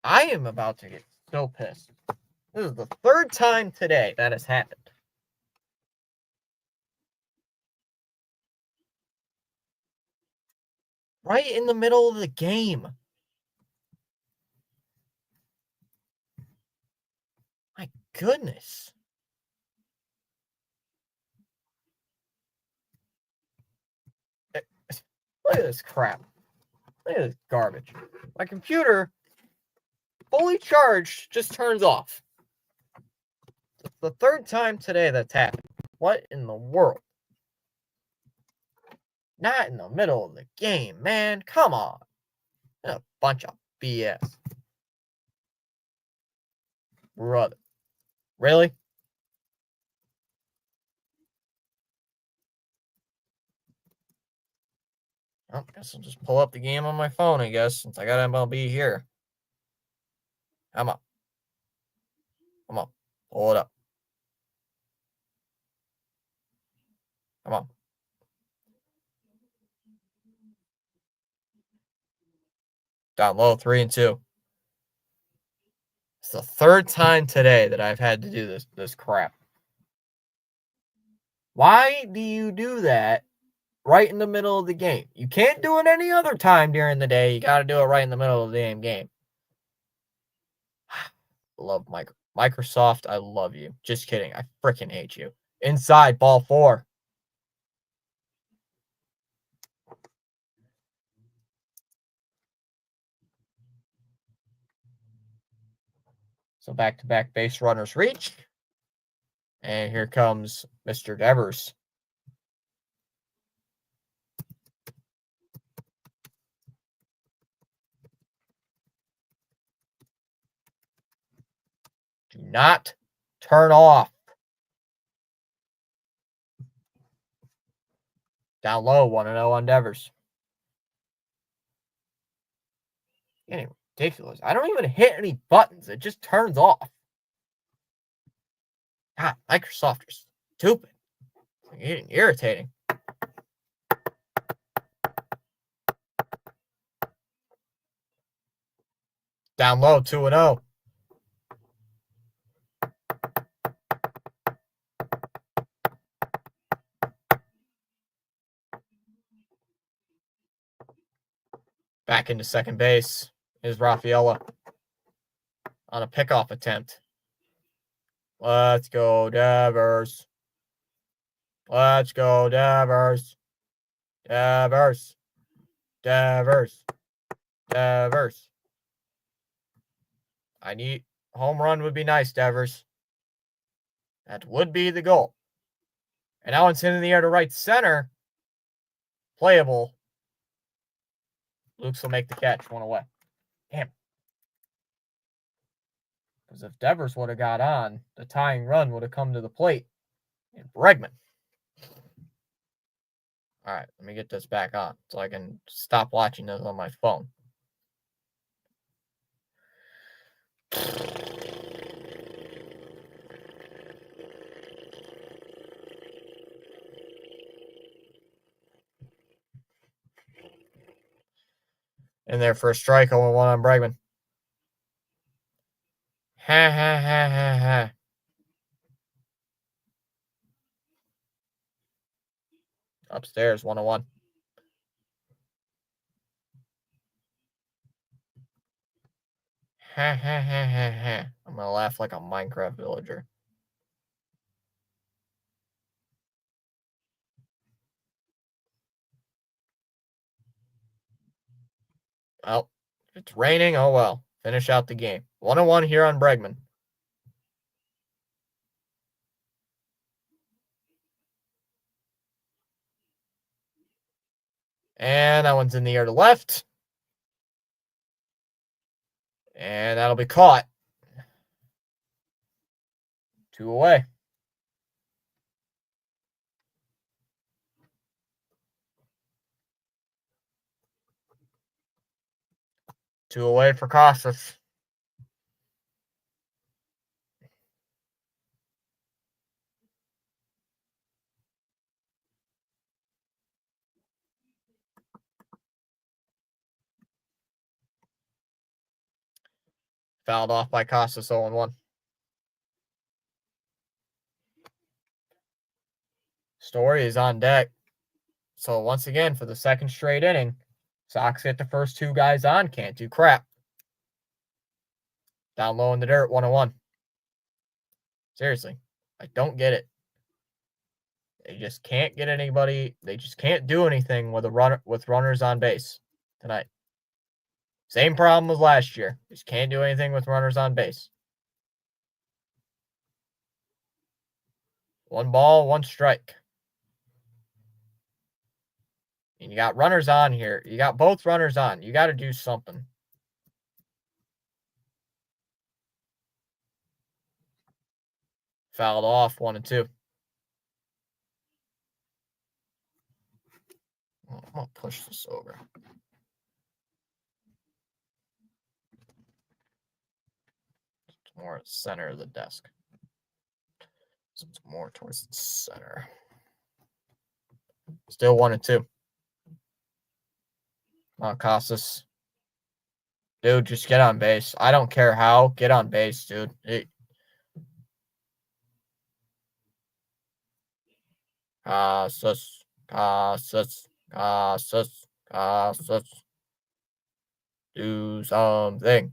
I am about to get so pissed. This is the 3rd time today that has happened. Right in the middle of the game. goodness. Look at this crap. Look at this garbage. My computer, fully charged, just turns off. It's the third time today that's happened. What in the world? Not in the middle of the game, man. Come on. A bunch of BS. Brother. Really? Oh, I guess I'll just pull up the game on my phone, I guess, since I got MLB here. Come on. Come on. Pull it up. Come on. Down low, 3-2. It's the third time today that I've had to do this crap. Why do you do that right in the middle of the game? You can't do it any other time during the day. You got to do it right in the middle of the damn game. Love Microsoft. I love you. Just kidding. I freaking hate you. Inside, ball 4. So back-to-back base runners reach. And here comes Mr. Devers. Do not turn off. Down low, 1-0 on Devers. Getting ridiculous. I don't even hit any buttons. It just turns off. God, Microsoft is stupid. It's getting irritating. Down low, 2-0. Back into second base is Rafaela on a pickoff attempt. Let's go, Devers. Let's go, Devers. Devers. Devers. Devers. I need home run would be nice, Devers. That would be the goal. And now it's in the air to right center. Playable. Lukes will make the catch. 1 away. Damn. Because if Devers would have got on, the tying run would have come to the plate. And Bregman. All right, let me get this back on so I can stop watching this on my phone. In there for a strike, 0-1 on Bregman. Ha ha ha ha ha. Upstairs, 1-1. Ha ha ha ha ha. I'm gonna laugh like a Minecraft villager. Well, if it's raining, oh well. Finish out the game. 1-1 here on Bregman. And that one's in the air to left. And that'll be caught. 2 away. Two away for Casas. Fouled off by Casas, 0-1. Story is on deck. So once again, for the second straight inning, Sox get the first 2 guys on. Can't do crap. Down low in the dirt, 1-1. Seriously, I don't get it. They just can't get anybody. They just can't do anything with runners on base tonight. Same problem as last year. Just can't do anything with runners on base. 1 ball, 1 strike. And you got runners on here. You got both runners on. You got to do something. Fouled off, 1-2. I'm going to push this over. It's more at the center of the desk. So it's more towards the center. Still 1-2. Casas. Dude, just get on base. I don't care how. Get on base, dude. Casas. Do something.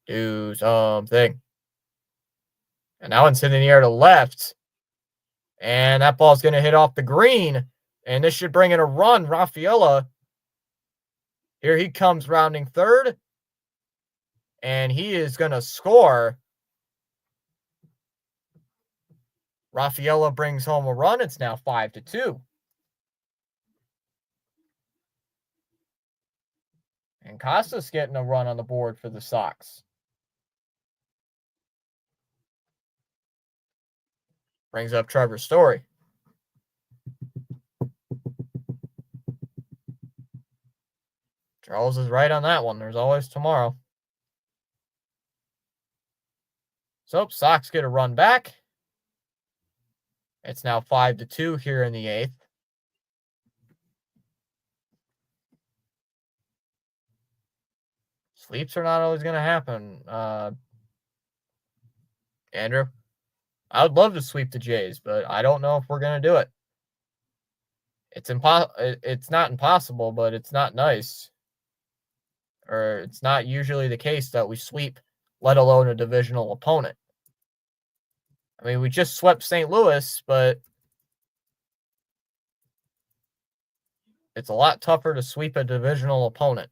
Do something. And that one's in the air to left. And that ball's going to hit off the green. And this should bring in a run. Rafaela. Here he comes rounding third. And he is going to score. Rafaela brings home a run. It's now 5-2. And Casas getting a run on the board for the Sox. Brings up Trevor Story. Charles is right on that one. There's always tomorrow. So, Sox get a run back. It's now 5-2 here in the 8th. Sleeps are not always going to happen. Andrew, I would love to sweep the Jays, but I don't know if we're going to do it. It's not impossible, but it's not nice. Or it's not usually the case that we sweep, let alone a divisional opponent. I mean, we just swept St. Louis, but it's a lot tougher to sweep a divisional opponent.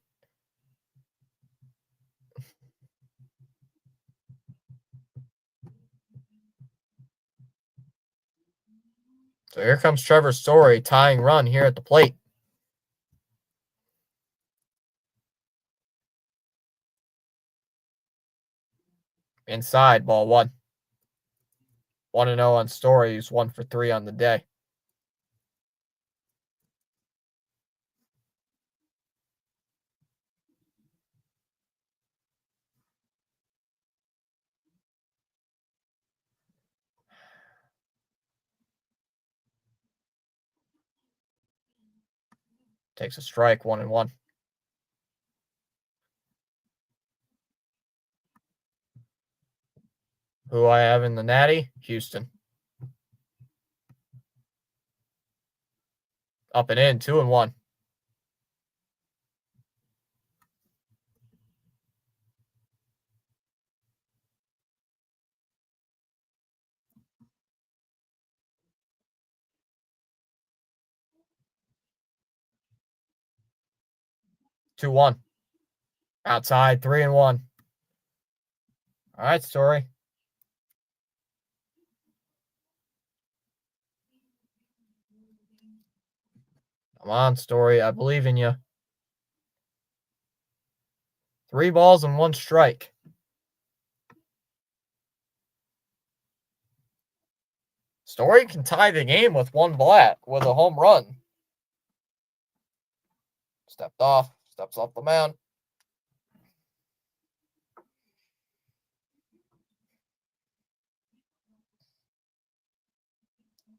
So here comes Trevor Story, tying run here at the plate. Inside, ball 1. 1-0 on Story. He's 1 for 3 on the day. Takes a strike, 1-1. Who I have in the Natty? Houston. Up and in, 2-1. Two one. Outside, 3-1. All right, Story. Come on, Story. I believe in you. 3 balls and 1 strike. Story can tie the game with 1 bat with a home run. Steps off the mound.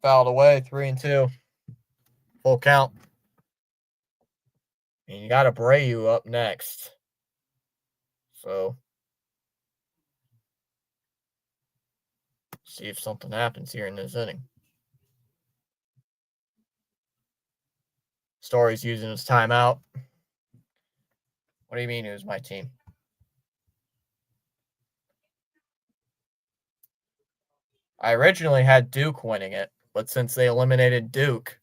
Fouled away, 3-2. Full count. And you got Abreu up next. So, see if something happens here in this inning. Story's using his timeout. What do you mean it was my team? I originally had Duke winning it, but since they eliminated Duke,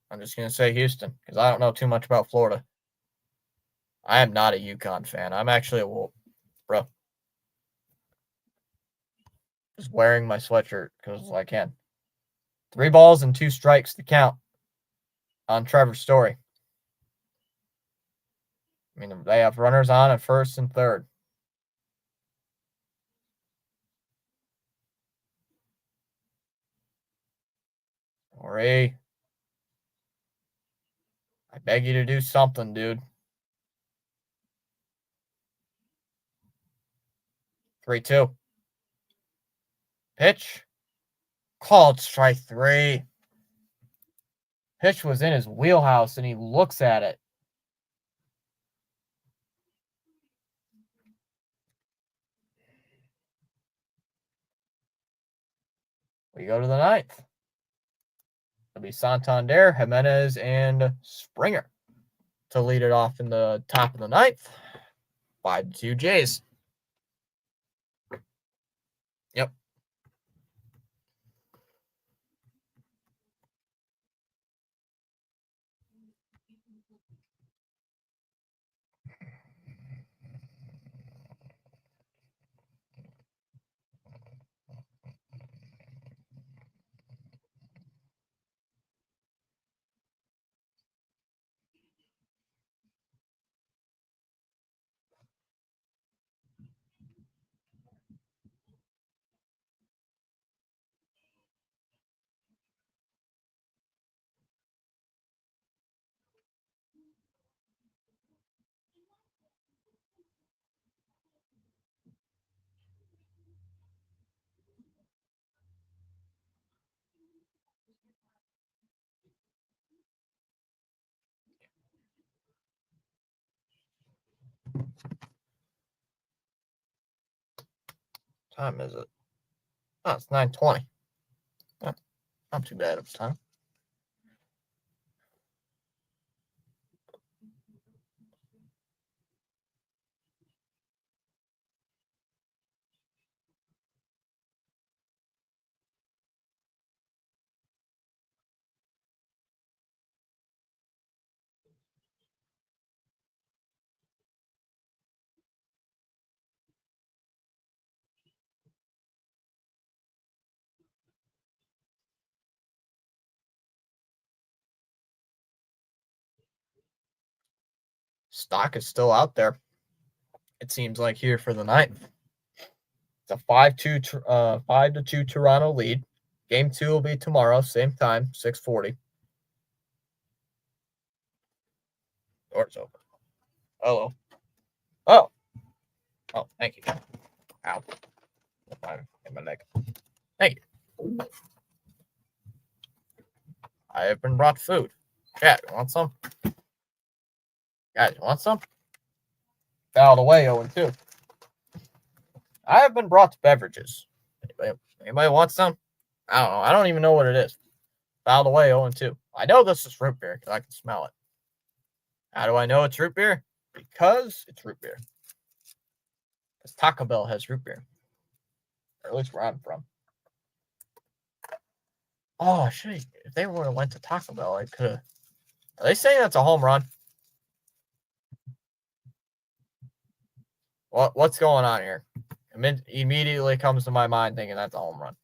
I'm just going to say Houston because I don't know too much about Florida. I am not a UConn fan. I'm actually a Wolf, bro. Just wearing my sweatshirt because I can. 3 balls and 2 strikes to count on Trevor Story. I mean, they have runners on at first and third. Ori, I beg you to do something, dude. 3-2. Pitch. Called strike 3. Pitch was in his wheelhouse and he looks at it. We go to the 9th. It'll be Santander, Jimenez, and Springer to lead it off in the top of the 9th. 5-2 Jays. Yep. Time is it? Oh, it's 9:20. Not too bad of time. Stock is still out there. It seems like here for the 9th. It's a 5-2 Toronto lead. Game 2 will be tomorrow, same time, 6:40. Door's open. Hello. Oh. Oh, thank you. Ow. In my neck. Thank you. I have been brought food. Chat, you want some? Guys, you want some? Fouled away 0-2. I have been brought beverages. Anybody want some? I don't know. I don't even know what it is. Fouled away 0-2. I know this is root beer because I can smell it. How do I know it's root beer? Because it's root beer. Because Taco Bell has root beer. Or at least where I'm from. Oh, shit. If they would have went to Taco Bell, I could have. Are they saying that's a home run? What's going on here? Immediately comes to my mind thinking that's a home run.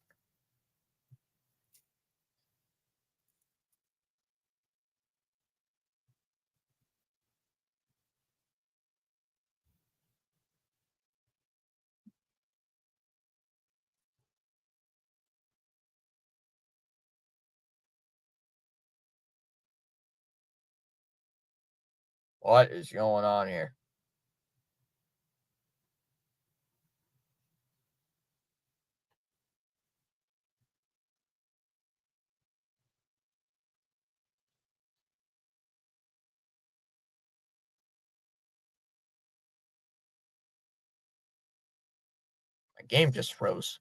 What is going on here? My game just froze.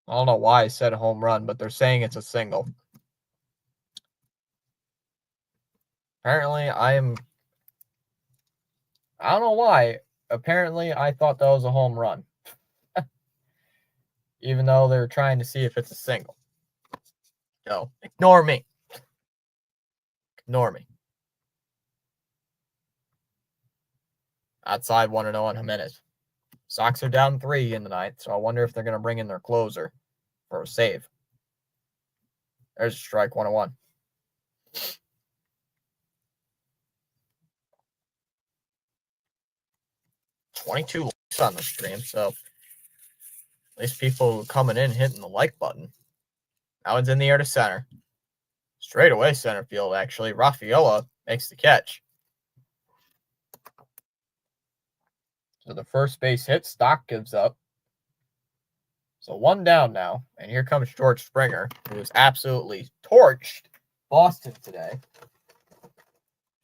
I don't know why I said home run, but they're saying it's a single. Apparently, I don't know why. Apparently, I thought that was a home run. Even though they're trying to see if it's a single. So, ignore me. Ignore me. Outside 1-0 on Jimenez. Sox are down 3 in the ninth, so I wonder if they're going to bring in their closer for a save. There's a strike, 1-1. $22 likes on the stream, so at least people coming in hitting the like button. That one's in the air to center. Straight away center field, actually. Rafaela makes the catch. So the first base hit, Stock gives up. So 1 down now, and here comes George Springer, who has absolutely torched Boston today.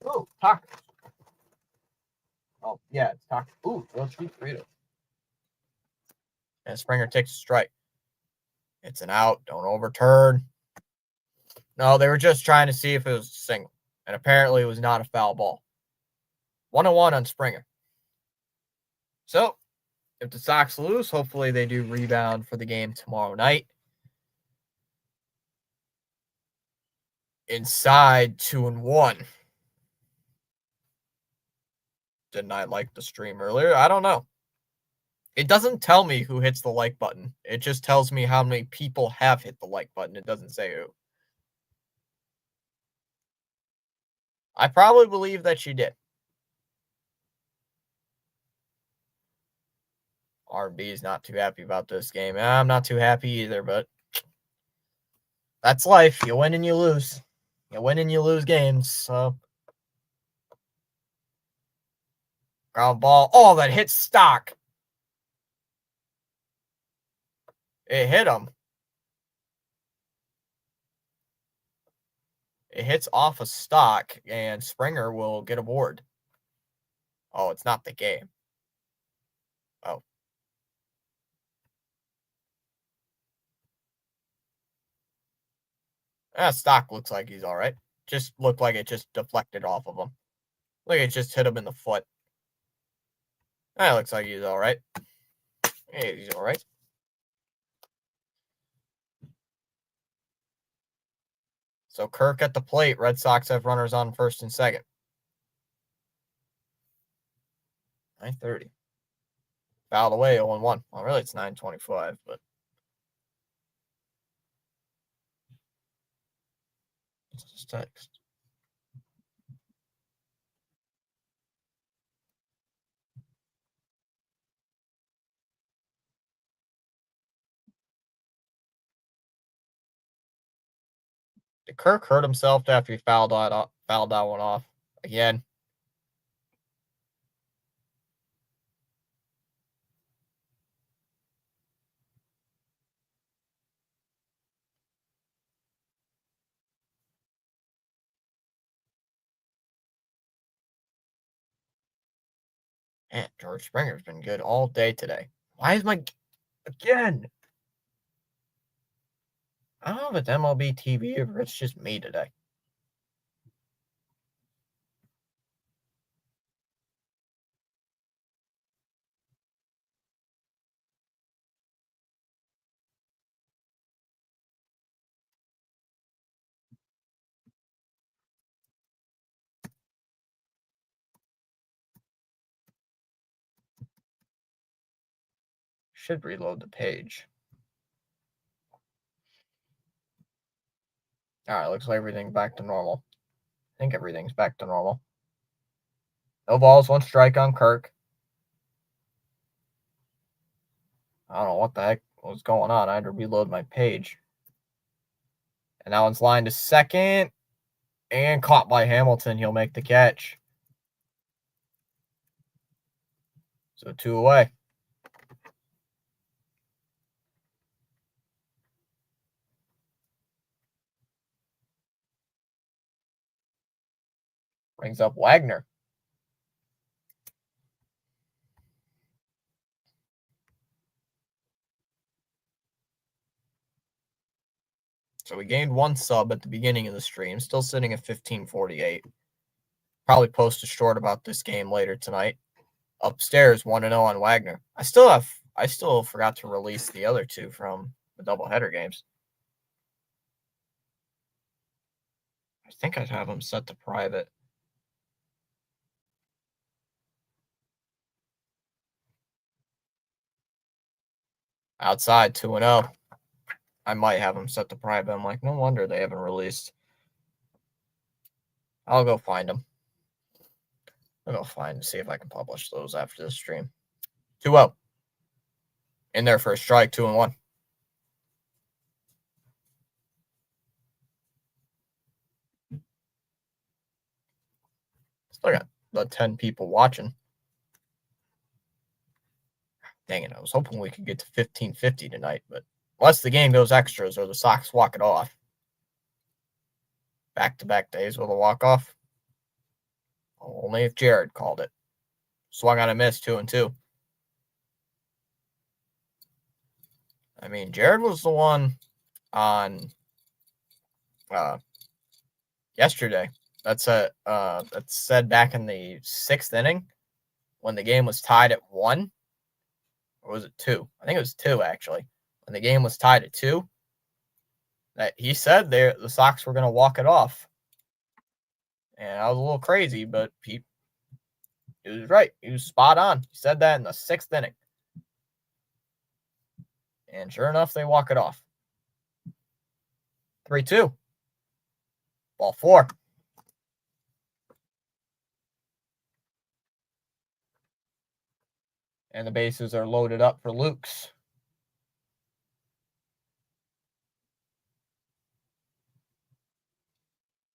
Oh, tacos. Oh, yeah, it's tacos. Ooh, grilled cheese burrito. And Springer takes a strike. It's an out. Don't overturn. No, they were just trying to see if it was a single. And apparently it was not a foul ball. 1-1 on Springer. So, if the Sox lose, hopefully they do rebound for the game tomorrow night. Inside 2-1. Didn't I like the stream earlier? I don't know. It doesn't tell me who hits the like button. It just tells me how many people have hit the like button. It doesn't say who. I probably believe that you did. RB is not too happy about this game. I'm not too happy either, but that's life. You win and you lose. You win and you lose games. So, ground ball. Oh, that hit Stock. It hit him. It hits off a Stock, and Springer will get aboard. Oh, it's not the game. Oh. Stock looks like he's all right. Just looked like it just deflected off of him. Like it just hit him in the foot. That looks like he's all right. Yeah, he's all right. So Kirk at the plate. Red Sox have runners on first and second. 9:30. Fouled away 0-1. Well, really, it's 9:25, but it's just text. Did Kirk hurt himself after he fouled that one off again? Man, George Springer's been good all day today. Why is my again? I don't know if it's MLB TV or it's just me today. Should reload the page. All right, looks like everything's back to normal. I think everything's back to normal. No balls, 1 strike on Kirk. I don't know what the heck was going on. I had to reload my page. And that one's lined to second. And caught by Hamilton. He'll make the catch. So 2 away. Brings up Wagner. So we gained 1 sub at the beginning of the stream, still sitting at 1548. Probably post a short about this game later tonight. Upstairs, 1-0 on Wagner. I still forgot to release the other two from the doubleheader games. I think I'd have them set to private. Outside, 2-0. I might have them set to private. I'm like, no wonder they haven't released. I'll go find them. I'll go find and see if I can publish those after the stream. 2-0. In there for a strike, 2-1. Still got the 10 people watching. Dang it, I was hoping we could get to 1550 tonight, but unless the game goes extras or the Sox walk it off. Back-to-back days with a walk-off. Only if Jared called it. Swung on a miss, 2-2. I mean, Jared was the one on yesterday. That's said back in the 6th inning when the game was tied at 1. Or was it 2? I think it was 2, actually. When the game was tied at 2, that he said the Sox were going to walk it off. And I was a little crazy, but he was right. He was spot on. He said that in the 6th inning. And sure enough, they walk it off. 3-2. Ball 4. And the bases are loaded up for Lukes.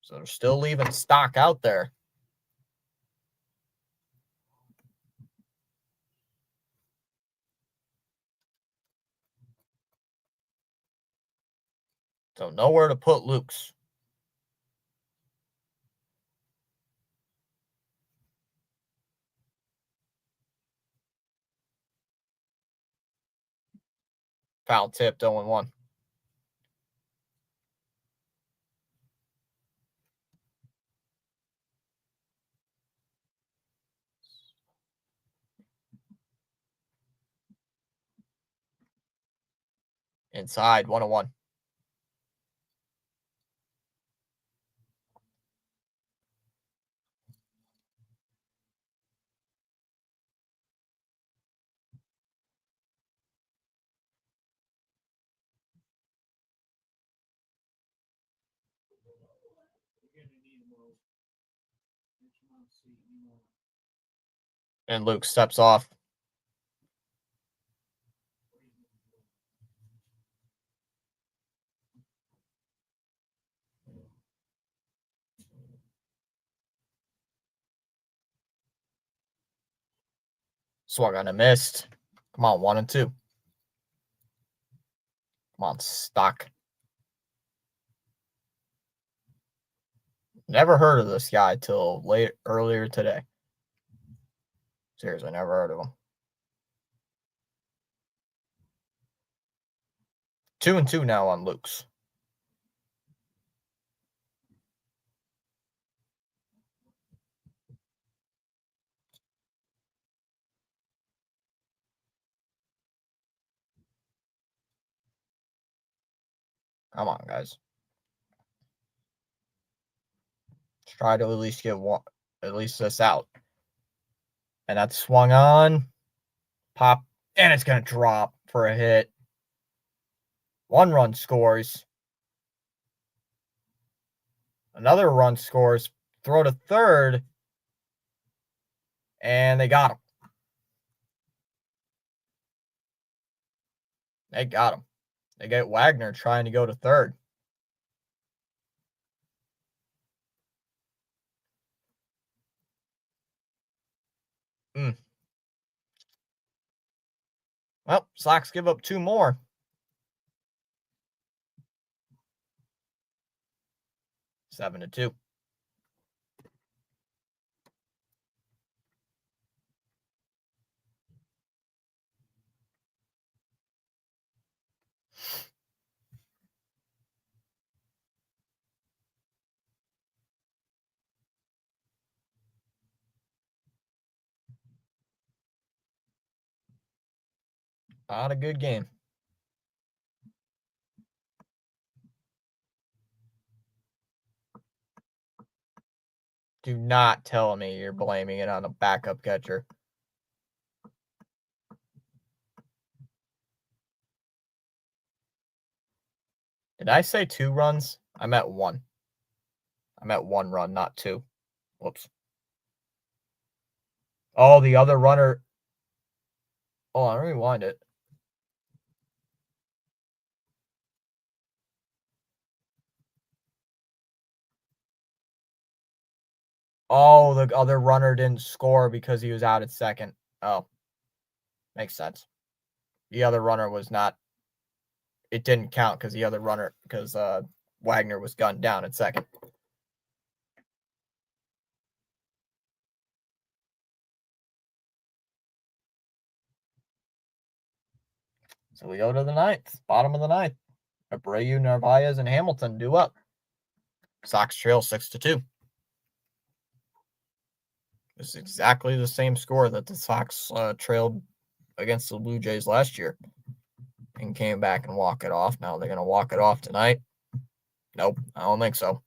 So they're still leaving stock out there. So nowhere to put Lukes. Foul tip, 0-1. Inside, 1-1. And Luke steps off. Swung on a missed. Come on, 1-2. Come on, stock. Never heard of this guy till earlier today. Seriously, never heard of him. 2-2 now on Luke's. Come on, guys. Let's try to at least get one, at least this out. And that's swung on. Pop. And it's going to drop for a hit. 1 run scores. Another run scores. Throw to third. And they got him. They got him. They get Wagner trying to go to third. Well, Sox give up 2 more. 7-2. Not a good game. Do not tell me you're blaming it on a backup catcher. Did I say 2 runs? I meant 1. I meant 1 run, not 2. Whoops. Oh, the other runner. Oh, I'll rewind it. Oh, the other runner didn't score because he was out at second. Oh, makes sense. The other runner was not. It didn't count because the other runner, because Wagner was gunned down at second. So we go to the 9th, bottom of the 9th. Abreu, Narvaez, and Hamilton due up. Sox trail 6-2. It's exactly the same score that the Sox trailed against the Blue Jays last year and came back and walk it off. Now they're going to walk it off tonight. Nope, I don't think so.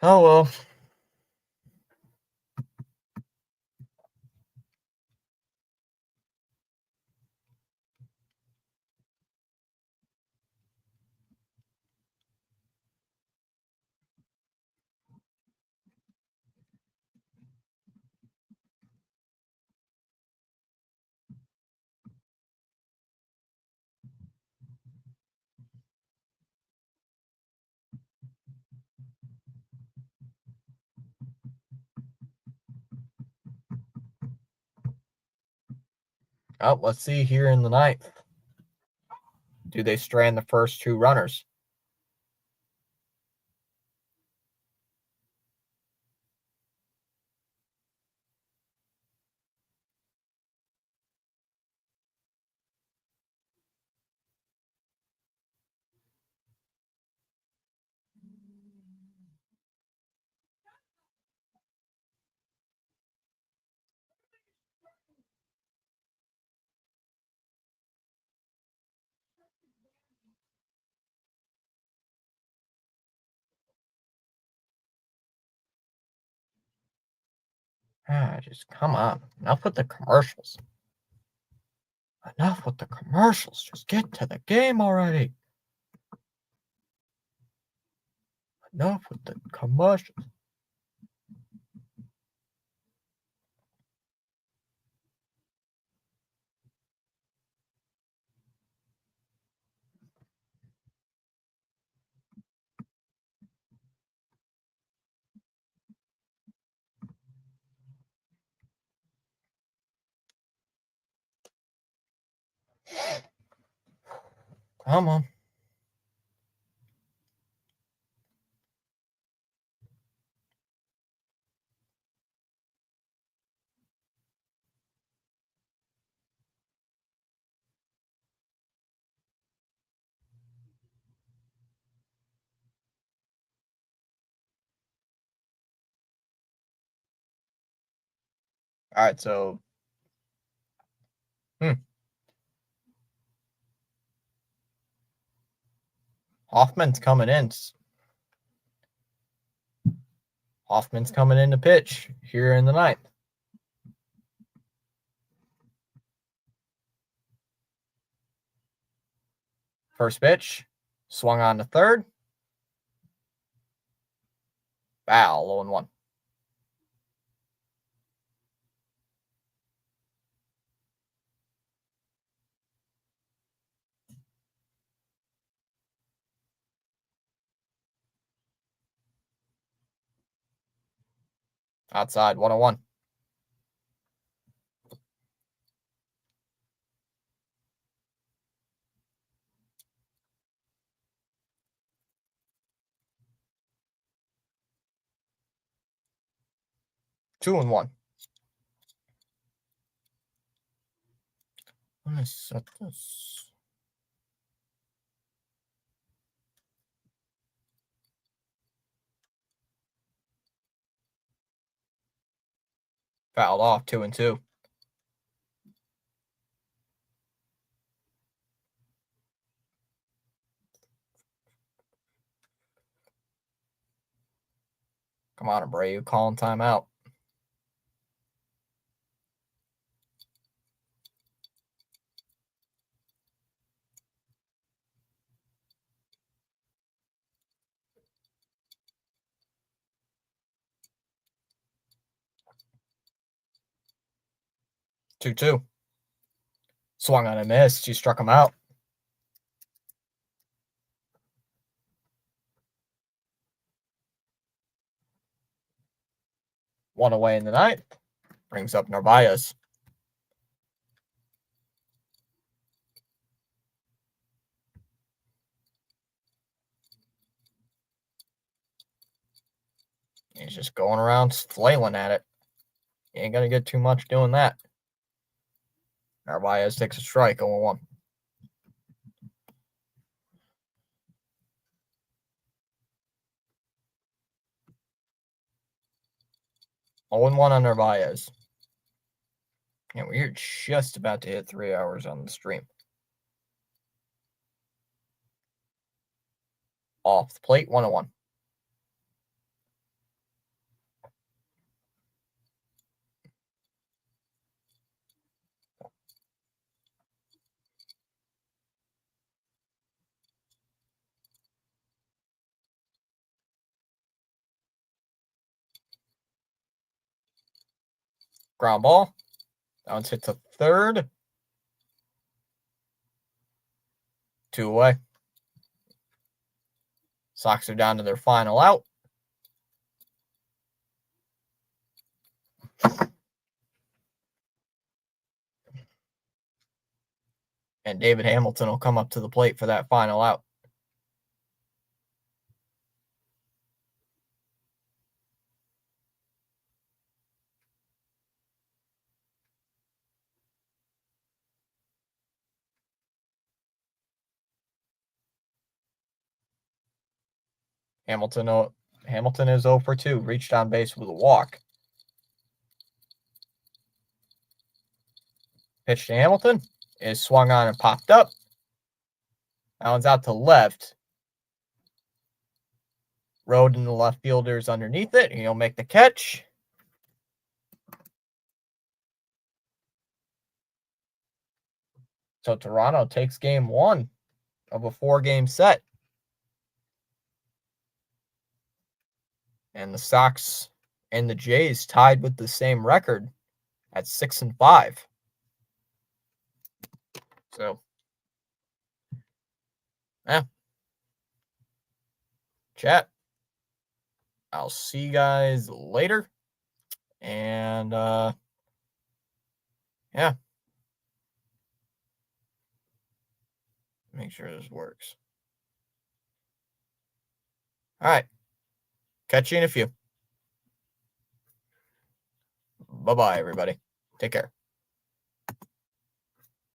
Oh, well. Oh, let's see here in the 9th. Do they strand the first 2 runners? Just come on. Enough with the commercials. Enough with the commercials. Just get to the game already. Enough with the commercials. Come on. All right, so Hoffman's coming in. Hoffman's coming in to pitch here in the 9th. First pitch, swung on to third. Foul, 0-1. Outside, 1-1. 2-1. I'm going to set this. Fouled off, 2-2. Come on, Abreu, calling timeout. Two. Swung on a miss. She struck him out. One away in the ninth. Brings up Narvaez. He's just going around flailing at it. You ain't going to get too much doing that. Narvaez takes a strike, 0-1. On Narvaez. And we're just about to hit 3 hours on the stream. Off the plate, 1-1. Ground ball. That one's hit to third. 2 away. Sox are down to their final out. And David Hamilton will come up to the plate for that final out. Hamilton is 0 for 2. Reached on base with a walk. Pitch to Hamilton is swung on and popped up. That one's out to left. Road and the left fielders underneath it. He'll make the catch. So Toronto takes game 1 of a 4-game set. And the Sox and the Jays tied with the same record at 6-5. So, yeah. Chat. I'll see you guys later. And, yeah. Make sure this works. All right. Catch you in a few. Bye-bye, everybody. Take care.